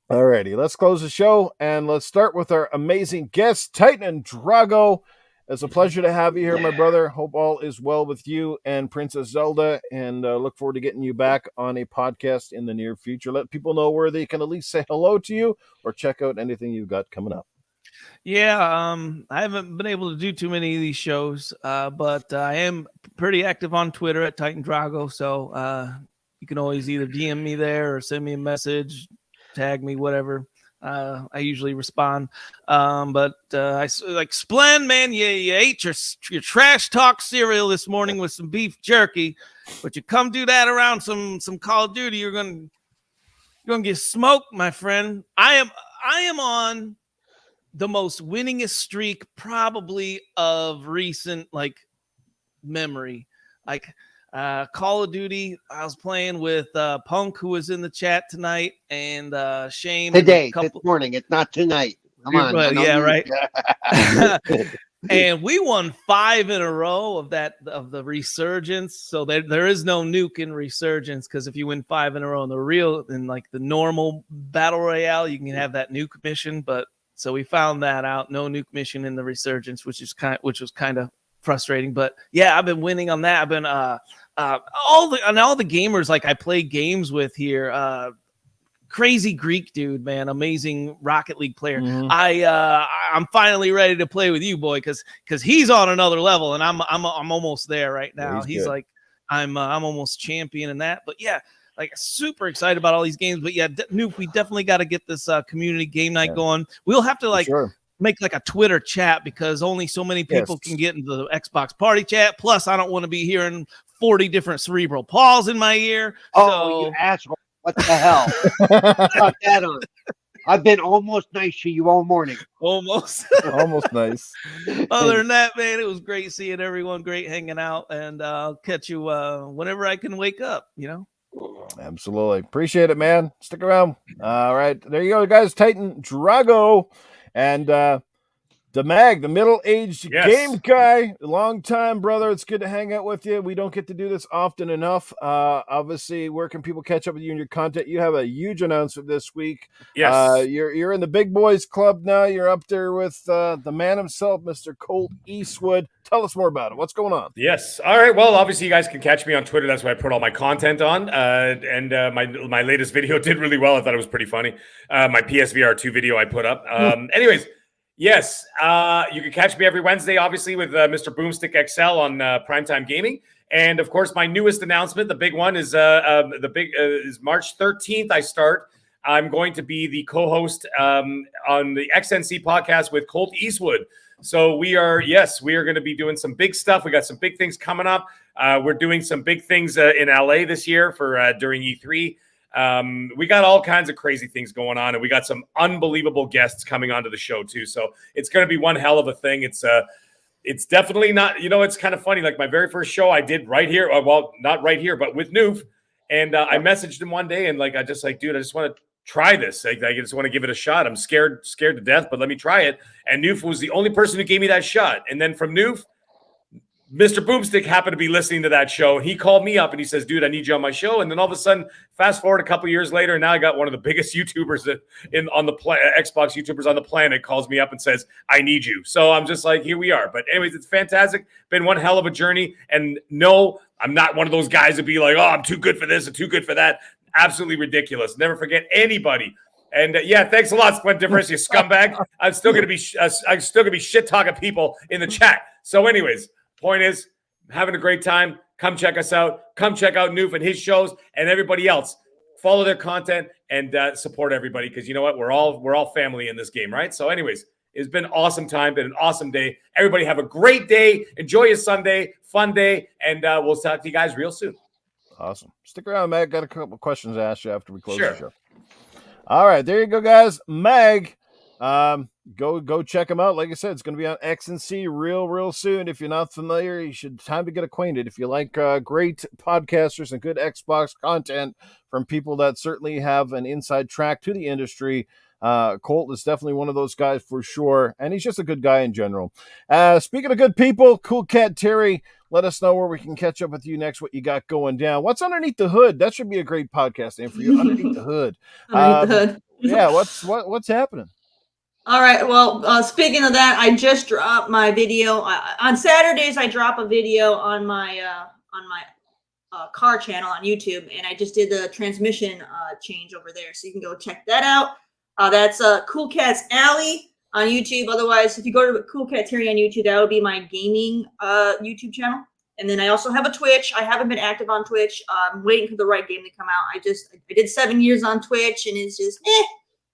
Alrighty, let's close the show and let's start with our amazing guests, Titan and Drago. It's a pleasure to have you here, my brother. Hope all is well with you and Princess Zelda, and look forward to getting you back on a podcast in the near future. Let people know where they can at least say hello to you or check out anything you've got coming up. Yeah, I haven't been able to do too many of these shows, but I am pretty active on Twitter at Titan Drago, so you can always either DM me there or send me a message, tag me, whatever. I usually respond. But I like Splend, man, you ate your trash talk cereal this morning with some beef jerky, but you come do that around some Call of Duty, you're gonna get smoked, my friend. I am on the most winningest streak probably of recent memory. Call of Duty, I was playing with Punk, who was in the chat tonight, and Shane. Today, this morning. It's not tonight. Come on. Yeah, right. And we won 5 in a row of the Resurgence. So there is no nuke in Resurgence, because if you win 5 in a row in the normal battle royale, you can have that nuke mission. But so we found that out. No nuke mission in the Resurgence, which was kind of frustrating. But yeah, I've been winning on that. I've been all the gamers I play games with here. Crazy Greek dude, man, amazing Rocket League player. Mm-hmm. I'm finally ready to play with you, boy, because he's on another level, and I'm almost there right now. Yeah, he's like I'm almost champion in that. But yeah, super excited about all these games. But yeah, Nuke, we definitely got to get this community game night going. We'll have to make a Twitter chat, because only so many people can get into the Xbox party chat. Plus, I don't want to be hearing 40 different CerebralPauls in my ear. Oh, you asshole. What the hell? Got that on. I've been almost nice to you all morning. Almost. Almost nice. Other than that, man, it was great seeing everyone, great hanging out, and I'll catch you whenever I can wake up, Absolutely. Appreciate it, man. Stick around. All right. There you go, guys. Titan Drago. And The Mag, the middle-aged Yes. game guy, long time, brother. It's good to hang out with you. We don't get to do this often enough. Obviously, where can people catch up with you and your content? You have a huge announcement this week. Yes. You're in the big boys club now. You're up there with the man himself, Mr. Colt Eastwood. Tell us more about it. What's going on? Yes. All right. Well, obviously, you guys can catch me on Twitter. That's where I put all my content on. And my latest video did really well. I thought it was pretty funny. My PSVR 2 video I put up. Anyways. Yes, you can catch me every Wednesday, obviously, with Mr. Boomstick XL on Primetime Gaming, and of course, my newest announcement, the big one, is is March 13th. I'm going to be the co-host on the XNC podcast with Colt Eastwood. So we are going to be doing some big stuff. We got some big things coming up. We're doing some big things in LA this year for during E3. We got all kinds of crazy things going on, and we got some unbelievable guests coming onto the show too. So it's going to be one hell of a thing. It's definitely not, it's kind of funny. Like my very first show I did right here. Well, not right here, but with Newf. And I messaged him one day and dude, I just want to try this. I just want to give it a shot. I'm scared to death, but let me try it. And Newf was the only person who gave me that shot. And then from Newf, Mr. Boomstick happened to be listening to that show. He called me up and he says, dude, I need you on my show. And then all of a sudden, fast forward a couple years later, and now I got one of the biggest YouTubers on the Xbox YouTubers on the planet calls me up and says, I need you. So I'm just like, here we are. But anyways, it's fantastic. Been one hell of a journey. And no, I'm not one of those guys to be like, oh, I'm too good for this and too good for that. Absolutely ridiculous. Never forget anybody. And thanks a lot, Splendiferous, you scumbag. I'm still gonna be shit talking people in the chat. So anyways. Point is, having a great time. Come check us out. Come check out Newf and his shows, and everybody else. Follow their content and support everybody, because you know what? We're all family in this game, right? So, anyways, it's been an awesome time. Been an awesome day. Everybody have a great day. Enjoy your Sunday, fun day, and we'll talk to you guys real soon. Awesome. Stick around, Mag. Got a couple questions to ask you after we close Sure. the show. All right, there you go, guys. Mag. Go check them out. Like I said, it's going to be on XNC real soon. If you're not familiar, you should time to get acquainted. If you like great podcasters and good Xbox content from people that certainly have an inside track to the industry, Colt is definitely one of those guys for sure, and he's just a good guy in general. Speaking of good people, CoolcatTerri, let us know where we can catch up with you next, what you got going down. What's underneath the hood? That should be a great podcast name for you. Underneath the hood. Underneath the hood. Yeah, what's happening? All right. Well, speaking of that, I just dropped my video on Saturdays. I drop a video on my car channel on YouTube, and I just did the transmission change over there, so you can go check that out. That's Coolcat's Alley on YouTube. Otherwise, if you go to CoolcatTerri on YouTube, that would be my gaming YouTube channel. And then I also have a Twitch. I haven't been active on Twitch. I'm waiting for the right game to come out. I did 7 years on Twitch, and it's just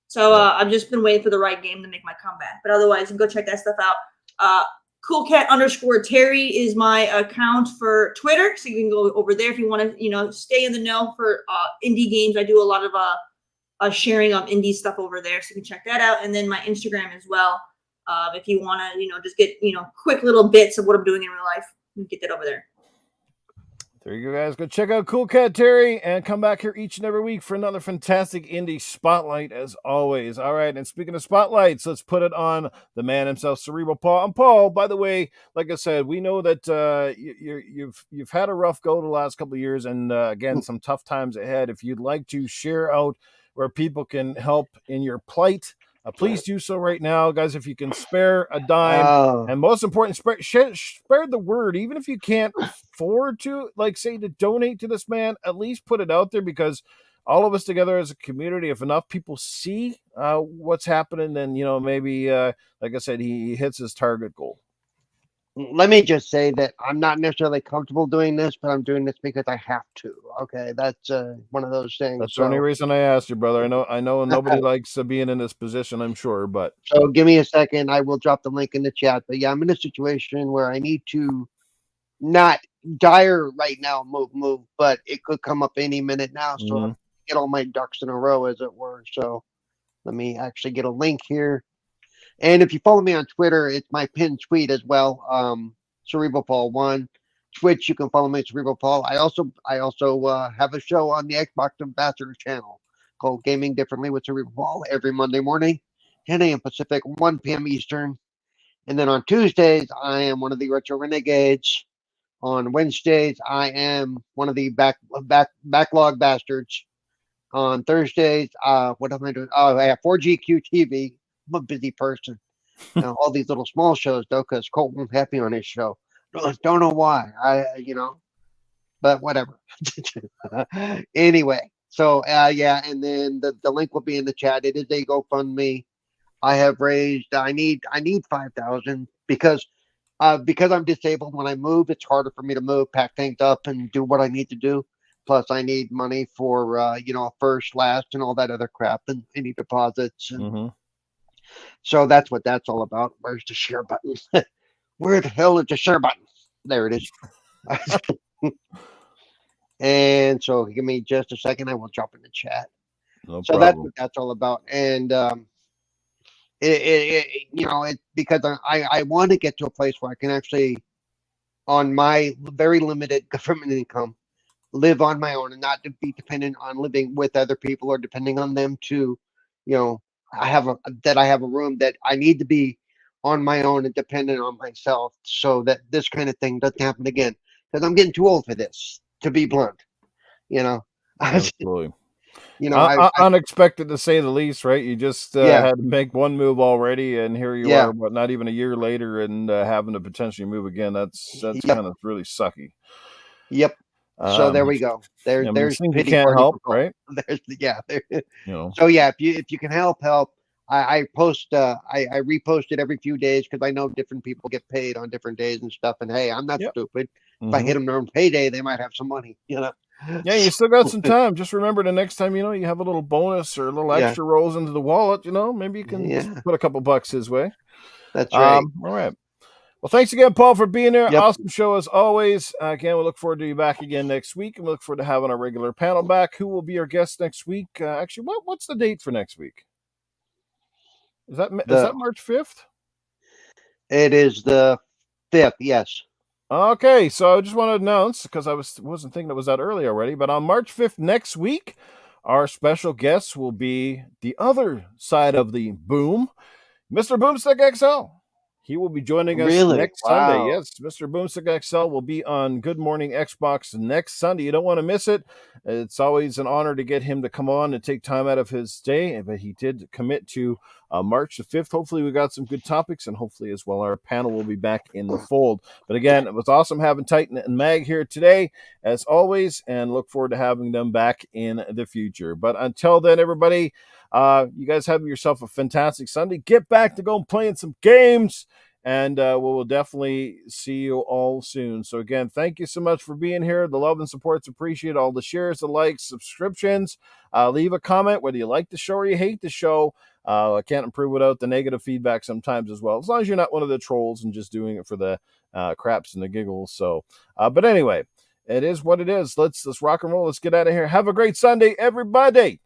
So I've just been waiting for the right game to make my comeback. But otherwise, you can go check that stuff out. Coolcat_Terri is my account for Twitter. So you can go over there if you want to, stay in the know for indie games. I do a lot of sharing of indie stuff over there. So you can check that out. And then my Instagram as well. If you want to, just get, quick little bits of what I'm doing in real life, you can get that over there. There you go, guys. Go check out CoolcatTerri and come back here each and every week for another fantastic indie spotlight, as always. All right, and speaking of spotlights, let's put it on the man himself, CerebralPaul. And Paul, by the way, like I said, we know that you've had a rough go the last couple of years, and again, some tough times ahead. If you'd like to share out where people can help in your plight, please do so right now, guys. If you can spare a dime, and most important, spare the word. Even if you can't afford to, to donate to this man, at least put it out there, because all of us together as a community, if enough people see what's happening, then maybe, like I said, he hits his target goal. Let me just say that I'm not necessarily comfortable doing this, but I'm doing this because I have to. Okay, that's one of those things. That's the only reason I asked you, brother. I know nobody likes being in this position, I'm sure, but so give me a second. I will drop the link in the chat. But yeah, I'm in a situation where I need to not dire right now move, but it could come up any minute now. So I get all my ducks in a row, as it were. So let me actually get a link here. And if you follow me on Twitter, it's my pinned tweet as well. CerebralPaul1. Twitch, you can follow me at CerebralPaul. I also have a show on the Xbox Ambassador channel called Gaming Differently with CerebralPaul every Monday morning, 10 a.m. Pacific, 1 p.m. Eastern. And then on Tuesdays, I am one of the Retro Renegades. On Wednesdays, I am one of the backlog bastards. On Thursdays, what am I doing? Oh, I have 4GQ TV. I'm a busy person. All these little small shows, though, because Colt won't have me on his show. Don't know why. But whatever. Anyway, so yeah, and then the link will be in the chat. It is a GoFundMe. I have raised. I need 5,000 because I'm disabled. When I move, it's harder for me to move, pack things up, and do what I need to do. Plus, I need money for first, last, and all that other crap, and any deposits. And so that's what that's all about. Where's the share button? Where the hell is the share button? There it is. And so give me just a second. I will drop in the chat. No so problem. that's what that's all about. And it's because I want to get to a place where I can actually, on my very limited government income, live on my own and not to be dependent on living with other people or depending on them to, I have a room that I need to be on my own and dependent on myself so that this kind of thing doesn't happen again. Because I'm getting too old for this, to be blunt. Absolutely. Unexpected to say the least, right? You just had to make one move already, and here you are, but not even a year later, and having to potentially move again. That's kind of really sucky. Yep. So there we go. There's you can't help, right? So yeah, if you can help. I post. I repost it every few days because I know different people get paid on different days and stuff. And hey, I'm not stupid. If I hit them on payday, they might have some money. Yeah, you still got some time. Just remember the next time you have a little bonus or a little extra rolls into the wallet. Maybe you can put a couple bucks his way. That's right. All right. Well, thanks again, Paul, for being there. Yep. Awesome show as always. Again, we look forward to you back again next week, and we look forward to having our regular panel back. Who will be our guest next week? Actually, what's the date for next week? Is that March 5th? It is the 5th. Yes. Okay, so I just want to announce, because I wasn't thinking it was that early already, but on March 5th next week, our special guest will be the other side of the boom, Mr. Boomstick XL. He will be joining us next Sunday. Yes, Mr. Boomstick XL will be on Good Morning Xbox next Sunday. You don't want to miss it. It's always an honor to get him to come on and take time out of his day, but he did commit to March the 5th. Hopefully we got some good topics, and hopefully as well our panel will be back in the fold. But again, it was awesome having Titan and Mag here today, as always, and look forward to having them back in the future. But until then, everybody, you guys have yourself a fantastic Sunday. Get back to going playing some games, and we will definitely see you all soon. So again, thank you so much for being here. The love and support's appreciated. All the shares, the likes, subscriptions. Leave a comment whether you like the show or you hate the show. I can't improve without the negative feedback sometimes as well, as long as you're not one of the trolls and just doing it for the craps and the giggles. So, but anyway, it is what it is. Let's rock and roll. Let's get out of here. Have a great Sunday, everybody.